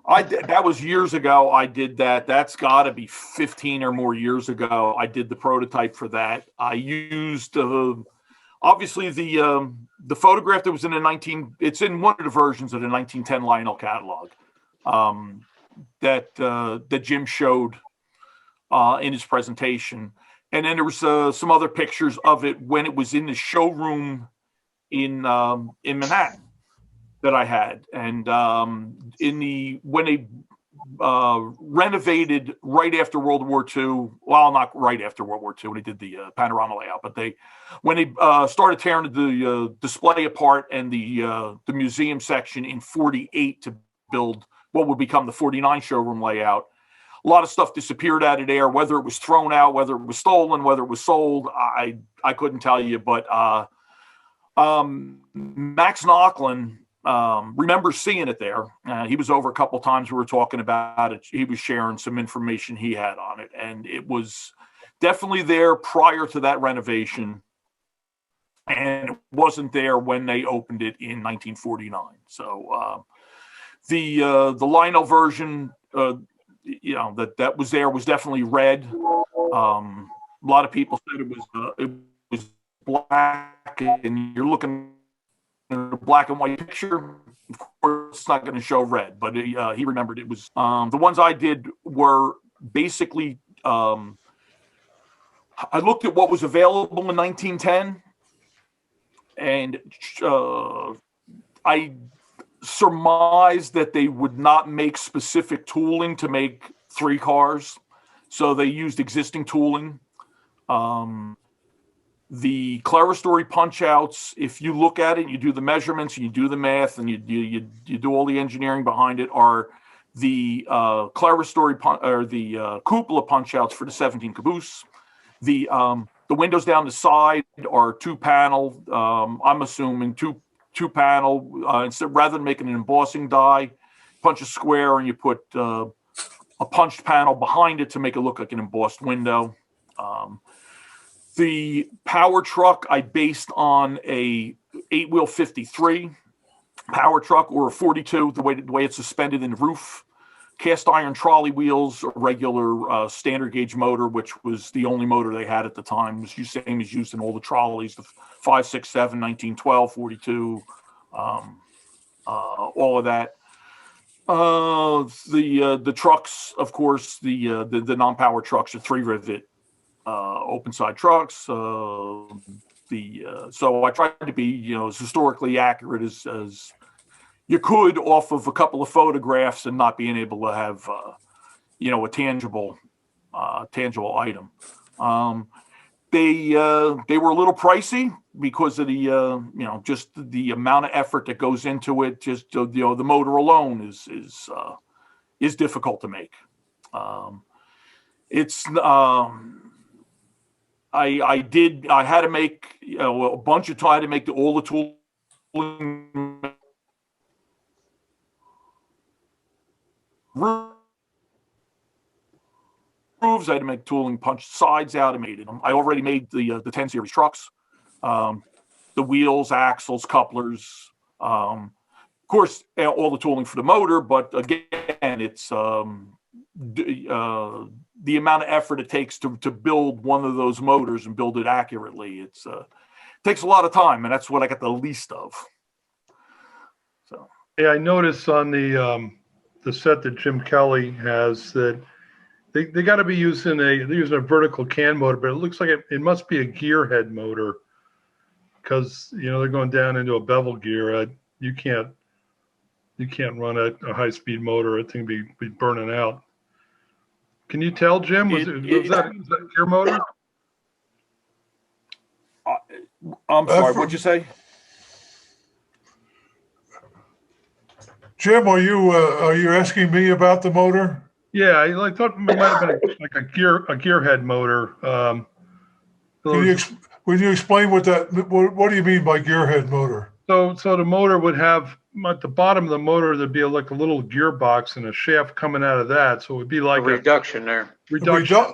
That was years ago. I did that. That's got to be 15 or more years ago. I did the prototype for that. I used obviously the photograph that was in it's in one of the versions of the 1910 Lionel catalog. That Jim showed in his presentation. And then there was some other pictures of it when it was in the showroom in Manhattan that I had. And when they renovated right after World War II, well, not right after World War II when they did the panorama layout, but when they started tearing the display apart and the museum section in 48 to build what would become the 49 showroom layout. A lot of stuff disappeared out of there, whether it was thrown out, whether it was stolen, whether it was sold. I couldn't tell you, but Max Knocklin remembers seeing it there. He was over a couple times. We were talking about it. He was sharing some information he had on it, and it was definitely there prior to that renovation, and it wasn't there when they opened it in 1949. So the Lionel version, that was there was definitely red. A lot of people said it was black, and you're looking at a black and white picture. Of course, it's not going to show red, but he remembered it was. The ones I did were basically. I looked at what was available in 1910, and I surmised that they would not make specific tooling to make 3 cars, so they used existing tooling. The clerestory punch outs, if you look at it, you do the measurements, you do the math, and you do all the engineering behind it, are the clerestory or the cupola punch outs for the 17 caboose. The windows down the side are 2 panel. I'm assuming two panel, instead rather than making an embossing die, punch a square and you put a punched panel behind it to make it look like an embossed window. The power truck I based on a 8-wheel 53 power truck or a 42, the way it's suspended in the roof. Cast iron trolley wheels, a regular standard gauge motor, which was the only motor they had at the time. It was the same as used in all the trolleys, the 5, 6, 7, 1912, 42, all of that. The trucks, of course, the non-power trucks are 3-rivet open side trucks. So I tried to be, as historically accurate as you could off of a couple of photographs and not being able to have, a tangible item. They were a little pricey because of the, just the amount of effort that goes into it. Just, the motor alone is difficult to make. I had to make, a bunch of time. I had to make all the tooling roofs. I had to make tooling, punch sides out. I made it. I already made the 10 series trucks, the wheels, axles, couplers. Of course, all the tooling for the motor. But again, it's the amount of effort it takes to build one of those motors and build it accurately. It takes a lot of time, and that's what I got the least of. So yeah, I noticed on the set that Jim Kelly has that they got to be using they're using a vertical can motor, but it looks like it must be a gearhead motor because they're going down into a bevel gear. You can't run a high speed motor. It thing be burning out. Can you tell, Jim? Was that a gear motor? I'm sorry. What'd you say? Jim, are you asking me about the motor? Yeah, I thought it might have been like a gearhead would you explain what do you mean by gearhead motor? So the motor would have at the bottom of the motor there'd be like a little gearbox and a shaft coming out of that. So it would be like a reduction there. Reduction.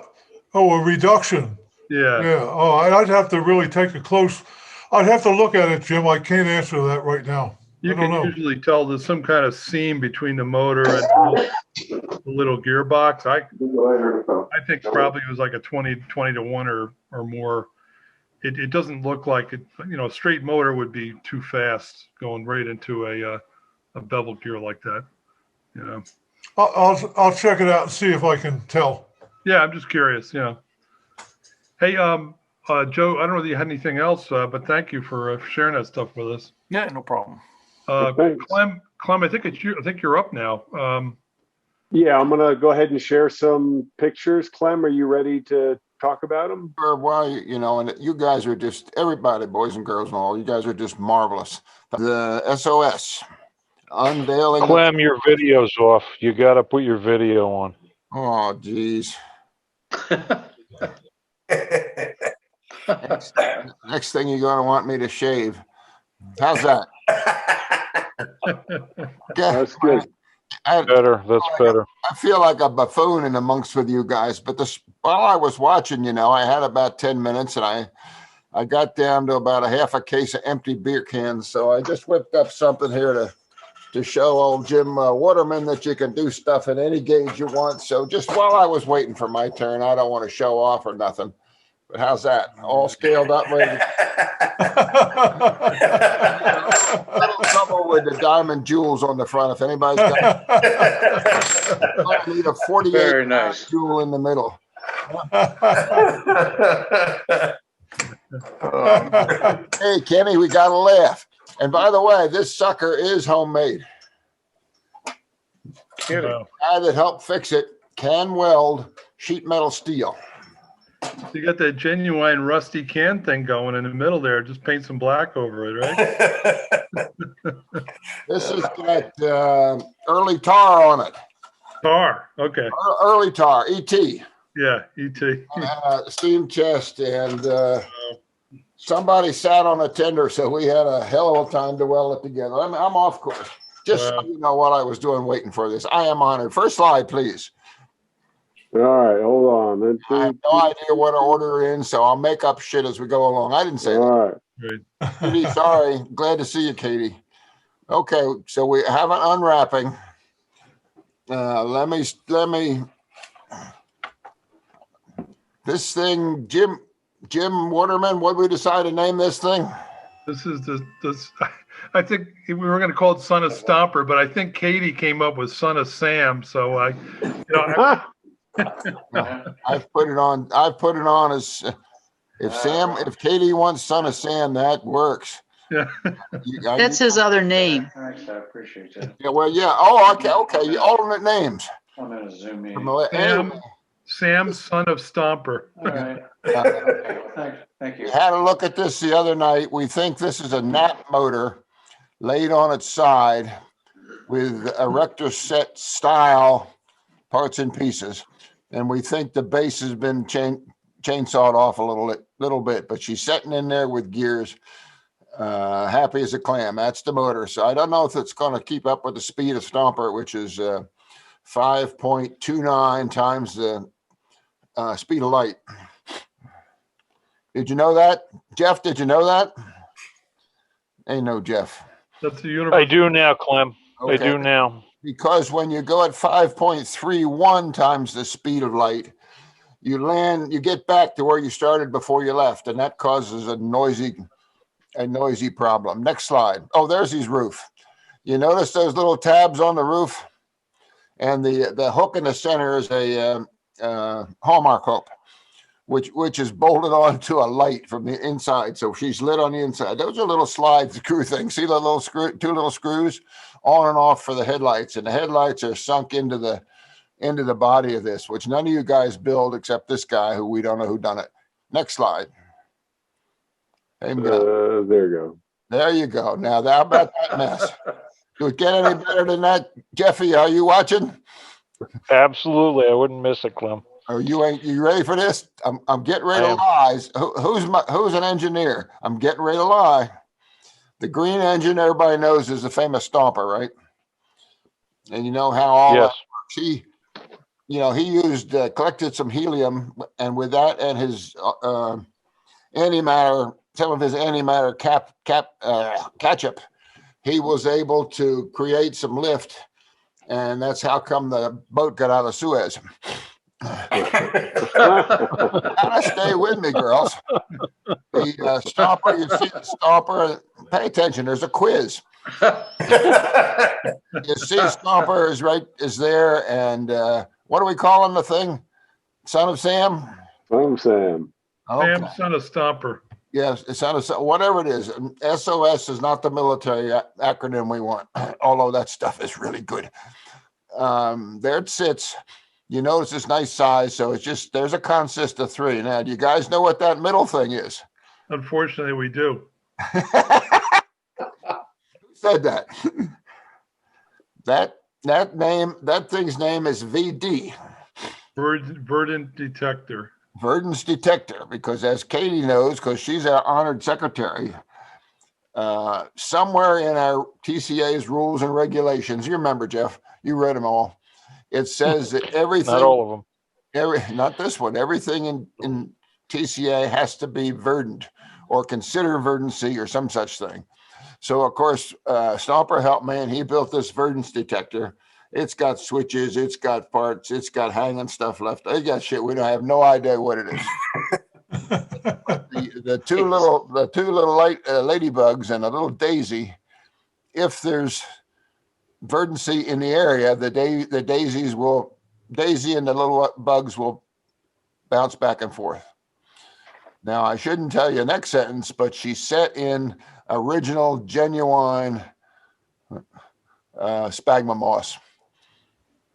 A reduction. Yeah. Yeah. Oh, I'd have to really I'd have to look at it, Jim. I can't answer that right now. You can usually tell there's some kind of seam between the motor and the little gearbox. I think probably it was like a 20 to 1 or more. It doesn't look like it. A straight motor would be too fast going right into a bevel gear like that. I'll check it out and see if I can tell. Yeah, I'm just curious. Hey, Joe, I don't know if you had anything else, but thank you for sharing that stuff with us. Yeah, no problem. Clem, I think you're up now. Yeah, I'm gonna go ahead and share some pictures. Clem, are you ready to talk about them? Sure. Well, and you guys are just, everybody, boys and girls and all, you guys are just marvelous. The SOS unveiling. Clem, your video's off. You got to put your video on. Oh, geez. Next thing you're going to want me to shave. How's that? That's good. That's better. I feel like a buffoon in amongst with you guys, but while I was watching, I had about 10 minutes and I got down to about a half a case of empty beer cans. So I just whipped up something here to show old Jim Waterman that you can do stuff in any gauge you want. So just while I was waiting for my turn, I don't want to show off or nothing. But how's that? All scaled up, ready? Little trouble with the diamond jewels on the front. If anybody's got, I need a 48 Very nice jewel in the middle. Hey, Kenny, we got to laugh. And by the way, this sucker is homemade. The guy that helped fix it can weld sheet metal steel. You got that genuine rusty can thing going in the middle there. Just paint some black over it, right? This has got early tar on it. Tar, okay. Early tar, ET. Yeah, ET. Steam chest and somebody sat on a tender, so we had a hell of a time to weld it together. I'm off course. Just so you know what I was doing waiting for this. I am honored. First slide, please. All right, hold on. I have no idea what order we're in, so I'll make up shit as we go along. I didn't say that. Right. Katie, sorry. Glad to see you, Katie. Okay, so we have an unwrapping. Let me. This thing, Jim Waterman. What we decide to name this thing? This is this. I think we were going to call it Son of Stomper, but I think Katie came up with Son of Sam. So I've put it on as if Katie wants Son of Sam, that works. Yeah. That's his other name. Thanks, I appreciate that. Yeah, well, yeah. Oh, okay. Alternate names. I'm gonna zoom in. Sam, Son of Stomper. All right. Okay, well, thank you. We had a look at this the other night. We think this is a nap motor laid on its side with erector set style parts and pieces. And we think the base has been chainsawed off a little bit, but she's sitting in there with gears, happy as a clam. That's the motor. So I don't know if it's going to keep up with the speed of Stomper, which is 5.29 times the speed of light. Did you know that? Jeff, did you know that? Ain't no Jeff. That's the universe. I do now, Clem. Okay. I do now. Because when you go at 5.31 times the speed of light, you get back to where you started before you left, and that causes a noisy problem. Next slide. Oh, there's his roof. You notice those little tabs on the roof? And the hook in the center is a Hallmark hook, which is bolted onto a light from the inside. So she's lit on the inside. Those are little slide screw things. See the little two little screws on and off for the headlights, and the headlights are sunk into the body of this, which none of you guys build except this guy who we don't know who done it. Next slide. There you go. There you go. Now, how about that mess? Do it get any better than that? Jeffy, are you watching? Absolutely. I wouldn't miss it, Clem. Oh, you ready for this? I'm getting ready to lie. Who's an engineer? I'm getting ready to lie. The green engine everybody knows is the famous Stomper, right? And you know how all that works. He collected some helium, and with that and his antimatter, some of his antimatter catch-up, he was able to create some lift, and that's how come the boat got out of Suez. Gotta stay with me, girls. The Stomper, you see the Stomper, pay attention, there's a quiz. You see Stomper is there, and what are we calling the thing? Son of Sam? Son of Sam. Okay. Sam, Son of Stomper. Yes, it's not whatever it is. SOS is not the military acronym we want, although that stuff is really good. There it sits. You notice it's nice size, so it's just, there's a consist of 3. Now, do you guys know what that middle thing is? Unfortunately, we do. Who said that? That thing's name is VD. Verdant detector. Verdant's detector, because as Katie knows, because she's our honored secretary, somewhere in our TCA's rules and regulations, you remember, Jeff, you read them all. It says that everything, not all of them, not this one, everything in TCA has to be verdant or consider verdancy or some such thing. So, of course, Stomper helped me, and he built this verdance detector. It's got switches, it's got parts, it's got hanging stuff left. It got shit. We don't have no idea what it is. the two little ladybugs and a little daisy. If there's verdancy in the area, the daisy and the little bugs will bounce back and forth. Now, I shouldn't tell you the next sentence, but she set in original, genuine sphagnum moss,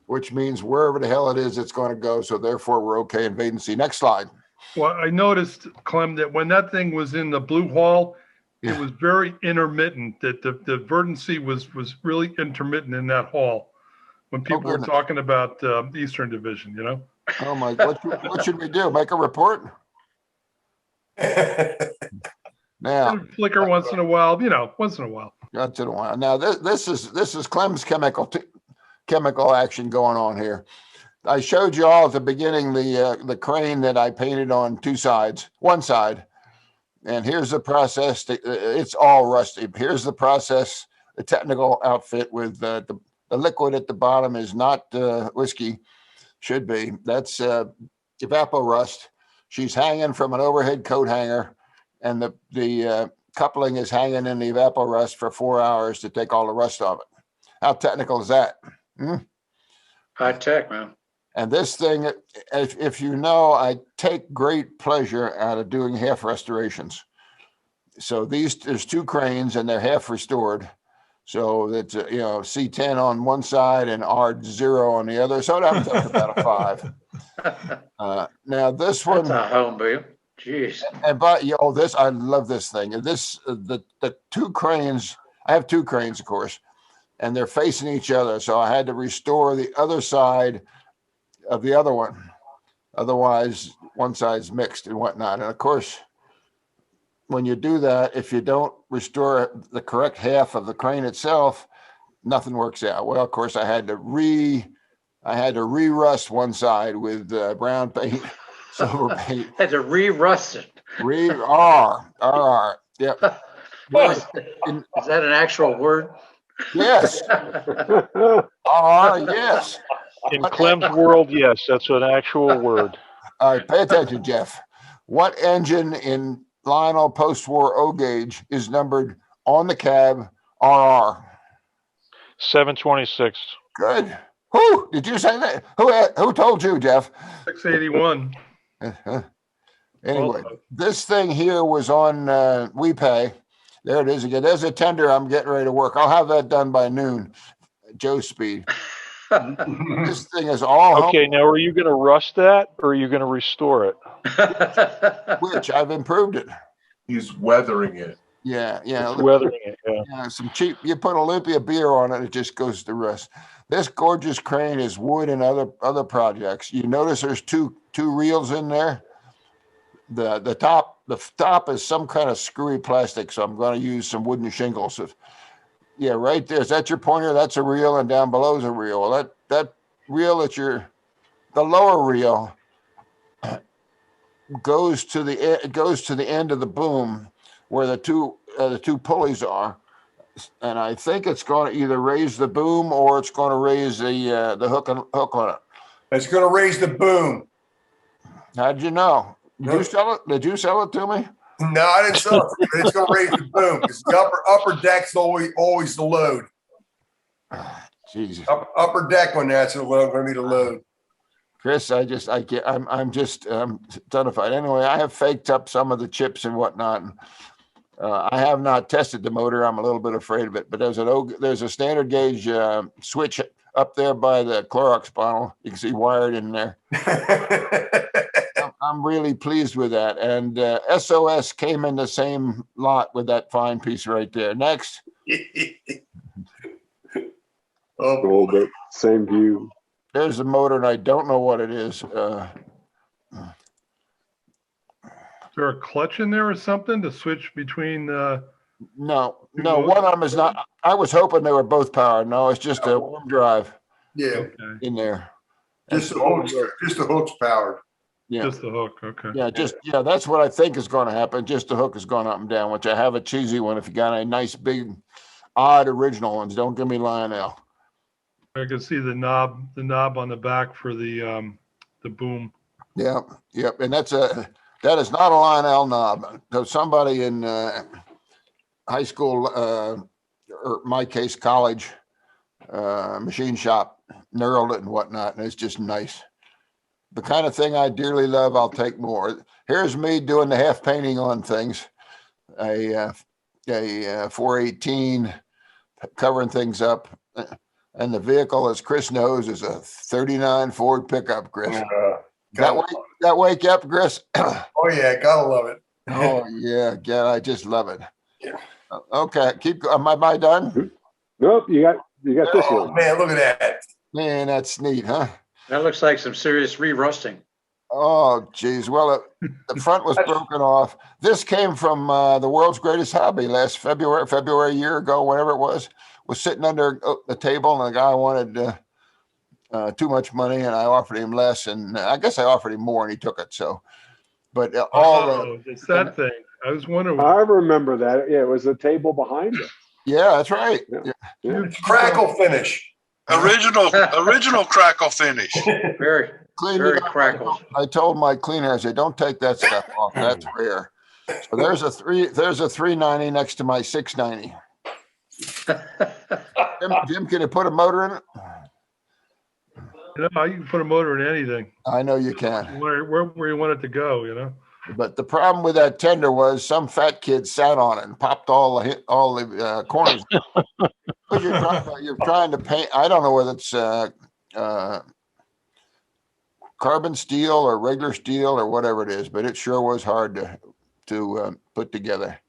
which means wherever the hell it is, it's going to go. So therefore, we're okay in vadency. Next slide. Well, I noticed, Clem, that when that thing was in the blue hall, it was very intermittent, that the verdancy was really intermittent in that hall when people were talking about the Eastern Division, you know? Oh, my, what should we do? Make a report? Now, It'll flicker once in a while, once in a while. once in a while. Now, this is Clem's chemical action going on here. I showed you all at the beginning the crane that I painted on one side. And here's the process. It's all rusty. Here's the process, the technical outfit with the liquid at the bottom is not whiskey, should be. That's evaporust. She's hanging from an overhead coat hanger, and the coupling is hanging in the evaporust for 4 hours to take all the rust off it. How technical is that? High tech, man. And this thing, if you know, I take great pleasure out of doing half restorations. So there's 2 cranes and they're half restored. So that's, C10 on one side and R0 on the other. So that was about a 5. Now this one. That's a home, babe. Jeez. And I love this thing. The 2 cranes, I have 2 cranes, of course, and they're facing each other. So I had to restore the other side of the other one. Otherwise, one side's mixed and whatnot. And of course, when you do that, if you don't restore the correct half of the crane itself, nothing works out. Well, of course, I had to re-rust one side with brown paint, silver paint. Had to re-rust it. R. Yep. Is that an actual word? Yes. Yes. In Clem's world, yes, that's an actual word. All right, pay attention, Jeff. What engine in Lionel post-war O gauge is numbered on the cab RR? 726. Good. Who did you say that? Who told you, Jeff? 681. Anyway, this thing here was on WePay. There it is again. There's a tender I'm getting ready to work. I'll have that done by noon. Joe speed. This thing is all okay. Now, are you going to rust that, or are you going to restore it? Which I've improved it. He's weathering it. Yeah. It's weathering it. Yeah, some cheap. You put Olympia beer on it, it just goes to rust. This gorgeous crane is wood and other projects. You notice there's two reels in there. The top is some kind of screwy plastic, so I'm going to use some wooden shingles. Yeah, right there. Is that your pointer? That's a reel, and down below is a reel. Well, that reel the lower reel goes to the end of the boom where the two pulleys are, and I think it's going to either raise the boom or it's going to raise the hook on it. It's going to raise the boom. How did you know? Did you sell it? Did you sell it to me? No, I didn't sell it. But it's going to raise the boom because the upper deck's always the load. Jesus. Upper deck when that's going to be the load. Chris, I'm just tonnified. Anyway, I have faked up some of the chips and whatnot. And, I have not tested the motor. I'm a little bit afraid of it, but there's a standard gauge switch up there by the Clorox bottle. You can see wired in there. I'm really pleased with that. And SOS came in the same lot with that fine piece right there. Next. Oh, but same view. There's the motor, and I don't know what it is. Is there a clutch in there or something to switch between? No, one of them is not. I was hoping they were both powered. No, it's just a warm drive. Yeah, in there. Just the hook's powered. Yeah, just the hook. Okay. Yeah, that's what I think is going to happen. Just the hook is going up and down, which I have a cheesy one. If you got a nice big, odd original ones, don't give me Lionel. I can see the knob on the back for the boom. Yeah, yep, and that is not a Lionel knob. So somebody in high school, or my case, college, machine shop, knurled it and whatnot, and it's just nice. The kind of thing I dearly love, I'll take more. Here's me doing the half painting on things. A 418, covering things up. And the vehicle, as Chris knows, is a 39 Ford pickup, Chris. That wake up, Chris? Oh, yeah, gotta love it. Oh, yeah, I just love it. Yeah. Okay, am I done? Nope, you got this one. Man, look at that. Man, that's neat, huh? That looks like some serious re-rusting. Oh, geez. Well, the front was broken off. This came from the World's Greatest Hobby last February, a year ago, whatever it was sitting under the table, and the guy wanted too much money, and I offered him less, and I guess I offered him more, and he took it. So, but it's that thing. I was wondering. I remember that. Yeah, it was the table behind it. Yeah, that's right. Yeah. Crackle finish. Original crackle finish. Very, very crackle. I told my cleaner, I said, don't take that stuff off. That's rare. So there's a 390 next to my 690. Jim, can you put a motor in it? You know, you can put a motor in anything. I know you can. Where you want it to go, you know. But the problem with that tender was some fat kid sat on it and popped all the corners. You're trying to paint. I don't know whether it's carbon steel or regular steel or whatever it is, but it sure was hard to put together.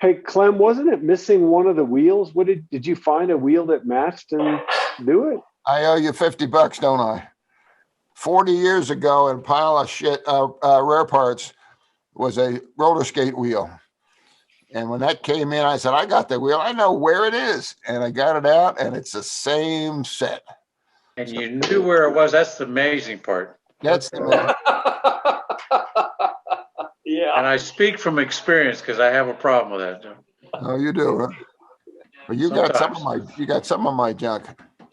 Hey, Clem, wasn't it missing one of the wheels? What did you find a wheel that matched and do it? I owe you $50, don't I? 40 years ago, in a pile of shit, rare parts, was a roller skate wheel. And when that came in, I said, I got the wheel. I know where it is. And I got it out, and it's the same set. And you knew where it was. That's the amazing part. That's the amazing. Yeah. And I speak from experience because I have a problem with that. Oh, you do, huh? But you got some of my junk.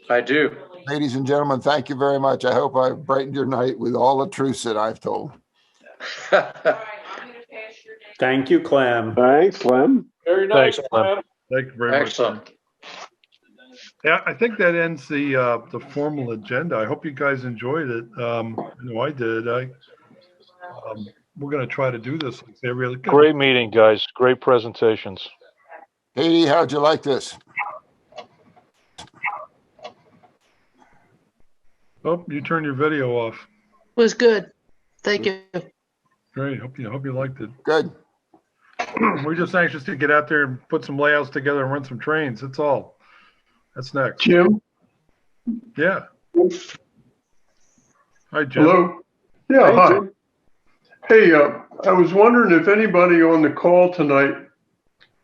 I do. Ladies and gentlemen, thank you very much. I hope I've brightened your night with all the truths that I've told. Thank you, Clem. Thanks, Clem. Very nice, Thanks, Clem. Thank you very Excellent. much. Yeah, I think that ends the formal agenda. I hope you guys enjoyed it. I know I did. We're going to try to do this like every other. Great meeting, guys. Great presentations. Katie, how'd you like this? Oh, you turned your video off. Was good. Thank you. Great. Hope you liked it. Good. We're just anxious to get out there and put some layouts together and run some trains. That's all. That's next. Jim? Yeah. Hi, Jim. Hello? Yeah, Hey, hi. Jim. Hey, I was wondering if anybody on the call tonight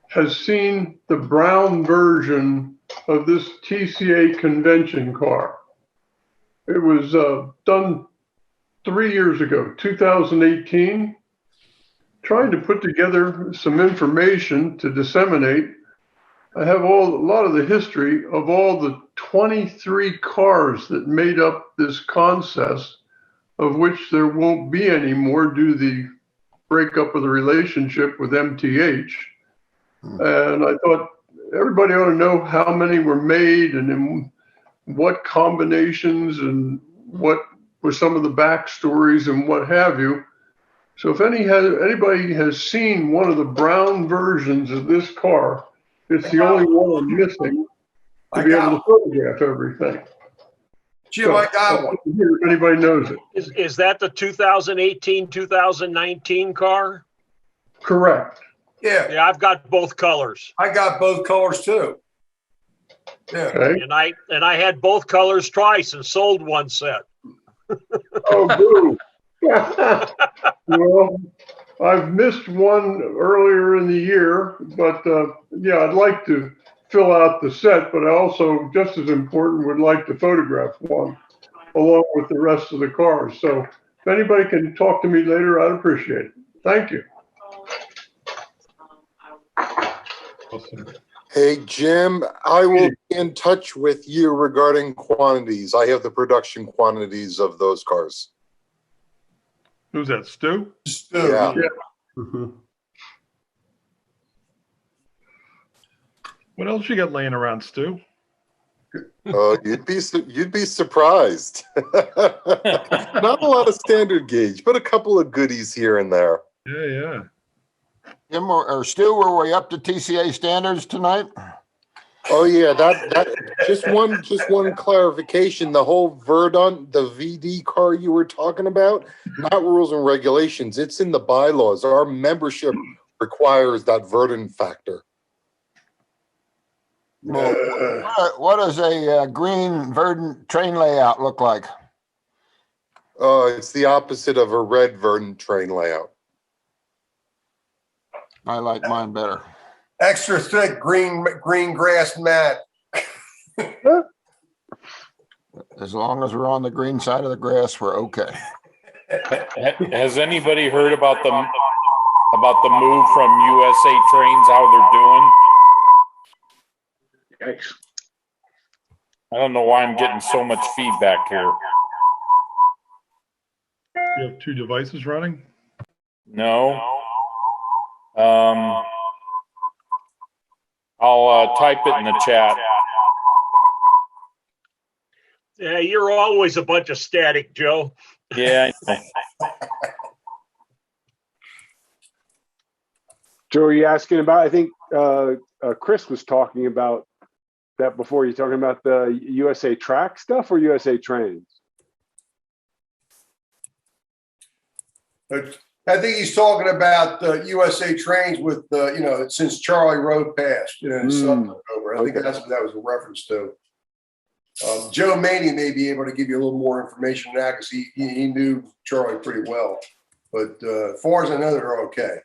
has seen the brown version of this TCA convention car. It was done 3 years ago, 2018. Trying to put together some information to disseminate. I have a lot of the history of all the 23 cars that made up this contest, of which there won't be any more due to the breakup of the relationship with MTH. And I thought everybody ought to know how many were made and in what combinations and what were some of the backstories and what have you. So if anybody has seen one of the brown versions of this car, it's the only one I'm missing to be able to photograph everything. Jim, I got one. If anybody knows it. Is that the 2018, 2019 car? Correct. Yeah. Yeah, I've got both colors. I got both colors too. Yeah. Okay. And I had both colors twice and sold one set. Oh, boo. Well, I've missed one earlier in the year, but yeah, I'd like to fill out the set, but I also, just as important, would like to photograph one along with the rest of the cars. So if anybody can talk to me later, I'd appreciate it. Thank you. Hey, Jim, I will be in touch with you regarding quantities. I have the production quantities of those cars. Who's that, Stu? Stu. Yeah. What else you got laying around, Stu? Oh, you'd be surprised. Not a lot of standard gauge, but a couple of goodies here and there. Yeah, yeah. Jim or Stu, were we up to TCA standards tonight? Oh yeah, that just one clarification. The whole Verdun, the VD car you were talking about, not rules and regulations. It's in the bylaws. Our membership requires that Verdun factor. Well, what does a green Verdun train layout look like? It's the opposite of a red Verdant train layout. I like mine better. Extra thick green grass mat. As long as we're on the green side of the grass, we're okay. Has anybody heard about the move from USA Trains, how they're doing? Yikes. I don't know why I'm getting so much feedback here. You have two devices running? No. I'll type it in the chat. Yeah, you're always a bunch of static, Joe. Yeah. Joe, are you asking about, I think Chris was talking about that before. You talking about the USA Track stuff or USA Trains? I think he's talking about USA Trains with, since Charlie Road passed, something over. I think that's what that was a reference to. Joe Maney may be able to give you a little more information on that because he knew Charlie pretty well. But as far as I know, they're okay.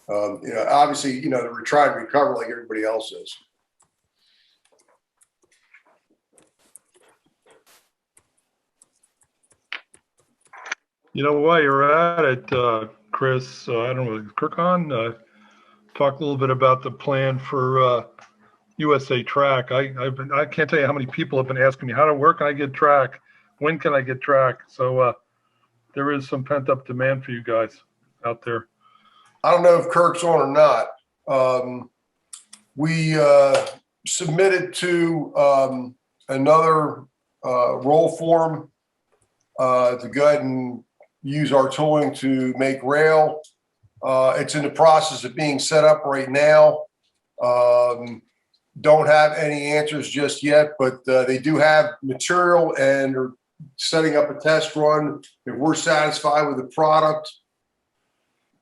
Obviously, they're trying to recover like everybody else is. While you're at it, Chris, I don't know, Kirk on, talk a little bit about the plan for USA Track. I can't tell you how many people have been asking me, where can I get track? When can I get track? So there is some pent up demand for you guys out there. I don't know if Kirk's on or not. We submitted to another roll form to go ahead and use our tooling to make rail. It's in the process of being set up right now. Don't have any answers just yet, but they do have material and are setting up a test run. If we're satisfied with the product,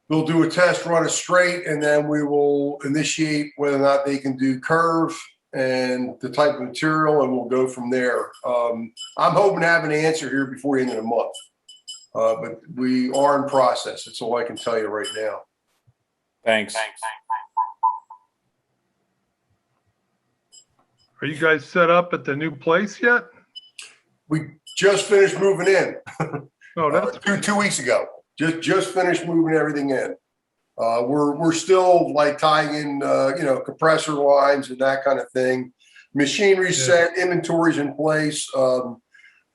we'll do a test run of straight, and then we will initiate whether or not they can do curve and the type of material, and we'll go from there. I'm hoping to have an answer here before the end of the month, but we are in process. That's all I can tell you right now. Thanks. Are you guys set up at the new place yet? We just finished moving in. Oh, that's 2 weeks ago. Just finished moving everything in. We're still like tying in, compressor lines and that kind of thing. Machinery set, inventories in place. We're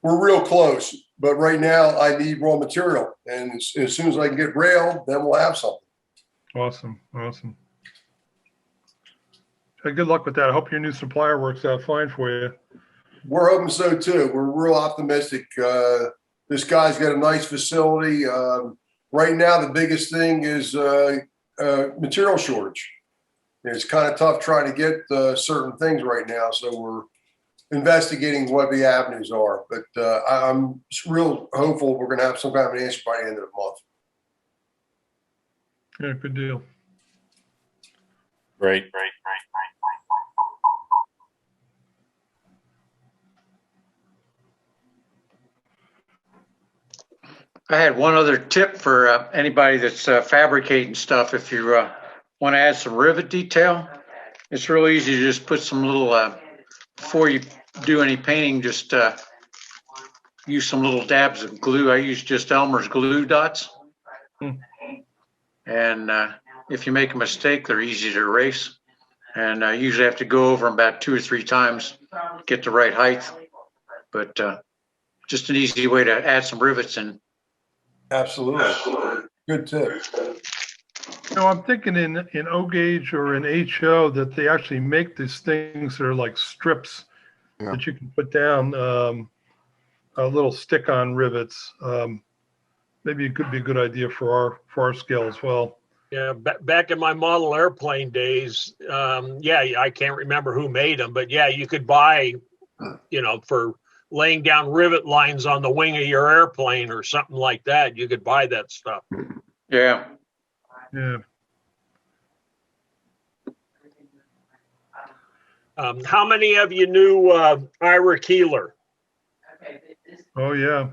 real close, but right now I need raw material, and as soon as I can get rail, then we'll have something. Awesome. Hey, good luck with that. I hope your new supplier works out fine for you. We're hoping so too. We're real optimistic. This guy's got a nice facility. Right now, the biggest thing is material shortage. It's kind of tough trying to get certain things right now. So we're investigating what the avenues are. But I'm real hopeful we're going to have some kind of an answer by the end of the month. Yeah, good deal. Great. I had one other tip for anybody that's fabricating stuff. If you want to add some rivet detail, it's real easy to just put some little, before you do any painting, just use some little dabs of glue. I use just Elmer's glue dots. And if you make a mistake, they're easy to erase. And I usually have to go over them about 2 or 3 times, get the right height. But just an easy way to add some rivets in. Absolutely. Good tip. I'm thinking in O gauge or in HO that they actually make these things that are like strips that you can put down, little stick-on rivets. Maybe it could be a good idea for our scale as well. Yeah, back in my model airplane days, I can't remember who made them, but yeah, you could buy, for laying down rivet lines on the wing of your airplane or something like that. You could buy that stuff. Yeah. How many of you knew Ira Keeler? Oh, yeah.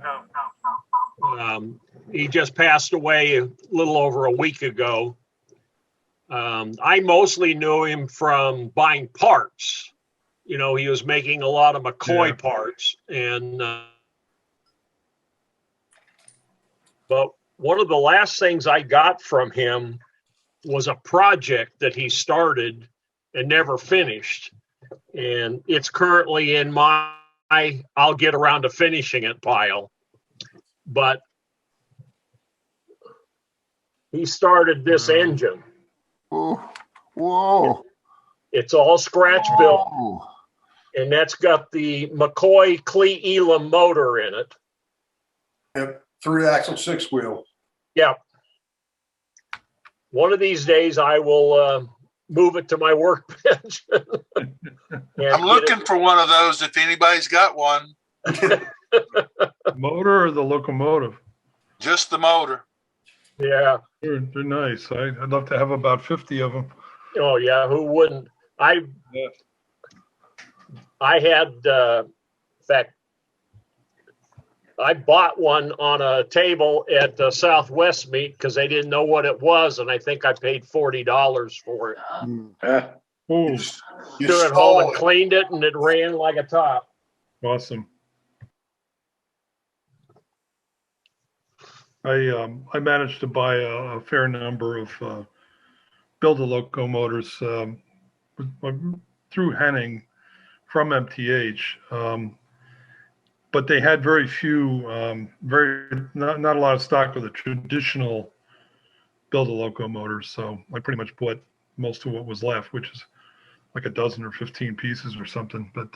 He just passed away a little over a week ago. I mostly knew him from buying parts. You know, he was making a lot of McCoy parts, and but one of the last things I got from him was a project that he started and never finished, and it's currently in my I'll get around to finishing it pile. But he started this engine. Whoa. It's all scratch built. And that's got the McCoy Clee Elam motor in it. Yep, 3-axle 6-wheel. Yeah. One of these days I will move it to my workbench. I'm looking for one of those if anybody's got one. Motor or the locomotive? Just the motor. Yeah. They're nice. I'd love to have about 50 of them. Oh, yeah. Who wouldn't? I had, in fact, I bought one on a table at the Southwest meet because they didn't know what it was, and I think I paid $40 for it. You Threw it home and cleaned it, and it ran like a top. Awesome. I managed to buy a fair number of build-a-locomotors through Henning from MTH, but they had very few, not a lot of stock of the traditional build-a-locomotors. So I pretty much bought most of what was left, which is like a dozen or 15 pieces or something. But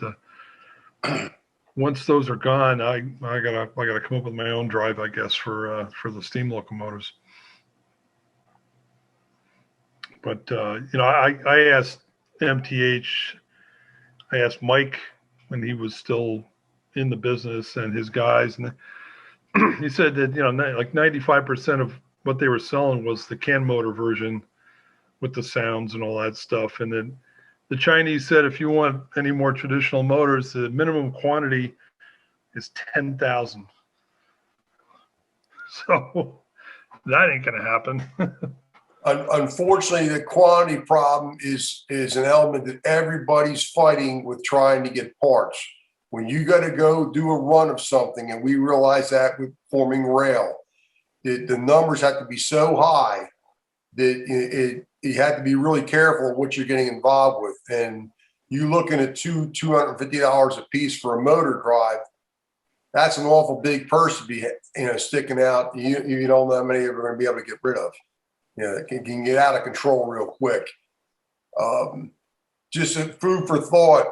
once those are gone, I gotta come up with my own drive, I guess, for the steam locomotives. But you know, I asked MTH, I asked Mike when he was still in the business and his guys, and he said that, you know, like 95% of what they were selling was the can motor version with the sounds and all that stuff. And then the Chinese said, if you want any more traditional motors, the minimum quantity is 10,000. So that ain't going to happen. Unfortunately, the quantity problem is an element that everybody's fighting with trying to get parts. When you got to go do a run of something, and we realize that with forming rail, the numbers have to be so high that you have to be really careful of what you're getting involved with. And you looking at $250 a piece for a motor drive, that's an awful big purse to be, you know, sticking out. You don't know how many you're going to be able to get rid of. You know, it can get out of control real quick. Just a food for thought.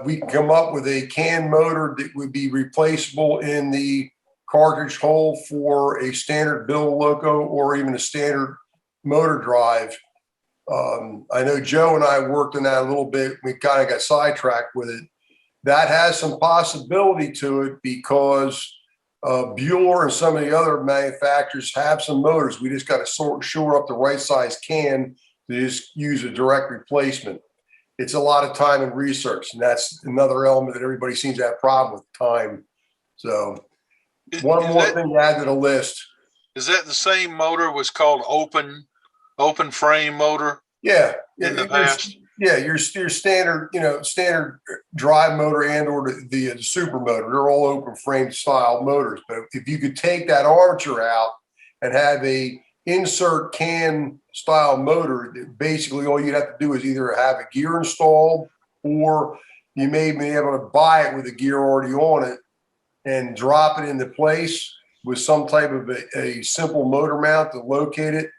We can come up with a can motor that would be replaceable in the cartridge hole for a standard build loco or even a standard motor drive. I know Joe and I worked on that a little bit. We kind of got sidetracked with it. That has some possibility to it because Bueller and some of the other manufacturers have some motors. We just got to shore up the right size can to just use a direct replacement. It's a lot of time and research, and that's another element that everybody seems to have a problem with, time. So one more thing to add to the list. Is that the same motor was called open frame motor? Yeah. In the past? Yeah, your standard, you know, standard drive motor and or the super motor, they're all open frame style motors. But if you could take that armature out and have a insert can style motor, basically all you'd have to do is either have a gear installed, or you may be able to buy it with a gear already on it and drop it into place with some type of a simple motor mount to locate it.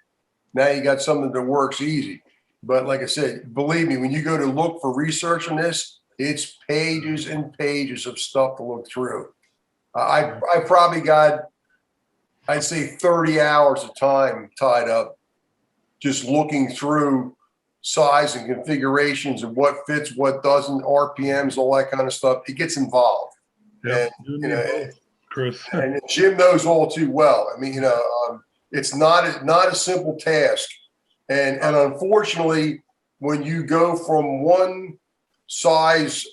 Now you got something that works easy. But like I said, believe me, when you go to look for research on this, it's pages and pages of stuff to look through. I probably got, I'd say 30 hours of time tied up just looking through size and configurations and what fits, what doesn't, RPMs, all that kind of stuff. It gets involved. Yeah, and, you know, Chris. And Jim knows all too well. I mean, you know, it's not a simple task. And unfortunately, when you go from one size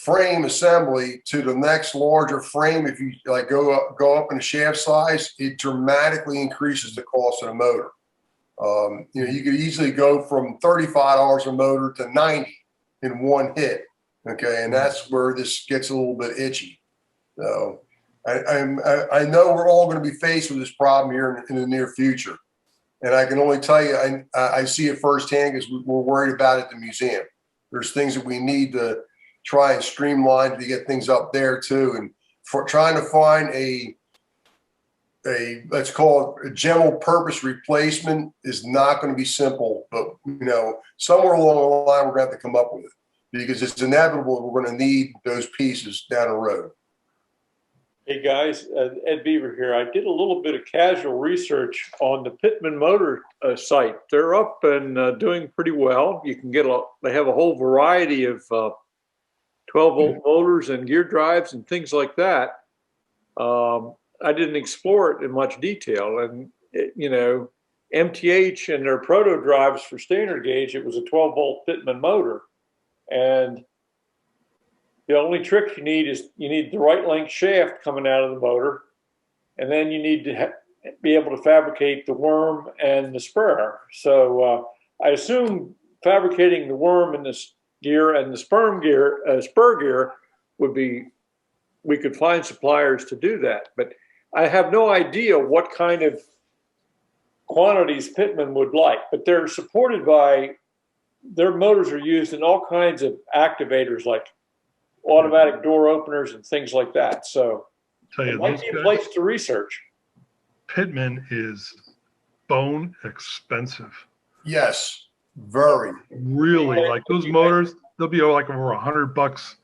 frame assembly to the next larger frame, if you like go up in the shaft size, it dramatically increases the cost of the motor. You know, you could easily go from $35 a motor to 90 in one hit. Okay, and that's where this gets a little bit itchy. So I know we're all going to be faced with this problem here in the near future, and I can only tell you I see it firsthand because we're worried about it at the museum. There's things that we need to try and streamline to get things up there too, and for trying to find a let's call it a general purpose replacement is not going to be simple, but you know, somewhere along the line we're going to have to come up with it because it's inevitable we're going to need those pieces down the road. Hey guys, Ed Beaver here. I did a little bit of casual research on the Pittman Motor site. They're up and doing pretty well. You can get they have a whole variety of 12-volt motors and gear drives and things like that. I didn't explore it in much detail, and you know, MTH and their proto drives for standard gauge, it was a 12-volt Pittman motor, and the only trick you need is you need the right length shaft coming out of the motor, and then you need to be able to fabricate the worm and the spur. So I assume fabricating the worm and the gear and the spur gear would be, we could find suppliers to do that, but I have no idea what kind of quantities Pittman would like, but they're supported by, their motors are used in all kinds of activators like automatic door openers and things like that. So it might be a place to research. Pittman is bone expensive. Yes, very. Really, like those motors, they'll be like over $100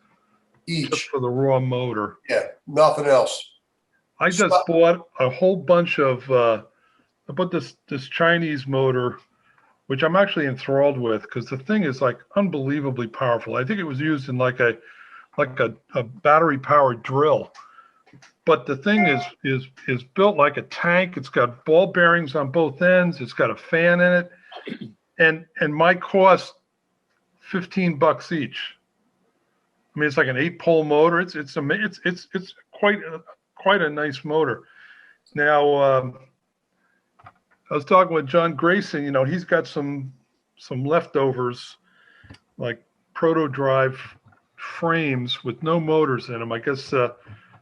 each just for the raw motor. Yeah, nothing else. I just bought a whole bunch of I bought this Chinese motor, which I'm actually enthralled with because the thing is like unbelievably powerful. I think it was used in like a battery powered drill. But the thing is built like a tank. It's got ball bearings on both ends. It's got a fan in it, and might cost $15 each. I mean, it's like an 8-pole motor. It's quite a nice motor. Now, I was talking with John Grayson. You know, he's got some leftovers, like proto drive frames with no motors in them. I guess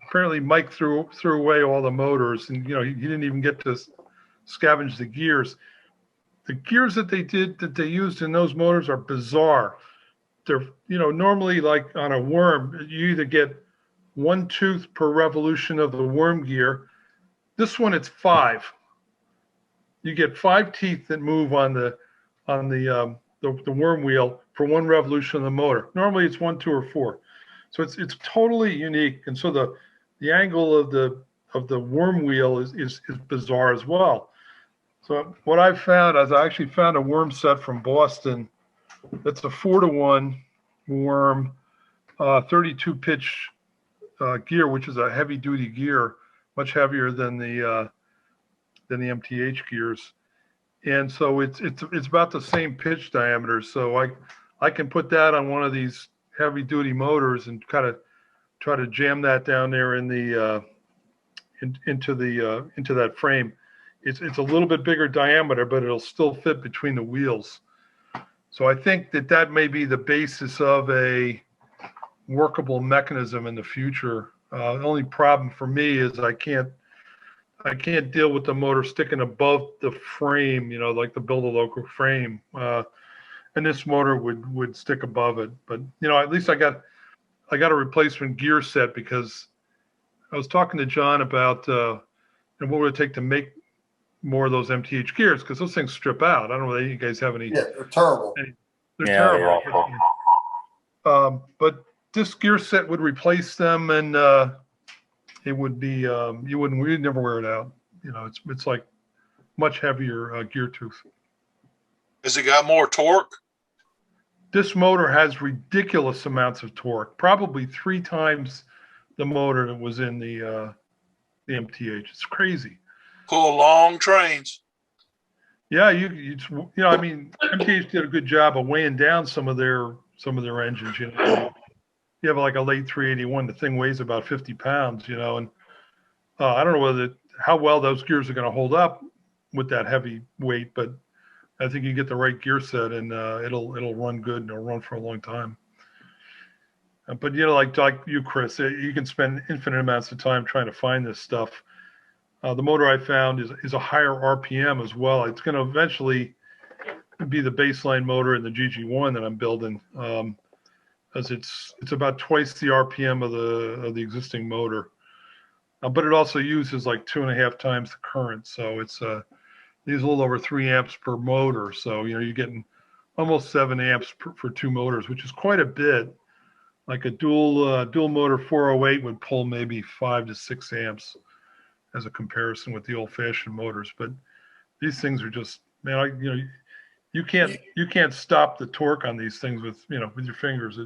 apparently Mike threw away all the motors, and you know he didn't even get to scavenge the gears. The gears that they used in those motors are bizarre. They're, you know, normally like on a worm, you either get 1 tooth per revolution of the worm gear. This one, it's 5. You get 5 teeth that move on the worm wheel for 1 revolution of the motor. Normally it's 1, 2, or 4. So it's totally unique. And so the angle of the worm wheel is bizarre as well. So what I've found is I actually found a worm set from Boston. That's a 4-to-1 worm, 32 pitch gear, which is a heavy duty gear, much heavier than the MTH gears. And so it's about the same pitch diameter. So I can put that on one of these heavy duty motors and kind of try to jam that down there in the into that frame. It's a little bit bigger diameter, but it'll still fit between the wheels. So I think that may be the basis of a workable mechanism in the future. The only problem for me is I can't deal with the motor sticking above the frame, you know, like the build-a-local frame. And this motor would stick above it. But you know, at least I got a replacement gear set because I was talking to John about what would it take to make more of those MTH gears, because those things strip out. I don't know if you guys have any. Yeah, they're terrible. They're terrible. But this gear set would replace them, and it would be we'd never wear it out. You know, it's like much heavier gear tooth. Has it got more torque? This motor has ridiculous amounts of torque, probably 3 times the motor that was in the MTH. It's crazy. Pull long trains. Yeah, you know, I mean, MTH did a good job of weighing down some of their engines. You know, you have like a late 381, the thing weighs about 50 pounds, you know, and I don't know how well those gears are going to hold up with that heavy weight, but I think you get the right gear set and it'll run good and it'll run for a long time. But you know, like you, Chris, you can spend infinite amounts of time trying to find this stuff. The motor I found is a higher RPM as well. It's going to eventually be the baseline motor in the GG1 that I'm building, as it's about twice the RPM of the existing motor, but it also uses like 2.5 times the current. So it's uses a little over 3 amps per motor. So you know you're getting almost 7 amps for 2 motors, which is quite a bit. Like a dual motor 408 would pull maybe 5 to 6 amps as a comparison with the old-fashioned motors. But these things are just, man, you can't stop the torque on these things with your fingers.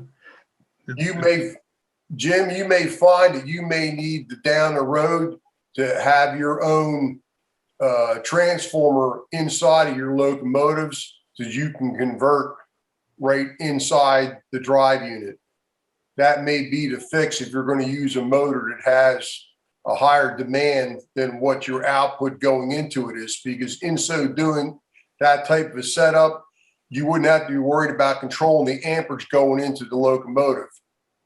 Jim, you may find that you may need down the road to have your own transformer inside of your locomotives so you can convert right inside the drive unit. That may be the fix if you're going to use a motor that has a higher demand than what your output going into it is, because in so doing that type of a setup, you wouldn't have to be worried about controlling the amperage going into the locomotive.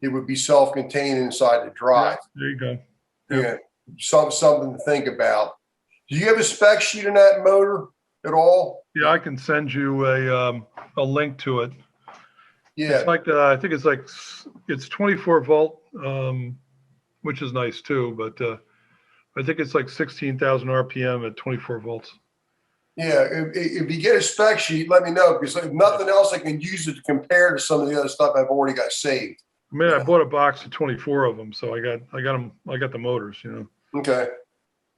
It would be self-contained inside the drive. Yeah, there you go. Yeah, something to think about. Do you have a spec sheet on that motor at all? Yeah, I can send you a link to it. Yeah, it's like I think it's 24 volt, which is nice too. But I think it's like 16,000 RPM at 24 volts. Yeah, if you get a spec sheet, let me know, because if nothing else, I can use it to compare to some of the other stuff I've already got saved. I mean, I bought a box of 24 of them, so I got the motors, you know. Okay.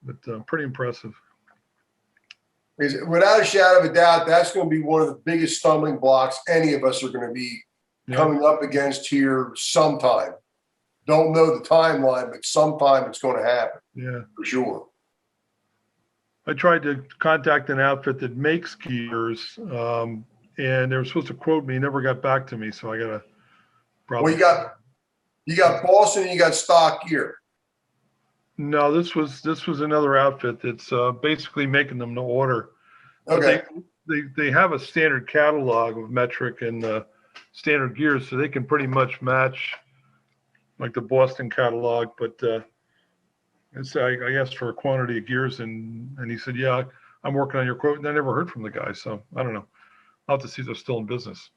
But pretty impressive. Without a shadow of a doubt, that's going to be one of the biggest stumbling blocks any of us are going to be coming up against here sometime. Don't know the timeline, but sometime it's going to happen. Yeah, for sure. I tried to contact an outfit that makes gears, and they were supposed to quote me, never got back to me, so I got to probably. Well, you got Boston and you got stock gear. No, this was another outfit that's basically making them to order. Okay. They have a standard catalog of metric and standard gears, so they can pretty much match like the Boston catalog. But I asked for a quantity of gears, and he said, "Yeah, I'm working on your quote." And I never heard from the guy, so I don't know. I'll have to see if they're still in business.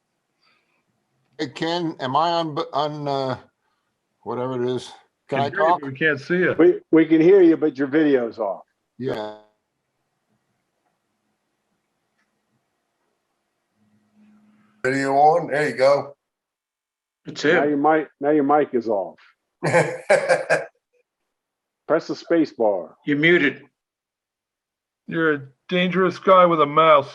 Hey, Ken, am I on whatever it is? Can I talk? We can't see you. We can hear you, but your video's off. Yeah. Video on. There you go. That's it. Now your mic is off. Press the space bar. You're muted. You're a dangerous guy with a mouse.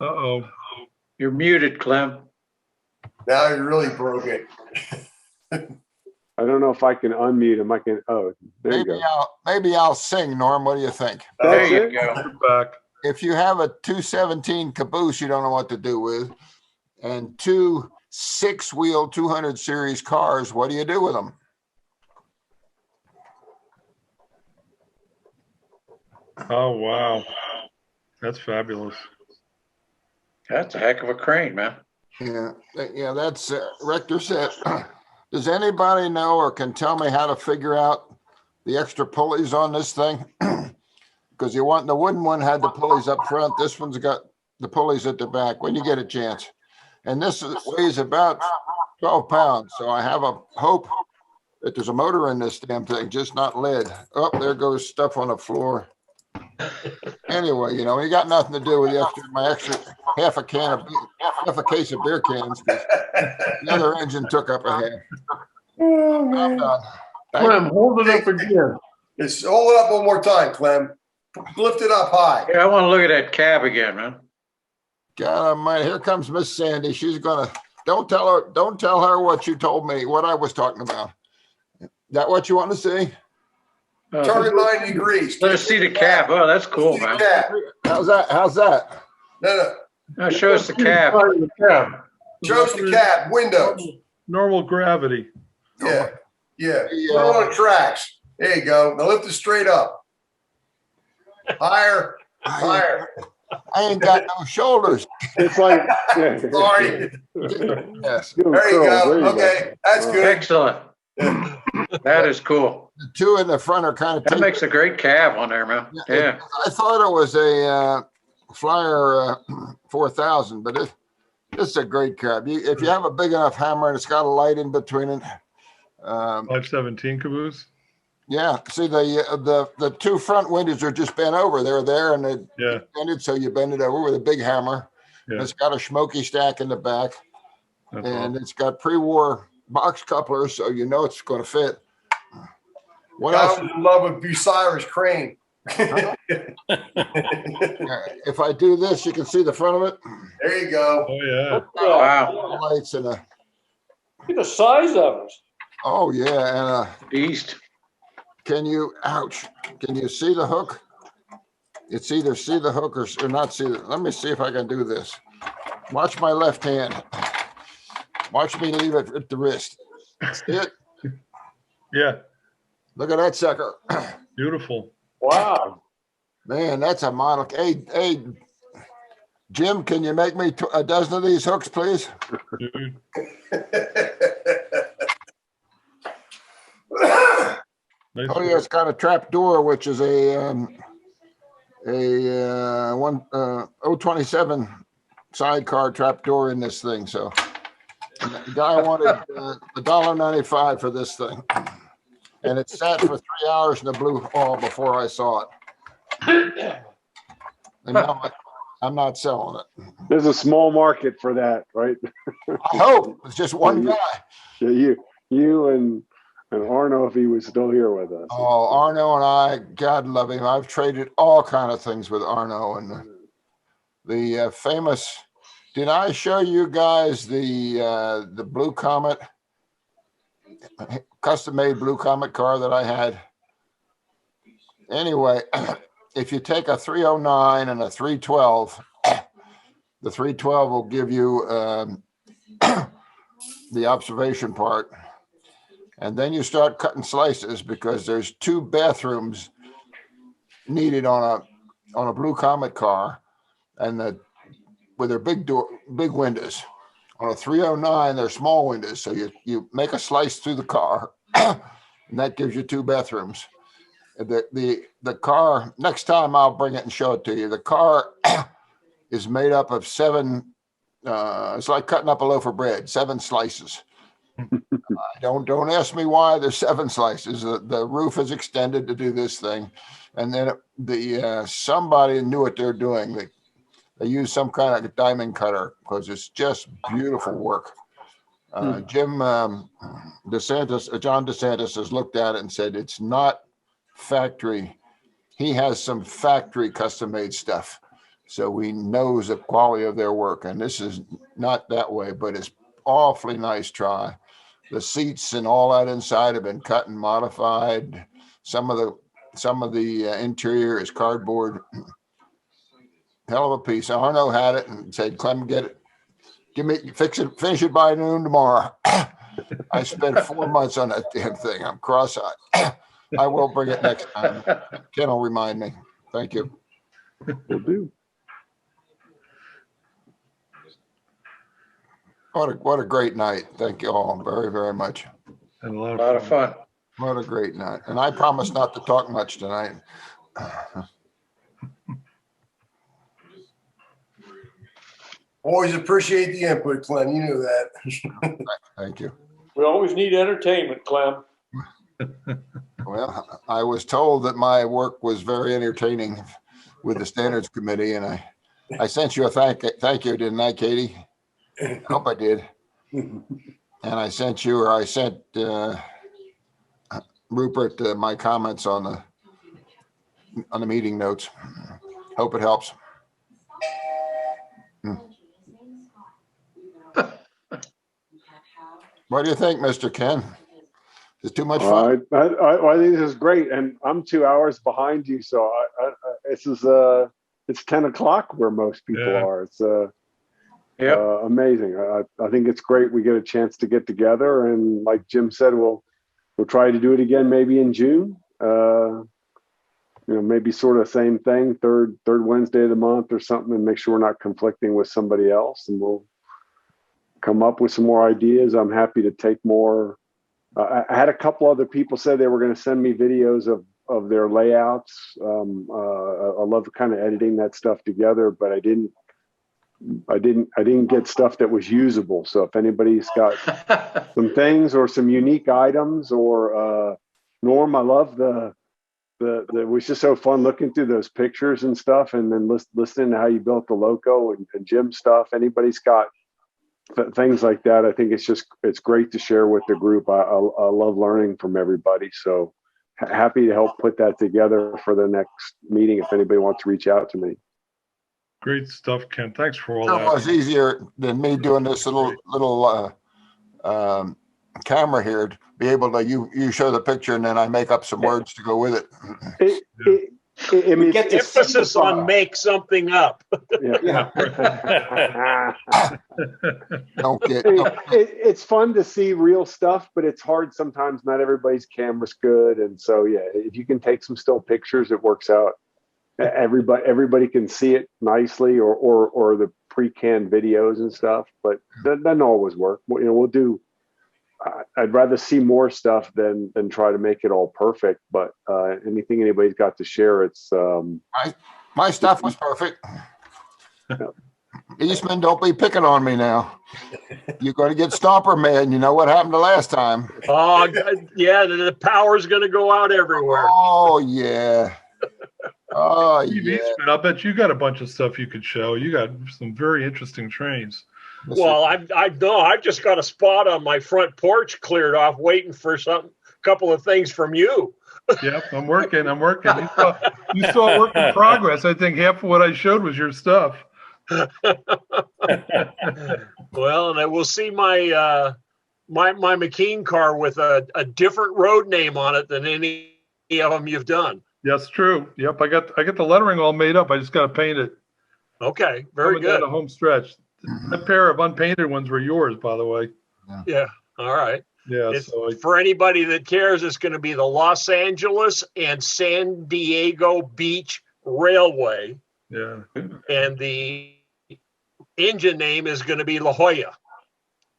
Uh-oh. You're muted, Clem. Now you really broke it. I don't know if I can unmute him. I can. Oh, there you go. Maybe I'll sing, Norm. What do you think? There you go. Back. If you have a 217 caboose you don't know what to do with, and 2 6-wheel 200 series cars, what do you do with them? Oh, wow. That's fabulous. That's a heck of a crane, man. Yeah, that's Rector said. Does anybody know or can tell me how to figure out the extra pulleys on this thing? Because the wooden one had the pulleys up front. This one's got the pulleys at the back when you get a chance. And this weighs about 12 pounds. So I have a hope that there's a motor in this damn thing, just not lead. Oh, there goes stuff on the floor. Anyway, you know, you got nothing to do with my extra half a case of beer cans. The other engine took up a half. Oh, man. I'm done. Clem, hold it up again. Just hold it up one more time, Clem. Lift it up high. Yeah, I want to look at that cab again, man. God Almighty, here comes Miss Sandy. She's gonna don't tell her what you told me, what I was talking about. That what you want to see? Turn it 90 degrees. Let us see the cab. Oh, that's cool, man. How's that? How's that? No. Now show us the cab. Shows the cab, windows. Normal gravity. Yeah. Put it on tracks. There you go. Now lift it straight up. Higher. I ain't got no shoulders. It's like, Sorry. Yes. There you go. Okay, that's good. Excellent. That is cool. The two in the front are kind of. That makes a great cab on there, man. Yeah. I thought it was a Flyer 4000, but it's a great cab. If you have a big enough hammer and it's got a light in between it. 517 caboose. Yeah. See, the two front windows are just bent over. They're there and they're bended, so you bend it over with a big hammer. Yeah. It's got a smoky stack in the back, That's and awesome. it's got pre-war box couplers, so you know it's going to fit. What I else? was in love with Bucyrus Crane. If I do this, you can see the front of it. There you go. Oh yeah. Wow. Lights and a. Look at the size of it. Oh yeah, and beast. Can you? Ouch! Can you see the hook? It's either see the hook or not see it. Let me see if I can do this. Watch my left hand. Watch me leave it at the wrist. See it? Yeah. Look at that sucker. Beautiful. Wow. Man, that's a model. Hey, Jim, can you make me a dozen of these hooks, please? Dude. Nice Oh yeah, it's got a trap door, which is a 027 sidecar trap door in this thing. So the guy wanted $1.95 for this thing, and it sat for 3 hours in the blue hall before I saw it. And now I'm not selling it. There's a small market for that, right? I hope it's just one guy. Yeah, you and Arno, if he was still here with us. Oh, Arno and I, God love him. I've traded all kind of things with Arno, and the famous. Did I show you guys the Blue Comet, custom-made Blue Comet car that I had? Anyway, if you take a 309 and a 312, the 312 will give you the observation part. And then you start cutting slices because there's 2 bathrooms needed on a Blue Comet car, and with their big windows. On a 309, they're small windows, so you make a slice through the car, and that gives you 2 bathrooms. The car, next time I'll bring it and show it to you. The car is made up of 7. It's like cutting up a loaf of bread, 7 slices. Don't ask me why there's 7 slices. The roof is extended to do this thing, and then somebody knew what they're doing. They use some kind of diamond cutter because it's just beautiful work. John DeSantis has looked at it and said it's not factory. He has some factory custom made stuff, so he knows the quality of their work. And this is not that way, but it's awfully nice try. The seats and all that inside have been cut and modified. Some of the interior is cardboard. Hell of a piece. Arno had it and said, "Clem, get it. Finish it by noon tomorrow." I spent 4 months on that damn thing. I'm cross-eyed. I will bring it next time. Ken will remind me. Thank you. Will do. What a great night. Thank you all very, very much. And a lot of fun. What a great night. And I promise not to talk much tonight. Always appreciate the input, Clem. You know that. Thank you. We always need entertainment, Clem. Well, I was told that my work was very entertaining with the Standards Committee, and I sent you a thank you, didn't I, Katie? I hope I did. And I sent Rupert my comments on the meeting notes. Hope it helps. What do you think, Mr. Ken? Is it too much fun? I think this is great, and I'm 2 hours behind you, so this is it's 10 o'clock where most people are. It's amazing. I think it's great. We get a chance to get together, and like Jim said, we'll try to do it again maybe in June. Maybe sort of same thing, third Wednesday of the month or something, and make sure we're not conflicting with somebody else, and we'll come up with some more ideas. I'm happy to take more. I had a couple other people say they were going to send me videos of their layouts. I love kind of editing that stuff together, but I didn't get stuff that was usable. So if anybody's got some things or some unique items, or Norm, I love it was just so fun looking through those pictures and stuff, and then listening to how you built the loco and Jim's stuff. Anybody's got things like that, I think it's great to share with the group. I love learning from everybody, so happy to help put that together for the next meeting if anybody wants to reach out to me. Great stuff, Ken. Thanks for all It that. was easier than me doing this little camera here to be able to you show the picture and then I make up some words to go with it. Emphasis on make something up. It's fun to see real stuff, but it's hard sometimes. Not everybody's camera's good, and so if you can take some still pictures, it works out. Everybody can see it nicely, or the pre-canned videos and stuff, but that doesn't always work. We'll do. I'd rather see more stuff than try to make it all perfect. But anything anybody's got to share, it's my stuff was perfect. Eastman, don't be picking on me now. You're going to get Stomper mad. You know what happened the last time. Oh yeah, the power's going to go out everywhere. Oh yeah. Oh yeah. Eastman, I bet you got a bunch of stuff you could show. You got some very interesting trains. Well, I've just got a spot on my front porch cleared off, waiting for a couple of things from you. Yep, I'm working. You saw work in progress. I think half of what I showed was your stuff. Well, and I will see my my McKean car with a different road name on it than any of them you've done. Yes, true. Yep, I got the lettering all made up. I just got to paint it. Okay, very good. A home stretch. That pair of unpainted ones were yours, by the way. Yeah. All right. Yeah. For anybody that cares, it's going to be the Los Angeles and San Diego Beach Railway. Yeah. And the engine name is going to be La Jolla.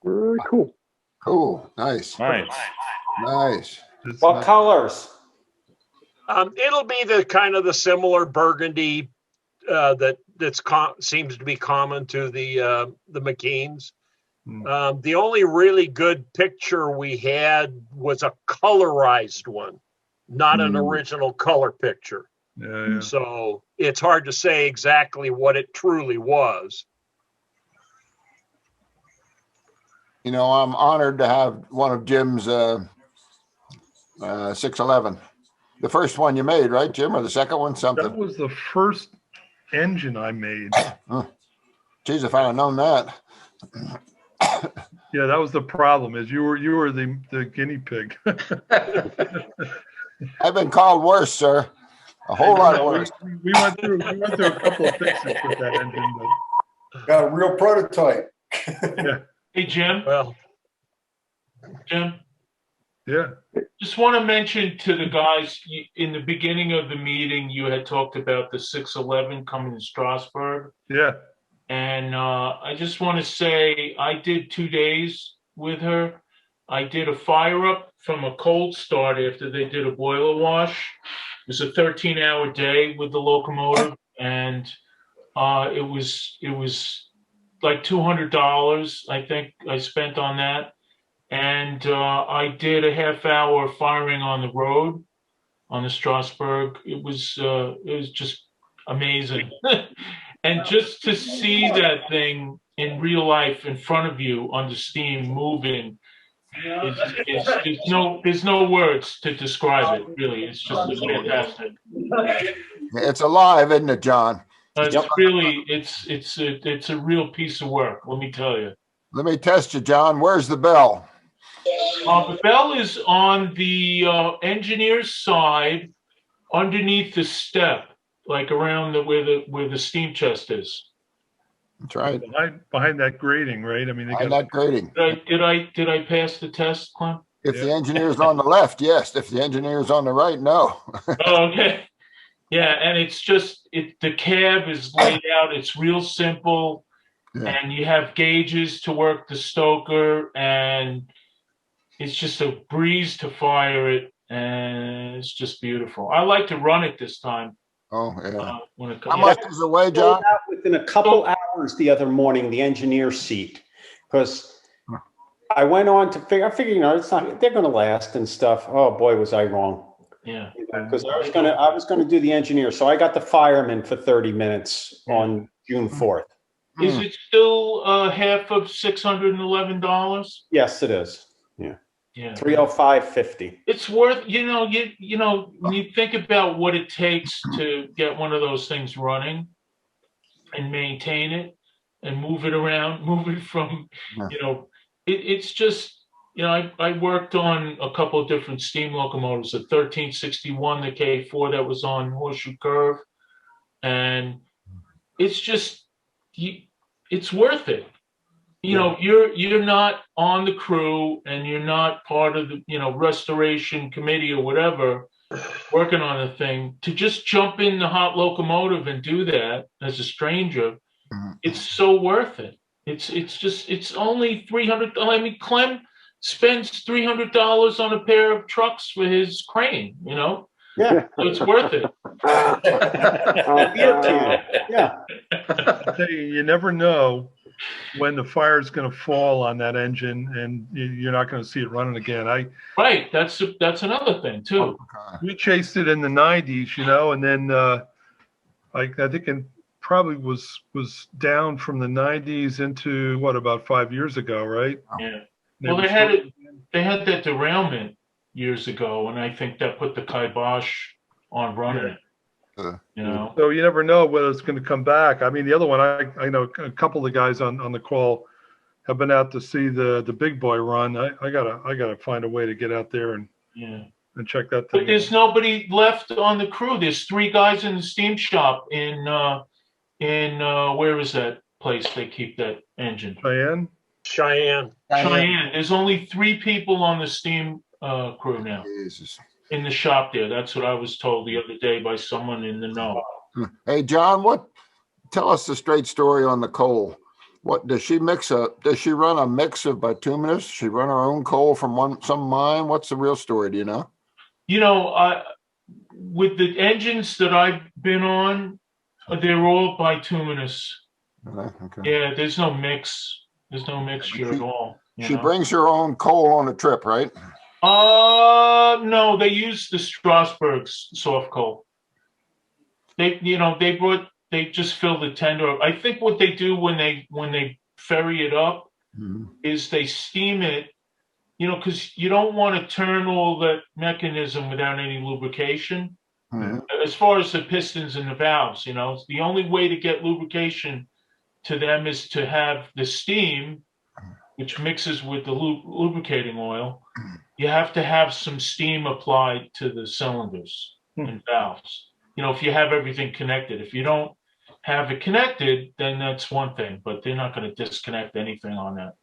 Very cool. Cool. Nice. What colors? It'll be the kind of the similar burgundy seems to be common to the McKeans. The only really good picture we had was a colorized one, not an original color picture. Yeah. So it's hard to say exactly what it truly was. I'm honored to have one of Jim's 611. The first one you made, right, Jim, or the second one? Something. That was the first engine I made. Geez, if I'd have known that. Yeah, that was the problem. Is you were the guinea pig. I've been called worse, sir. A whole lot worse. We went through a couple of fixes with that engine, but got a real prototype. Yeah. Hey, Jim. Well, Jim. Yeah. Just want to mention to the guys, in the beginning of the meeting, you had talked about the 611 coming to Strasbourg. Yeah. And I just want to say I did 2 days with her. I did a fire up from a cold start after they did a boiler wash. It was a 13-hour day with the locomotive, and it was like $200, I think I spent on that. And I did a half-hour firing on the road on the Strasbourg. It was just amazing. And just to see that thing in real life in front of you on the steam moving, there's no words to describe it, really. It's just fantastic. It's alive, isn't it, John? It's really, it's a real piece of work, let me tell you. Let me test you, John. Where's the bell? The bell is on the engineer's side, underneath the step, like around where the steam chest is. That's right. Behind that grating, right? I mean, Behind that grating. Did I pass the test, Clem? If the engineer's on the left, yes. If the engineer's on the right, no. Oh, okay. Yeah, and it's just the cab is laid out. It's real simple, and you have gauges to work the stoker, and it's just a breeze to fire it, and it's just beautiful. I like to run it this time. Oh yeah. How much does it weigh, John? Within a couple hours the other morning, the engineer's seat, because I went on to figure. I figured, it's not. They're going to last and stuff. Oh boy, was I wrong. Yeah. Because I was gonna do the engineer, so I got the fireman for 30 minutes on June 4th. Is it still half of $611? Yes, it is. Yeah. Yeah. 305.50. It's worth, when you think about what it takes to get one of those things running and maintain it and move it around, move it from, it's just, I worked on a couple of different steam locomotives, the 1361, the K4 that was on Horseshoe Curve. And it's just, it's worth it. You're not on the crew and you're not part of the, restoration committee or whatever, working on a thing. To just jump in the hot locomotive and do that as a stranger, it's so worth it. It's only $300. I mean, Clem spends $300 on a pair of trucks for his crane, Yeah. So it's worth it. Yeah. I tell you never know when the fire is going to fall on that engine, and you're not going to see it running again. Right. That's another thing too. We chased it in the 90s, and then I think it probably was down from the 90s into about 5 years ago, right? Yeah. Well, they had that derailment years ago, and I think that put the kibosh on running it. So you never know whether it's going to come back. I mean, the other one, I know a couple of the guys on the call have been out to see the big boy run. I gotta find a way to get out there and check that thing. But there's nobody left on the crew. There's 3 guys in the steam shop in where is that place they keep that engine? Cheyenne. There's only 3 people on the steam crew now. Jesus. In the shop there. That's what I was told the other day by someone in the know. Hey, John, tell us the straight story on the coal. What does she does she run a mix of bituminous? Does she run her own coal from some mine? What's the real story? Do you know? With the engines that I've been on, they're all bituminous. Okay. Yeah, there's no mix. There's no mixture at all. She brings her own coal on a trip, right? No, they use the Strasbourg's soft coal. They just fill the tender up. I think what they do when they ferry it up is they steam it, because you don't want to turn all that mechanism without any lubrication. As far as the pistons and the valves, it's the only way to get lubrication to them is to have the steam, which mixes with the lubricating oil. You have to have some steam applied to the cylinders and valves. If you have everything connected. If you don't have it connected, then that's one thing, but they're not going to disconnect anything on that.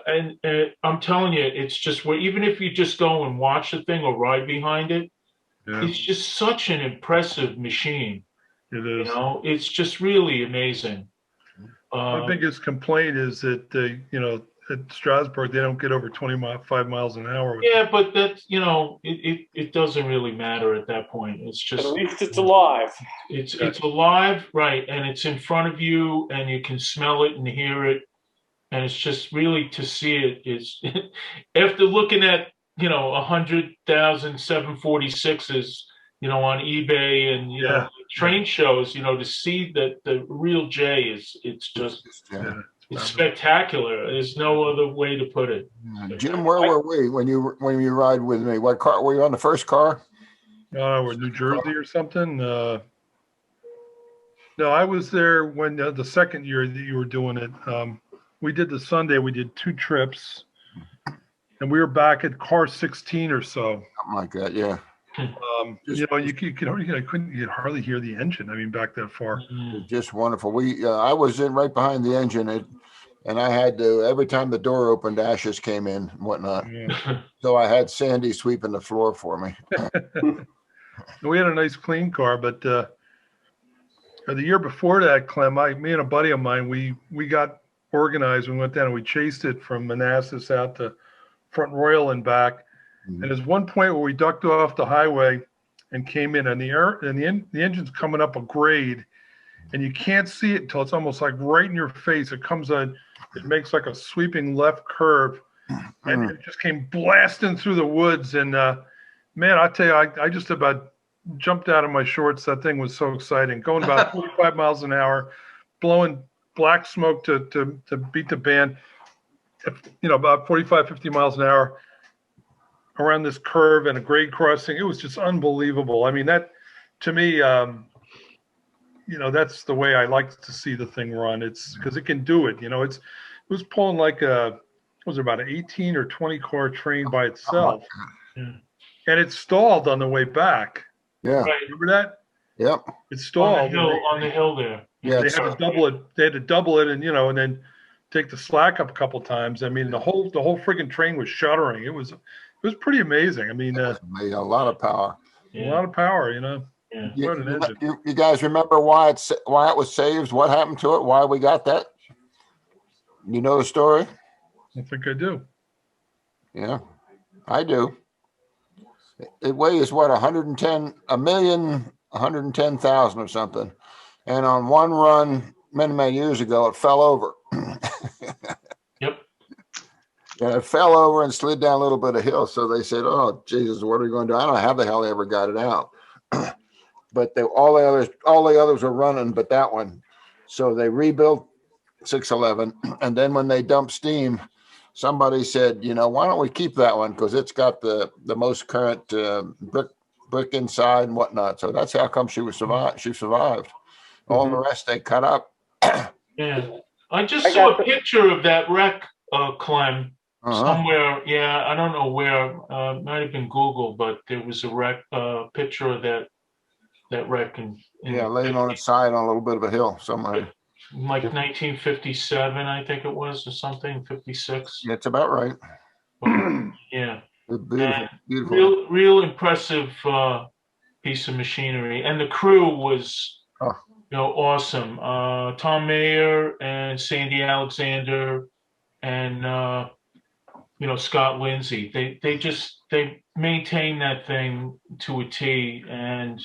And I'm telling you, it's just even if you just go and watch the thing or ride behind it, it's just such an impressive machine. It is. It's just really amazing. My biggest complaint is that at Strasbourg they don't get over 25 miles an hour. Yeah, but that's it doesn't really matter at that point. It's just at least it's alive. It's alive, right? And it's in front of you, and you can smell it and hear it, and it's just really to see it is after looking at 100,000 746s on eBay and train shows, to see that the real J it's just it's spectacular. There's no other way to put it. Jim, where were we when you ride with me? What car were you on? The first car? We're New Jersey or something. No, I was there when the second year that you were doing it. we did the Sunday. We did 2 trips, and we were back at car 16 or so. Something like that, yeah. You know, you could hardly hear the engine. I mean, back that far. It's just wonderful. I was in right behind the engine, and I had to, every time the door opened, ashes came in and whatnot. Yeah. So I had Sandy sweeping the floor for me. We had a nice clean car, but the year before that, Clem, me and a buddy of mine, we got organized. We went down and we chased it from Manassas out to Front Royal and back. And there's one point where we ducked off the highway and came in, and the engine's coming up a grade, and you can't see it until it's almost like right in your face. It comes on, it makes like a sweeping left curve, and it just came blasting through the woods. And man, I tell you, I just about jumped out of my shorts. That thing was so exciting, going about 45 miles an hour, blowing black smoke to beat the band, you know, about 45, 50 miles an hour around this curve and a grade crossing. It was just unbelievable. I mean, that to me, you know, that's the way I like to see the thing run. It's because it can do it. You know, it was pulling like was about an 18 or 20 car train by itself, and it stalled on the way back. Yeah, Right. Remember that? Yep. It stalled. On the hill there. Yeah, they had to double it. They had to double it, and you know, and then take the slack up a couple times. I mean, the whole friggin' train was shuddering. It was pretty amazing. I mean, a lot of power. A lot of power, you know. You, What an engine. you guys remember why it was saved? What happened to it? Why we got that? You know the story? I think I do. Yeah, I do. It weighs what, 110,000 or something. And on one run many years ago, it fell over. Yep. Yeah, it fell over and slid down a little bit of hill. So they said, "Oh Jesus, what are we going to do?" I don't know how the hell they ever got it out. But all the others were running, but that one. So they rebuilt 611, and then when they dumped steam, somebody said, "You know, why don't we keep that one, because it's got the most current brick inside and whatnot." So that's how come she survived. All the rest they cut up. Yeah, I just saw a picture of that wreck, Clem, Uh-huh. somewhere. Yeah, I don't know where. Might have been Google, but there was a wreck, picture of that wreck in Laying on its side on a little bit of a hill somewhere. like 1957, I think it was, or something, 56. Yeah, it's about right. Yeah. Beautiful. Real impressive piece of machinery, and the crew was, you know, awesome. Tom Mayer and Sandy Alexander, and you know, Scott Lindsay. They maintain that thing to a T, and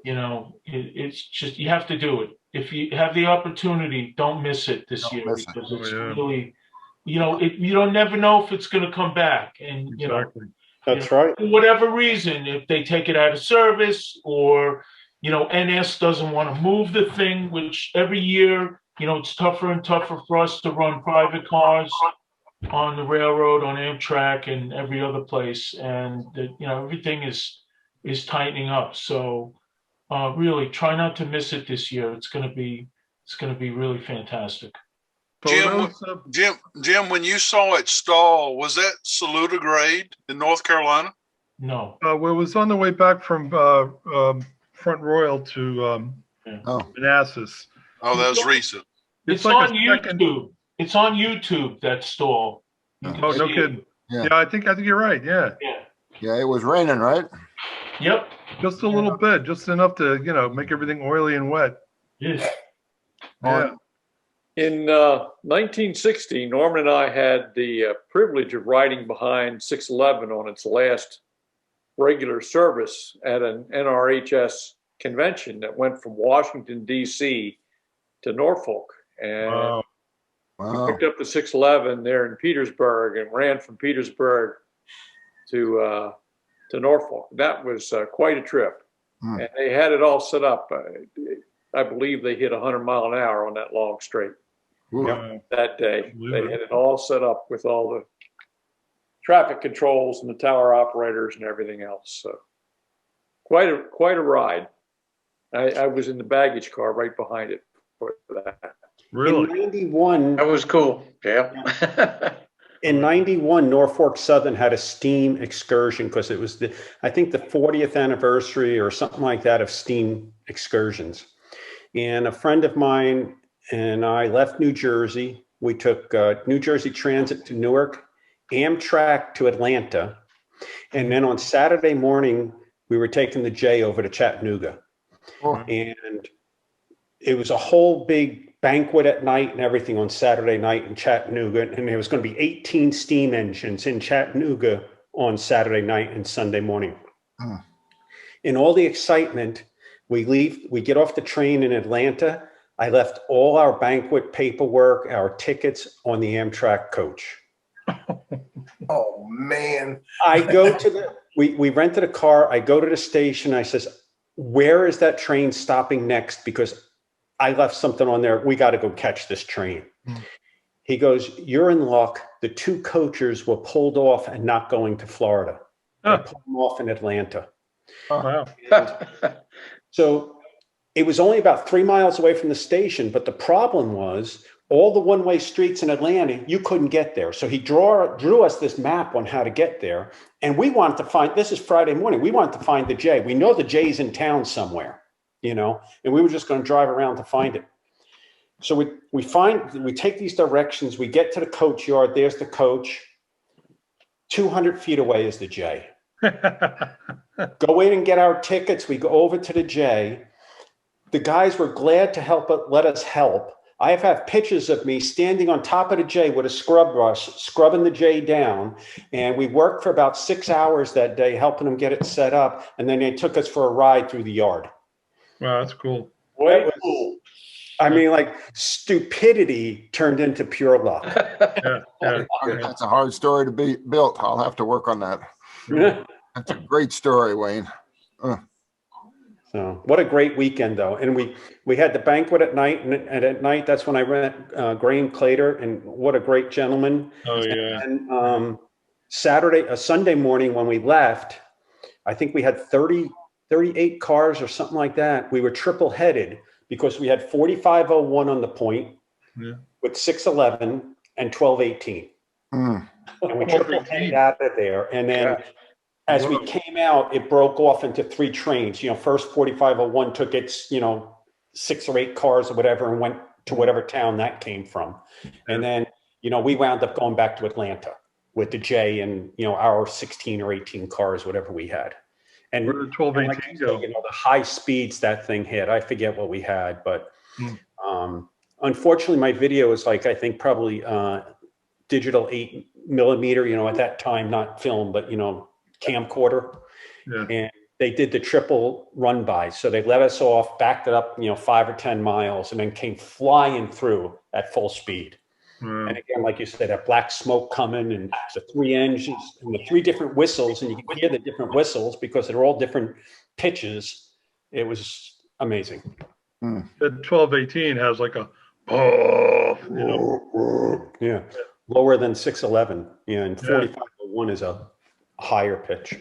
you know, it's just, you have to do it. If you have the opportunity, don't miss it this year, because it's really, you know, you don't never know if it's going to come back. And, you know, That's right. for whatever reason, if they take it out of service, or, you know, NS doesn't want to move the thing, which every year, you know, it's tougher and tougher for us to run private cars on the railroad, on Amtrak, and every other place. And, you know, everything is tightening up. So, really try not to miss it this year. It's going to be really fantastic. Jim, when you saw it stall, was that Saluda grade in North Carolina? No. Well, it was on the way back from Front Royal to Manassas. Oh, that was recent. It's like on YouTube. It's on YouTube, that stall. Oh, no kidding. Yeah, I think you're right. Yeah. Yeah, it was raining, right? Yep. Just a little bit, just enough to, you know, make everything oily and wet. Yes. Yeah. In 1960, Norman and I had the privilege of riding behind 611 on its last regular service at an NRHS convention that went from Washington, D.C. to Norfolk. And we picked up the 611 there in Petersburg and ran from Petersburg to Norfolk. That was quite a trip. And they had it all set up. I believe they hit 100 mile an hour on that long straight that day. They had it all set up with all the traffic controls and the tower operators and everything else. So quite a ride. I was in the baggage car right behind it for that. Really? In 91. That was cool. Yeah. In 91, Norfolk Southern had a steam excursion because it was I think the 40th anniversary or something like that of steam excursions. And a friend of mine and I left New Jersey. We took New Jersey Transit to Newark, Amtrak to Atlanta. And then on Saturday morning, we were taking the J over to Chattanooga. Oh. And it was a whole big banquet at night and everything on Saturday night in Chattanooga. And there was going to be 18 steam engines in Chattanooga on Saturday night and Sunday morning. In all the excitement, we get off the train in Atlanta. I left all our banquet paperwork, our tickets on the Amtrak coach. Oh, man. I go to we rented a car. I go to the station. I says, where is that train stopping next? Because I left something on there. We got to go catch this train. He goes, you're in luck. The two coachers were pulled off and not going to Florida. They pulled them off in Atlanta. Wow. So it was only about 3 miles away from the station, but the problem was all the one-way streets in Atlanta, you couldn't get there. So he drew us this map on how to get there. And we wanted to find, this is Friday morning, we wanted to find the J. We know the J's in town somewhere, you know, and we were just going to drive around to find it. So we take these directions, we get to the coach yard, there's the coach. 200 feet away is the J. Go in and get our tickets. We go over to the J. The guys were glad to let us help. I have pictures of me standing on top of the J with a scrub brush, scrubbing the J down. And we worked for about 6 hours that day, helping them get it set up. And then they took us for a ride through the yard. Wow, that's cool. Way cool. I mean, like, stupidity turned into pure luck. That's a hard story to be built. I'll have to work on that. That's a great story, Wayne. So what a great weekend, though. And we had the banquet at night, and at night, that's when I met Graham Clater, and what a great gentleman. Oh, yeah. And Sunday morning when we left, I think we had 38 cars or something like that. We were triple headed because we had 4501 on the point with 611 and 1218. And we triple headed out of there. And then as we came out, it broke off into 3 trains. You know, first 4501 took its, 6 or 8 cars or whatever and went to whatever town that came from. And then, we wound up going back to Atlanta with the J and, our 16 or 18 cars, whatever we had. And where did 1218 go? The high speeds that thing hit, I forget what we had, but unfortunately my video is like, I think probably digital 8mm, at that time, not film, but, camcorder. And they did the triple run by. So they let us off, backed it up, 5 or 10 miles, and then came flying through at full speed. And again, like you said, that black smoke coming and the 3 engines and the 3 different whistles, and you can hear the different whistles because they're all different pitches. It was amazing. The 1218 has like a, lower than 611. And 4501 is a higher pitch.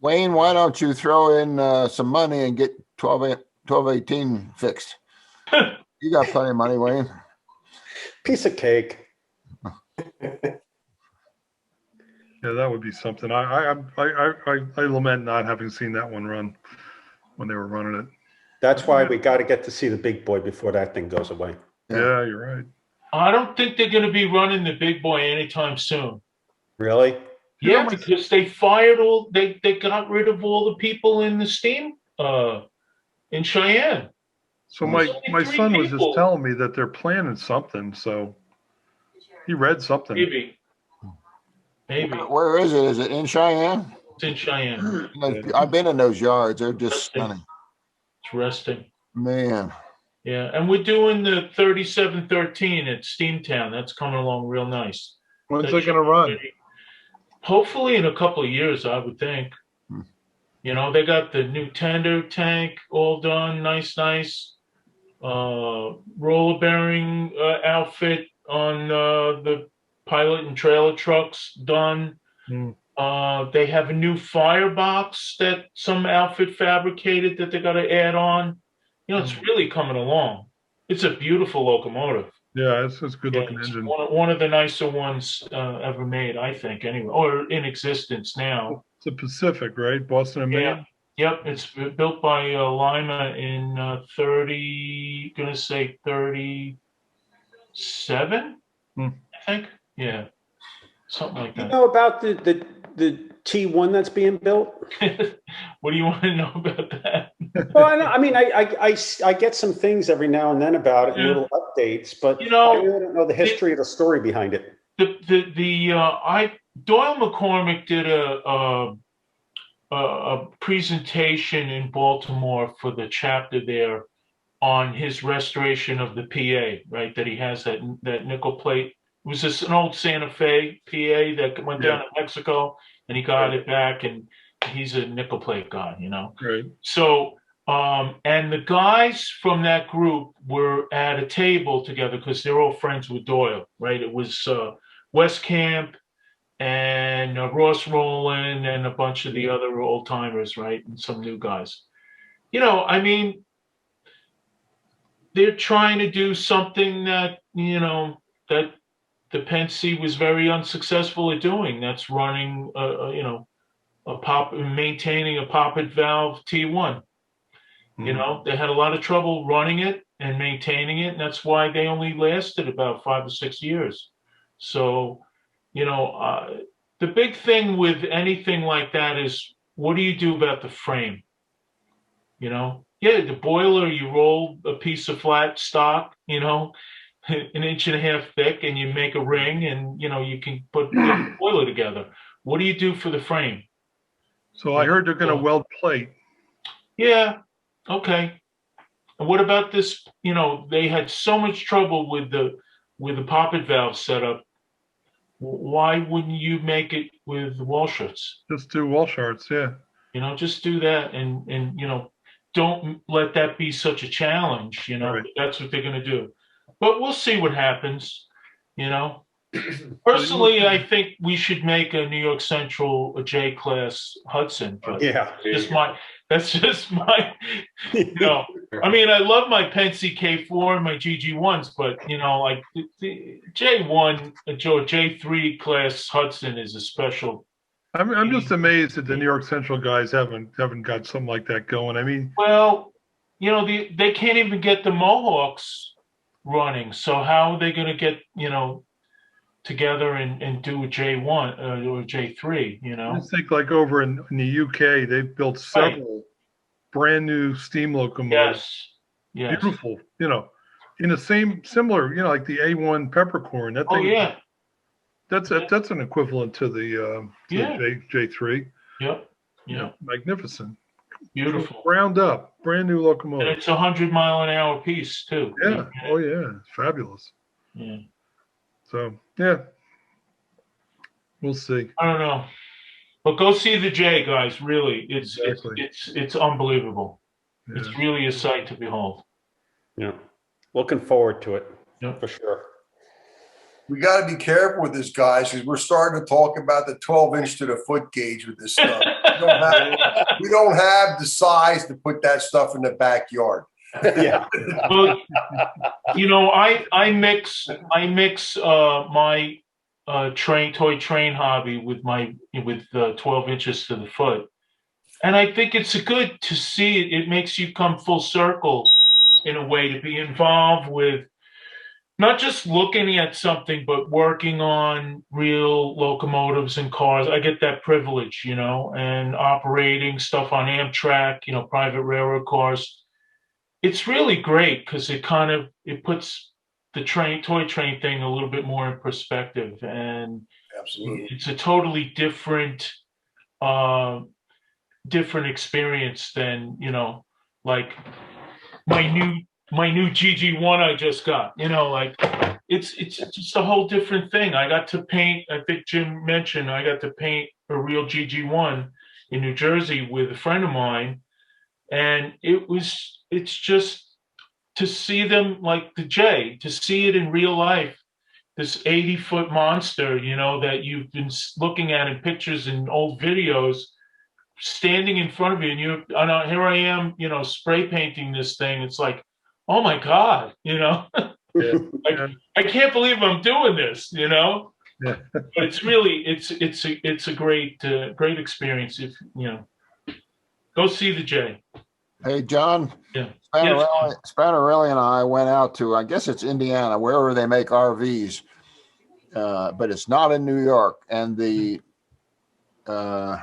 Wayne, why don't you throw in some money and get 1218 fixed? You got plenty of money, Wayne. Piece of cake. Yeah, that would be something. I lament not having seen that one run when they were running it. That's why we got to get to see the big boy before that thing goes away. Yeah, you're right. I don't think they're going to be running the big boy anytime soon. Really? Yeah, because they fired they got rid of all the people in the steam in Cheyenne. So my son was just telling me that they're planning something. So he read something. Maybe. Where is it? Is it in Cheyenne? It's in Cheyenne. I've been in those yards. They're just stunning. It's resting. Man. Yeah, and we're doing the 3713 at Steamtown. That's coming along real nice. When's it going to run? Hopefully in a couple of years, I would think. They got the new tender tank all done, nice. Roller bearing outfit on the pilot and trailer trucks done. They have a new firebox that some outfit fabricated that they got to add on. It's really coming along. It's a beautiful locomotive. Yeah, it's a good Yeah, looking it's engine. one of the nicer ones ever made, I think, anyway, or in existence now. It's a Pacific, right? Boston and Yeah. Maine. Yep, it's built by Lima in 37, Hmm. I think. Yeah, something like You that. know about the T1 that's being built? What do you want to know about that? Well, I mean, I get some things every now and then about it, Yeah. little updates, but You know, I really don't know the history of the story behind it. Doyle McCormick did a presentation in Baltimore for the chapter there on his restoration of the PA, right? That he has that nickel plate. It was just an old Santa Fe PA that went down to Mexico, and he got it back, and he's a nickel plate guy, you know. Right. So, and the guys from that group were at a table together because they're all friends with Doyle, right? It was Wes Camp and Ross Rowland and a bunch of the other old timers, right? And some new guys. You know, I mean, they're trying to do something that, you know, that the Penske was very unsuccessful at doing. That's running, maintaining a poppet valve T1. You know, they had a lot of trouble running it and maintaining it, and that's why they only lasted about 5 or 6 years. So, you know, the big thing with anything like that is, what do you do about the frame? You know, yeah, the boiler, you roll a piece of flat stock, you know, an inch and a half thick, and you make a ring, and you know you can put the boiler together. What do you do for the frame? So I heard they're going to weld plate. Yeah, okay. And what about this? You know, they had so much trouble with the poppet valve setup. Why wouldn't you make it with wall shirts? Just do wall shirts, yeah. You know, just do that, and you know, don't let that be such a challenge. You know, that's what they're going to do. But we'll see what happens. You know, personally, I think we should make a New York Central a J class Hudson. That's just my, you know. I mean, I love my Penske K4 and my GG1s, but you know, like the J1, J3 class Hudson is a special. I'm just amazed that the New York Central guys haven't got something like that going. I mean, well, you know, they can't even get the Mohawks running. So how are they going to get, you know, together and do a J1 or a J3? You know, I just think like over in the UK, they've built several brand new steam locomotives. Yes. Beautiful. You know, in the similar, you know, like the A1 Peppercorn. That thing. That's an equivalent to the J3. Yep. Yeah. Magnificent. Beautiful. Ground up, brand new locomotive. And it's 100-mile-an-hour piece too. Yeah. Oh yeah. It's fabulous. Yeah. So yeah. We'll see. I don't know. But go see the J, guys. Really. It's unbelievable. Yeah. It's really a sight to behold. Yeah. Looking forward to it. Yeah. For sure. We got to be careful with this, guys, because we're starting to talk about the 12-inch to the foot gauge with this stuff. We don't have the size to put that stuff in the backyard. Yeah. Well, you know, I mix my toy train hobby with 12 inches to the foot, and I think it's good to see it. It makes you come full circle in a way to be involved with. Not just looking at something, but working on real locomotives and cars. I get that privilege, you know, and operating stuff on Amtrak, you know, private railroad cars. It's really great because it puts the toy train thing a little bit more in perspective. And absolutely, it's a totally different experience than, you know, like my new GG1 I just got, you know, like it's just a whole different thing. I got to paint, I think Jim mentioned, I got to paint a real GG1 in New Jersey with a friend of mine. And it's just to see them like the J, to see it in real life, this 80-foot monster, you know, that you've been looking at in pictures and old videos, standing in front of you. And here I am, you know, spray painting this thing. It's like, oh my God, you know, Yeah. I can't believe I'm doing this, you know. Yeah. But it's really it's a great great experience if you know. Go see the J. Hey, John. Yeah. Spanarelli and I went out to, I guess it's Indiana, wherever they make RVs, but it's not in New York. And the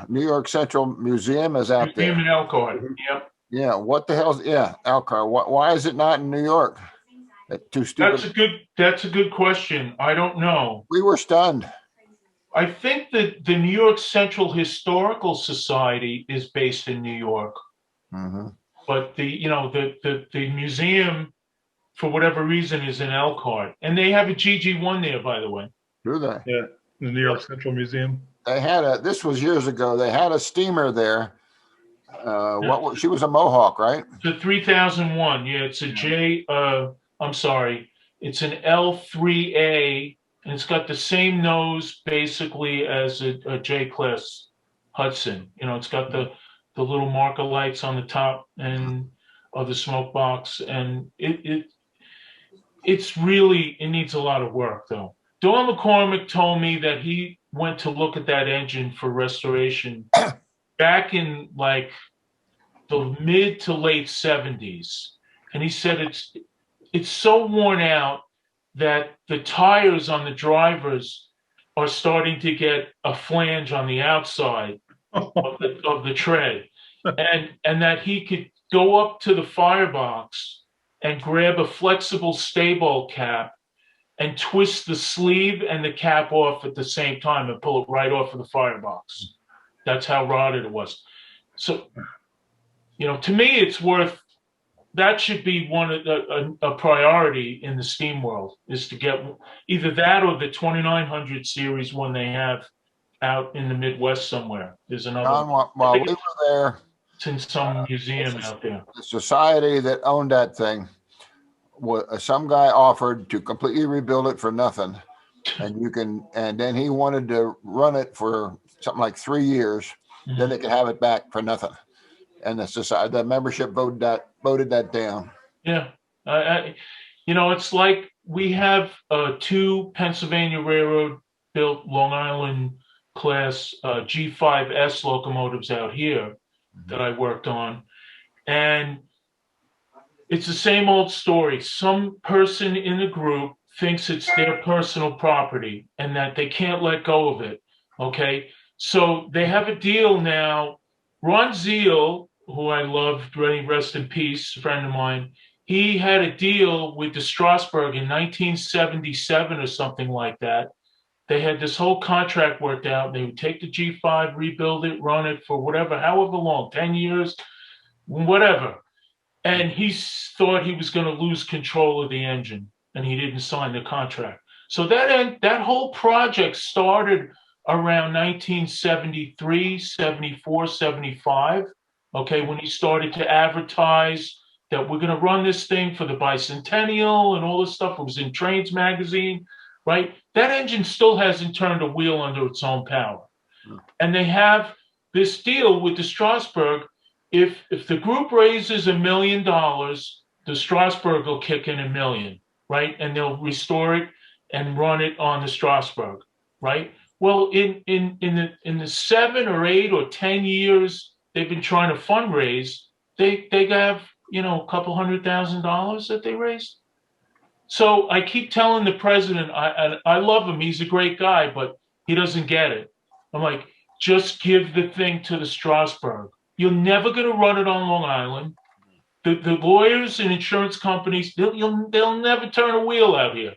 New York Central Museum is out there. Museum in Elkhart. Yep. Yeah. What the hell's, yeah, Elkhart. Why is it not in New York? Too stupid. That's a good question. I don't know. We were stunned. I think that the New York Central Historical Society is based in New York. Mm-hmm. But the museum, for whatever reason, is in Elkhart, and they have a GG1 there, by the way. Do they? Yeah, the New York Central Museum. They had this was years ago. They had a steamer there. She was a Mohawk, right? The 3001. Yeah, it's a J. I'm sorry, it's an L3A, and it's got the same nose basically as a J class Hudson. You know, it's got the little marker lights on the top and of the smoke box, and it's really, it needs a lot of work though. Don McCormick told me that he went to look at that engine for restoration back in like the mid to late 70s, and he said it's so worn out that the tires on the drivers are starting to get a flange on the outside of the tread, and that he could go up to the firebox and grab a flexible stay-ball cap and twist the sleeve and the cap off at the same time and pull it right off of the firebox. That's how rotted it was. So, you know, to me, it's worth. That should be a priority in the steam world, is to get either that or the 2900 series one they have out in the Midwest somewhere. There's another. While we were there, it's in some museum out there. The society that owned that thing, some guy offered to completely rebuild it for nothing, and then he wanted to run it for something like 3 years. Mm-hmm. Then they could have it back for nothing. And the membership voted that down. Yeah, you know, it's like we have 2 Pennsylvania Railroad built Long Island class G5S locomotives out here that I worked on, and it's the same old story. Some person in the group thinks it's their personal property and that they can't let go of it. Okay, so they have a deal now. Ron Zeal, who I love, rest in peace, a friend of mine, he had a deal with the Strasbourg in 1977 or something like that. They had this whole contract worked out. They would take the G5, rebuild it, run it for however long, 10 years, whatever. And he thought he was going to lose control of the engine, and he didn't sign the contract. So that whole project started around 1973, 74, 75. Okay, when he started to advertise that we're going to run this thing for the bicentennial and all this stuff. It was in Trains magazine, right? That engine still hasn't turned a wheel under its own power. And they have this deal with the Strasbourg. If the group raises $1 million, the Strasbourg will kick in $1 million, right? And they'll restore it and run it on the Strasbourg, right? Well, in the 7 or 8 or 10 years they've been trying to fundraise, they have, you know, a couple $100,000 that they raised. So I keep telling the president, I love him, he's a great guy, but he doesn't get it. I'm like, just give the thing to the Strasbourg. You're never going to run it on Long Island. The lawyers and insurance companies, they'll never turn a wheel out here.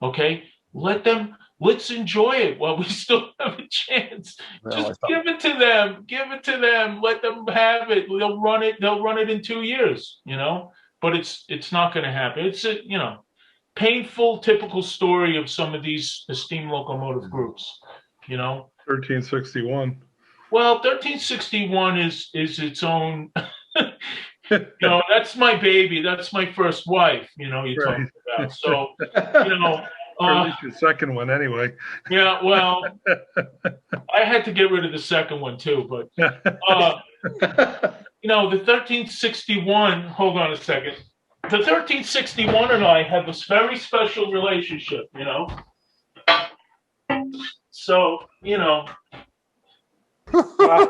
Okay, let's enjoy it while we still have a chance. Just give it to them. Give it to them. Let them have it. They'll run it in 2 years, you know. But it's not going to happen. It's a, you know, painful, typical story of some of these steam locomotive groups, you know. 1361. Well, 1361 is its own. You know, that's my baby. That's my first wife. You know, you're talking about. So, you know. Or at least your second one, anyway. Yeah, well, I had to get rid of the second one too, but you know, the 1361. Hold on a second. the 1361 and I have this very special relationship, you know. So, you know. So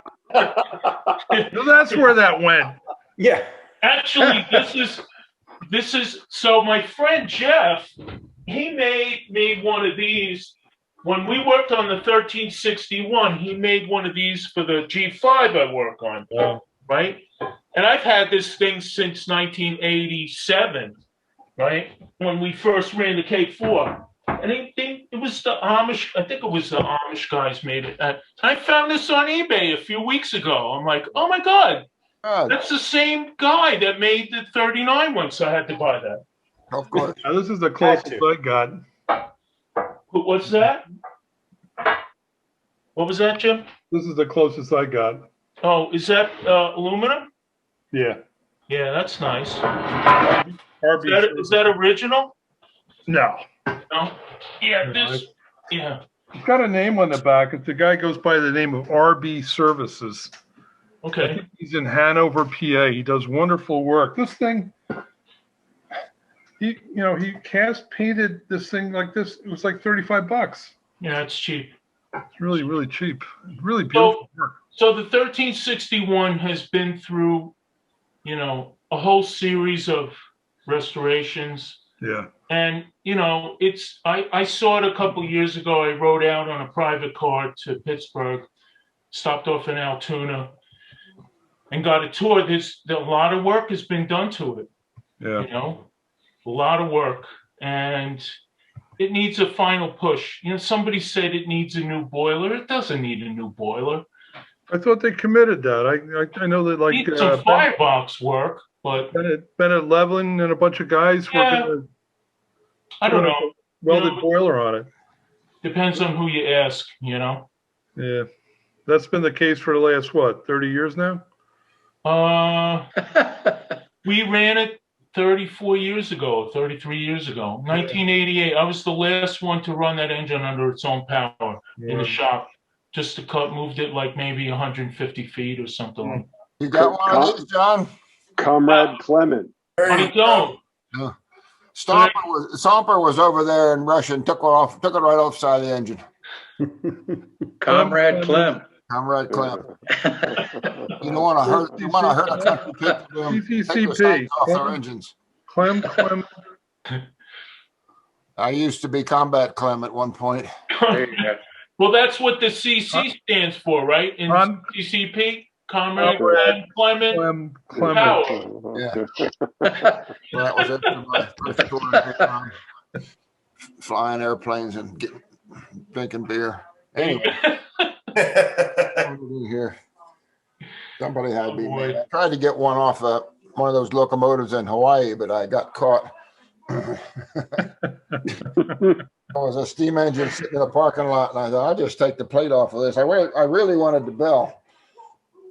that's where that went. Yeah. Actually, this is so my friend Jeff, he made me one of these when we worked on the 1361. He made one of these for the G5 I work on, right? And I've had this thing since 1987, right? When we first ran the K4. And it was the Amish, I think it was the Amish guys made it. I found this on eBay a few weeks ago. I'm like, oh my God, that's the same guy that made the 39 one, so I had to buy that. Of course. Now, this is the closest I got. What's that? What was that, Jim? This is the closest I got. Oh, is that aluminum? Yeah. Yeah, that's nice. Is that original? No. No? Yeah, this, yeah. It's got a name on the back. It's the guy goes by the name of RB Services. Okay. I think he's in Hanover, PA. He does wonderful work. This thing, he cast painted this thing like this. It was like $35. Yeah, it's cheap. It's really, really cheap. Really beautiful work. So the 1361 has been through, you know, a whole series of restorations. Yeah. And, you know, I saw it a couple years ago. I rode out on a private car to Pittsburgh, stopped off in Altoona, and got a tour. A lot of work has been done to it. Yeah. You know, a lot of work. And it needs a final push. You know, somebody said it needs a new boiler. It doesn't need a new boiler. I thought they committed that. I know that like Needs some firebox work, but Bennett Levin and a bunch of guys were going to. I don't know. Welded boiler on it. Depends on who you ask, you know. Yeah, that's been the case for the last 30 years now. We ran it 34 years ago, 33 years ago, 1988. I was the last one to run that engine under its own power in the shop. Just to moved it like maybe 150 feet or something like that. You got one of these, John? Comrade Clement. I don't. Stomper was over there in Russia and took it right off the side of the engine. Comrade Clem. Comrade Clem. You don't want to hurt. You want to hurt a country people. CCCP. Off their engines. Clem. I used to be Combat Clem at one point. Well, that's what the CC stands for, right? In CCP, Comrade Clement Power. Yeah. That was it for my first tour in Vietnam. Flying airplanes and drinking beer. Anyway, what do we do here? Somebody had to be mad. I tried to get one off one of those locomotives in Hawaii, but I got caught. There was a steam engine sitting in a parking lot, and I thought, I'll just take the plate off of this. I really wanted the bell,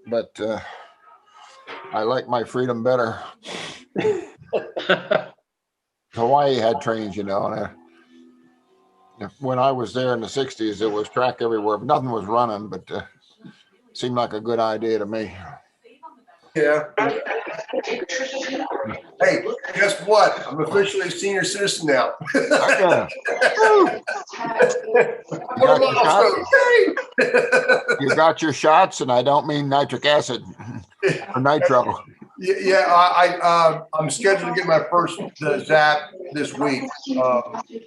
but I like my freedom better. Hawaii had trains, you know, and when I was there in the 60s, there was track everywhere, but nothing was running, but seemed like a good idea to me. Yeah. Hey, guess what? I'm officially a senior citizen now. You got your shots, and I don't mean nitric acid or nitro. Yeah, I'm scheduled to get my first zap this week,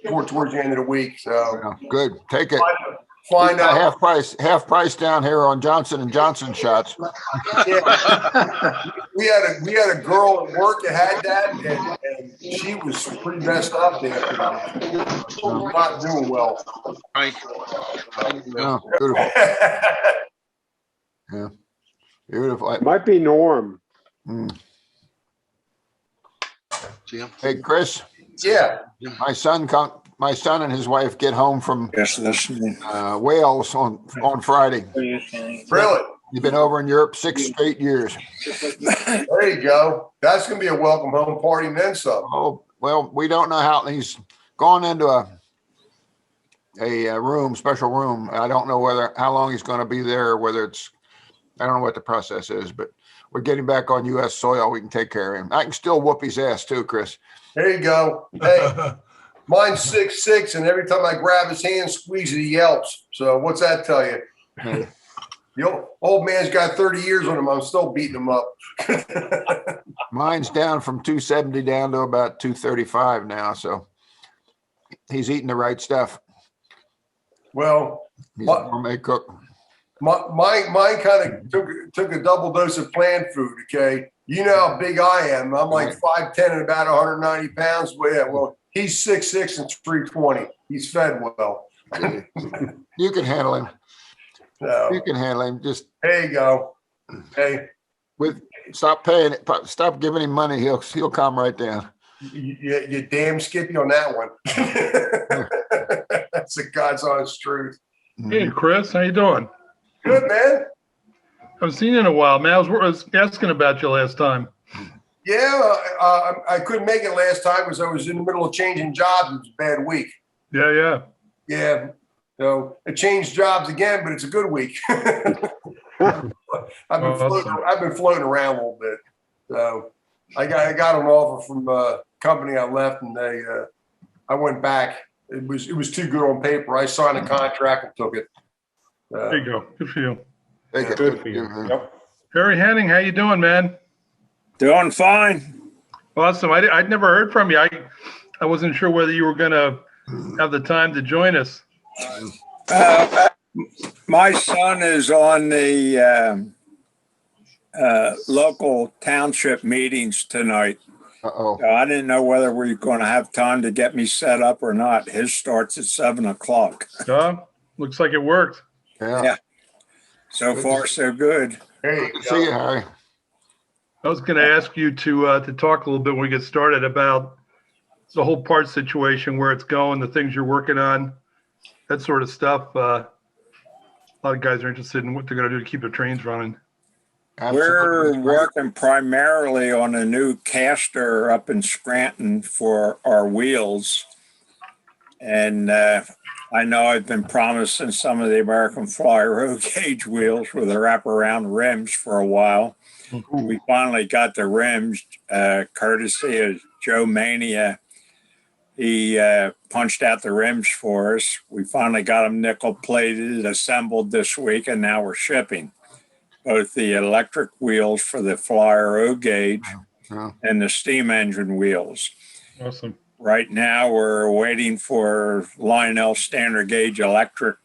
towards the end of the week. So good, take it. Find out half price down here on Johnson & Johnson shots. Yeah. we had a girl at work that had that, and she was pretty messed up there. Not doing well. Right. Beautiful. Yeah, beautiful. It might be Norm. Hey, Chris. Yeah. My son and his wife get home from Wales on Friday. Really? You've been over in Europe 6 straight years. There you go. That's going to be a welcome home party and then some. Oh, well, we don't know how. He's gone into a special room. I don't know how long he's going to be there, or whether I don't know what the process is, but we're getting back on U.S. soil. We can take care of him. I can still whoop his ass too, Chris. There you go. Hey, mine's 6'6", and every time I grab his hand, squeeze it, he yelps. So what's that tell you? The old man's got 30 years on him. I'm still beating him up. Mine's down from 270 down to about 235 now. So he's eating the right stuff. Well, he's a gourmet cook. Mine kind of took a double dose of plant food. Okay, you know how big I am. I'm like 5'10" and about 190 pounds. Well, yeah, well, he's 6'6" and 320. He's fed well. You can handle him. So, you can handle him. Just there you go. Hey, stop giving him money. He'll calm right down. You damn Skippy on that one. That's the God's honest truth. Hey, Chris, how you doing? Good, man. I haven't seen you in a while, man. I was asking about you last time. Yeah, I couldn't make it last time because I was in the middle of changing jobs. It was a bad week. Yeah. Yeah. So I changed jobs again, but it's a good week. I've been floating around a little bit. So I got an offer from a company I left, and I went back. It was too good on paper. I signed a contract and took it. There you go. Good for you. Good for you. Yep. Harry Henning, how you doing, man? Doing fine. Awesome. I'd never heard from you. I wasn't sure whether you were going to have the time to join us. My son is on the local township meetings tonight. Uh-oh. So I didn't know whether we were going to have time to get me set up or not. His starts at 7:00. Looks like it worked. Yeah. So far, so good. Hey, good to see you, Harry. I was going to ask you to talk a little bit when we get started about the whole part situation, where it's going, the things you're working on, that sort of stuff. A lot of guys are interested in what they're going to do to keep their trains running. We're working primarily on a new caster up in Scranton for our wheels. And I know I've been promising some of the American Fly road gauge wheels with the wraparound rims for a while. We finally got the rims, courtesy of Joe Mania. He punched out the rims for us. We finally got them nickel plated, assembled this week, and now we're shipping both the electric wheels for the Flyer O gauge and the steam engine wheels. Awesome. Right now, we're waiting for Lionel standard gauge electric,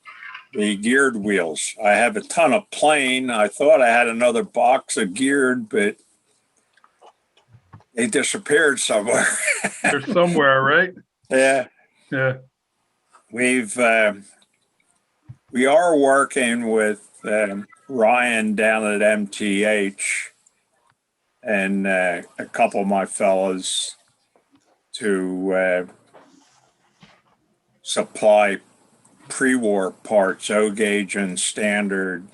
the geared wheels. I have a ton of plain. I thought I had another box of geared, but they disappeared somewhere. They're somewhere, right? Yeah. Yeah. We are working with Ryan down at MTH and a couple of my fellows to supply pre-war parts, O gauge and standard,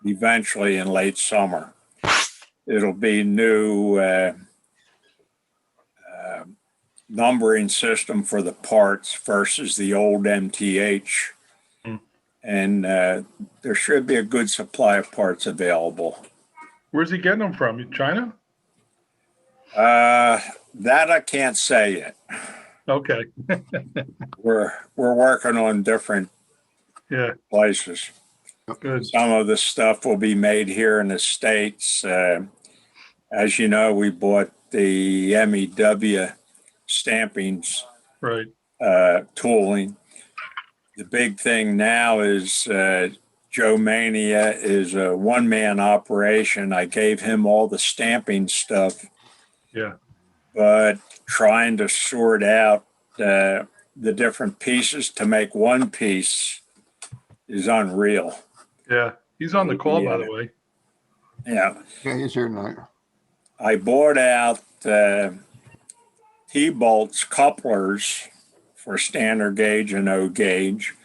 eventually in late summer. It'll be new numbering system for the parts versus the old MTH. And there should be a good supply of parts available. Where's he getting them from? China? That I can't say yet. Okay. We're working on different places. Good. Some of the stuff will be made here in the States. As you know, we bought the MEW stampings, right? Tooling. The big thing now is Joe Mania is a one-man operation. I gave him all the stamping stuff. Yeah. But trying to sort out the different pieces to make one piece is unreal. Yeah. He's on the call, by the way. Yeah. Yeah, he's here tonight. I bought out T-bolts couplers for standard gauge and O gauge,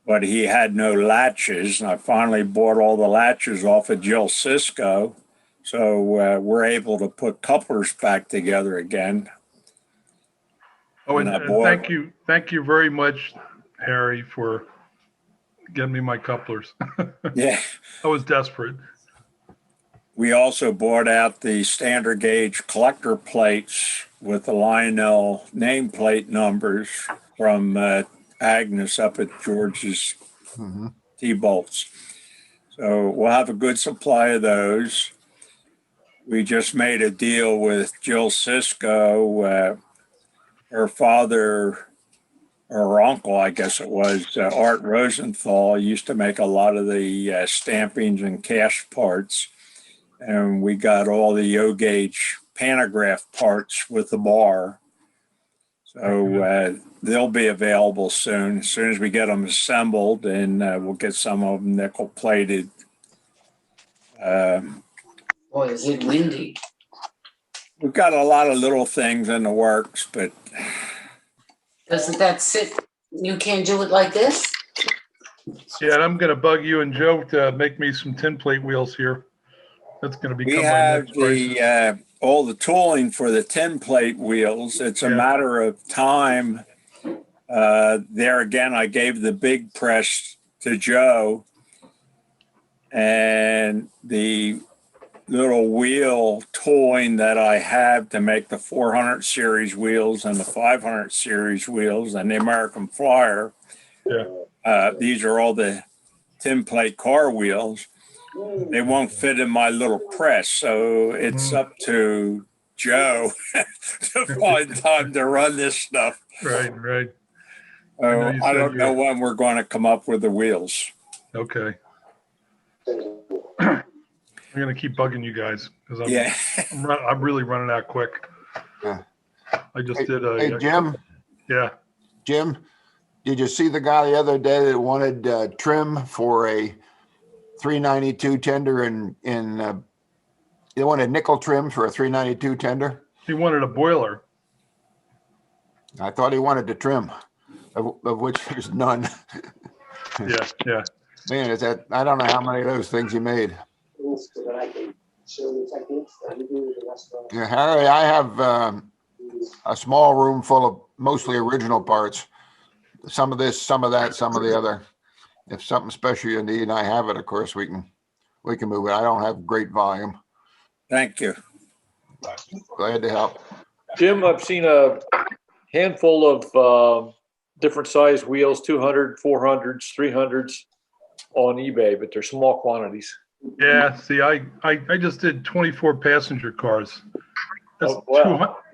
but he had no latches. And I finally bought all the latches off of Jill Cisco. So we're able to put couplers back together again. Oh, and thank you very much, Harry, for getting me my couplers. Yeah. I was desperate. We also bought out the standard gauge collector plates with the Lionel nameplate numbers from Agnes up at George's T-bolts. So we'll have a good supply of those. We just made a deal with Jill Cisco. Her father, or uncle, I guess it was, Art Rosenthal, used to make a lot of the stampings and cast parts. And we got all the O-gauge pantograph parts with the bar. So they'll be available soon as we get them assembled, and we'll get some of them nickel plated. Boy, is it windy. We've got a lot of little things in the works, but Doesn't that sit, you can't do it like this? Yeah, and I'm going to bug you and Joe to make me some tin plate wheels here. That's going to become we my have next price. all the tooling for the tin plate wheels. It's a matter of time. There again, I gave the big press to Joe, and the little wheel tooling that I have to make the 400 series wheels and the 500 series wheels and the American Flyer. These are all the tin plate car wheels. They won't fit in my little press, so it's up to Joe to find time to run this stuff. Right. I don't know when we're going to come up with the wheels. Okay. I'm going to keep bugging you guys because I'm really running out quick. I just did a. Hey, Jim. Yeah. Jim, did you see the guy the other day that wanted trim for a 392 tender and they wanted nickel trim for a 392 tender? He wanted a boiler. I thought he wanted the trim, of which there's none. Yeah. Man, is that, I don't know how many of those things he made. Yeah, Harry, I have a small room full of mostly original parts. Some of this, some of that, some of the other. If something special you need and I have it, of course, we can move it. I don't have great volume. Thank you. Glad to help. Jim, I've seen a handful of different size wheels, 200, 400s, 300s on eBay, but they're small quantities. Yeah, see, I just did 24 passenger cars. That's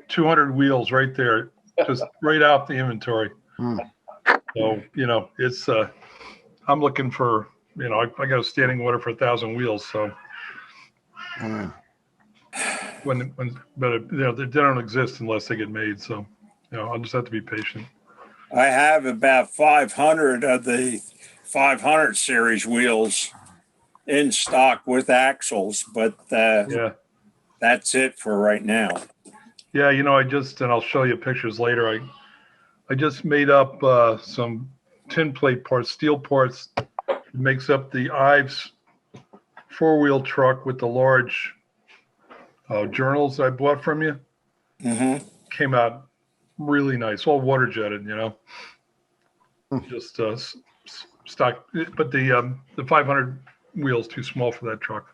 200 wheels right there, just right out the inventory. So, it's, I'm looking for, I got a standing order for 1,000 wheels. So but they don't exist unless they get made. So, I'll just have to be patient. I have about 500 of the 500 series wheels in stock with axles, but that's it for right now. Yeah, and I'll show you pictures later. I just made up some tin plate parts, steel parts. It makes up the Ives 4-wheel truck with the large journals I bought from you. Came out really nice, all water jetted, just stock. But the 500 wheel's too small for that truck.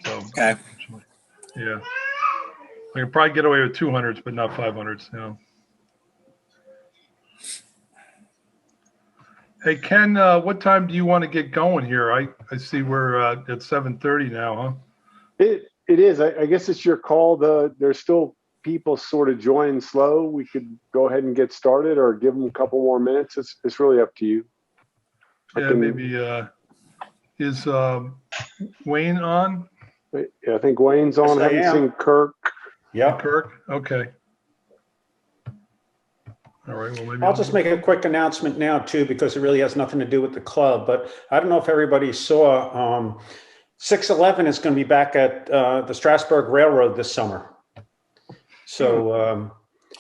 So yeah, I can probably get away with 200s, but not 500s. Hey Ken, what time do you want to get going here? I see we're at 7:30 now, huh? It is. I guess it's your call. There's still people sort of joining slow. We could go ahead and get started, or give them a couple more minutes. It's really up to you. Maybe. Is Wayne on? Yeah, I think Wayne's on. I haven't seen Kirk. Yeah, Kirk. Okay. All right. Well, maybe I'll just make a quick announcement now too, because it really has nothing to do with the club. But I don't know if everybody saw 611 is going to be back at the Strasburg Railroad this summer. So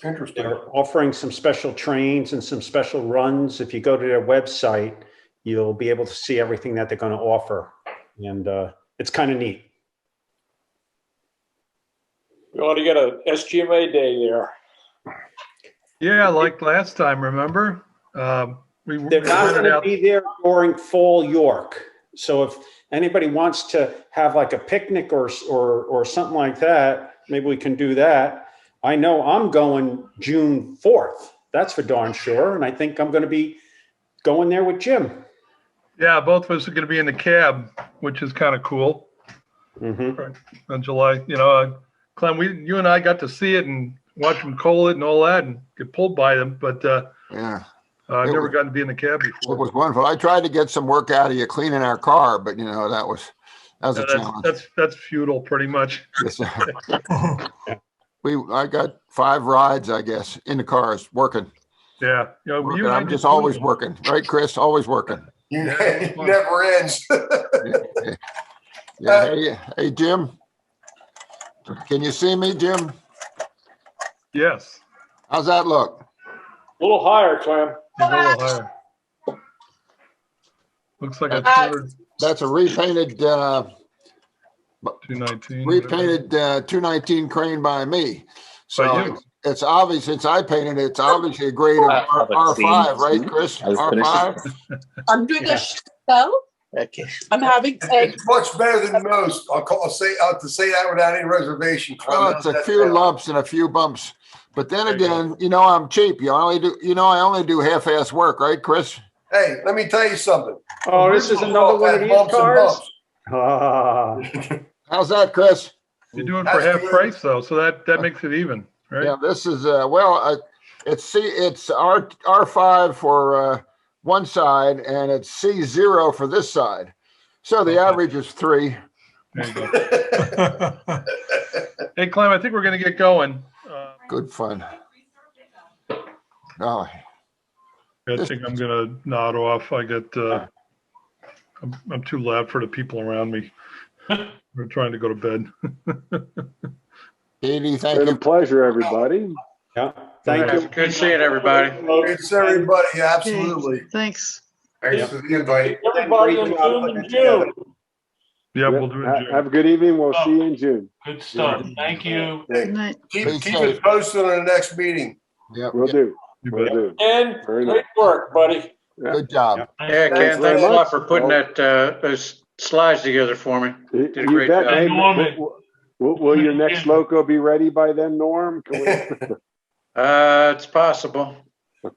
interesting. They're offering some special trains and some special runs. If you go to their website, you'll be able to see everything that they're going to offer, and it's kind of neat. You ought to get a SGMA day there. Yeah, like last time, remember? They're not going to be there during Fall York. So if anybody wants to have like a picnic or something like that, maybe we can do that. I know I'm going June 4th. That's for darn sure. And I think I'm going to be going there with Jim. Yeah, both of us are going to be in the cab, which is kind of cool. Right. On July, Clem, you and I got to see it and watch them coal it and all that and get pulled by them. But yeah, I've never gotten to be in the cab before. It was wonderful. I tried to get some work out of you cleaning our car, but that was a challenge. That's futile, pretty much. Yes, I got 5 rides, I guess, in the cars working. Yeah, I'm just always working, right, Chris? Always working. It never ends. Yeah. Hey, Jim. Can you see me, Jim? Yes. How's that look? A little higher, Clem. A little higher. Looks like a That's a repainted 219. Repainted 219 crane by me. So it's obvious, since I painted it, it's obviously a grade of R5, right, Chris? R5? I'm doing a show. Okay. I'm having eggs. It's much better than most. I'll say that without any reservation. Well, it's a few lumps and a few bumps. But then again, I'm cheap. I only do half-ass work, right, Chris? Hey, let me tell you something. Oh, this is another one of these cars? How's that, Chris? You're doing for half price, though, so that makes it even, right? Yeah, this is, it's R5 for one side, and it's C0 for this side. So the average is 3. There you go. Hey, Clem, I think we're going to get going. Good fun. I think I'm going to nod off. I get, I'm too loud for the people around me. We're trying to go to bed. Katie, thank you. you. Been a pleasure, everybody. Yeah. Thank you. Good seeing everybody. It's everybody. Absolutely. Thanks. Thanks for the invite. Everybody in June. Yeah, we'll do it in June. Have a good evening. We'll see you in June. Good stuff. Thank you. Good night. Keep us posted on the next meeting. Yeah, we'll do. We'll do. And Very great nice. work, buddy. Good job. Yeah, Ken, thanks a lot for putting those slides together for me. Did a great job. Hey, will your next loco be ready by then, Norm? It's possible.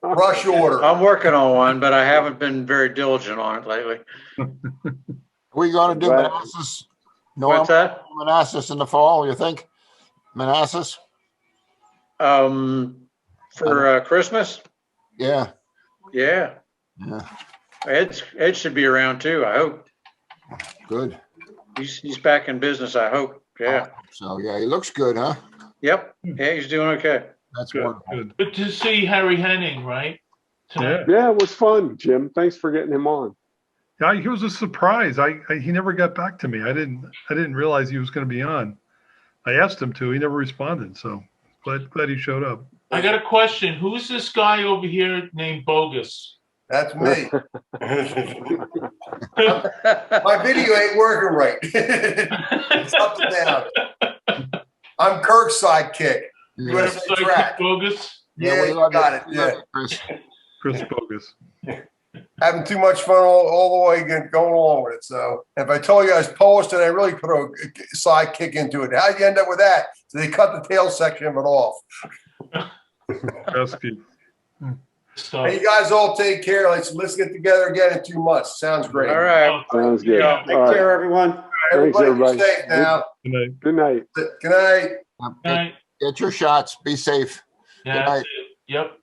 Rush order. I'm working on one, but I haven't been very diligent on it lately. Are we going to do Manassas? What's that? Manassas in the fall, you think? Manassas? For Christmas? Yeah. Yeah. Ed should be around too, I hope. Good. He's back in business, I hope. Yeah. So yeah, he looks good, huh? Yep. Yeah, he's doing okay. That's wonderful. Good to see Harry Henning, right? Yeah, it was fun, Jim. Thanks for getting him on. Yeah, he was a surprise. He never got back to me. I didn't realize he was going to be on. I asked him to. He never responded. So glad he showed up. I got a question. Who's this guy over here named Bogus? That's me. My video ain't working right. It's up and down. I'm Kirk's sidekick. USA Track. Bogus? Yeah, you got it. Yeah. Chris Bogus. Having too much fun all the way going along with it. So if I told you I was Polish, then I really put a sidekick into it. How'd you end up with that? So they cut the tail section of it off. Pesky. Hey, you guys all take care. Let's get together again in 2 months. Sounds great. All right. Sounds good. Take care, everyone. Thanks, everybody. Be safe now. Good night. Good night. Good night. Get your shots. Be safe. Yeah, Good night. Yep.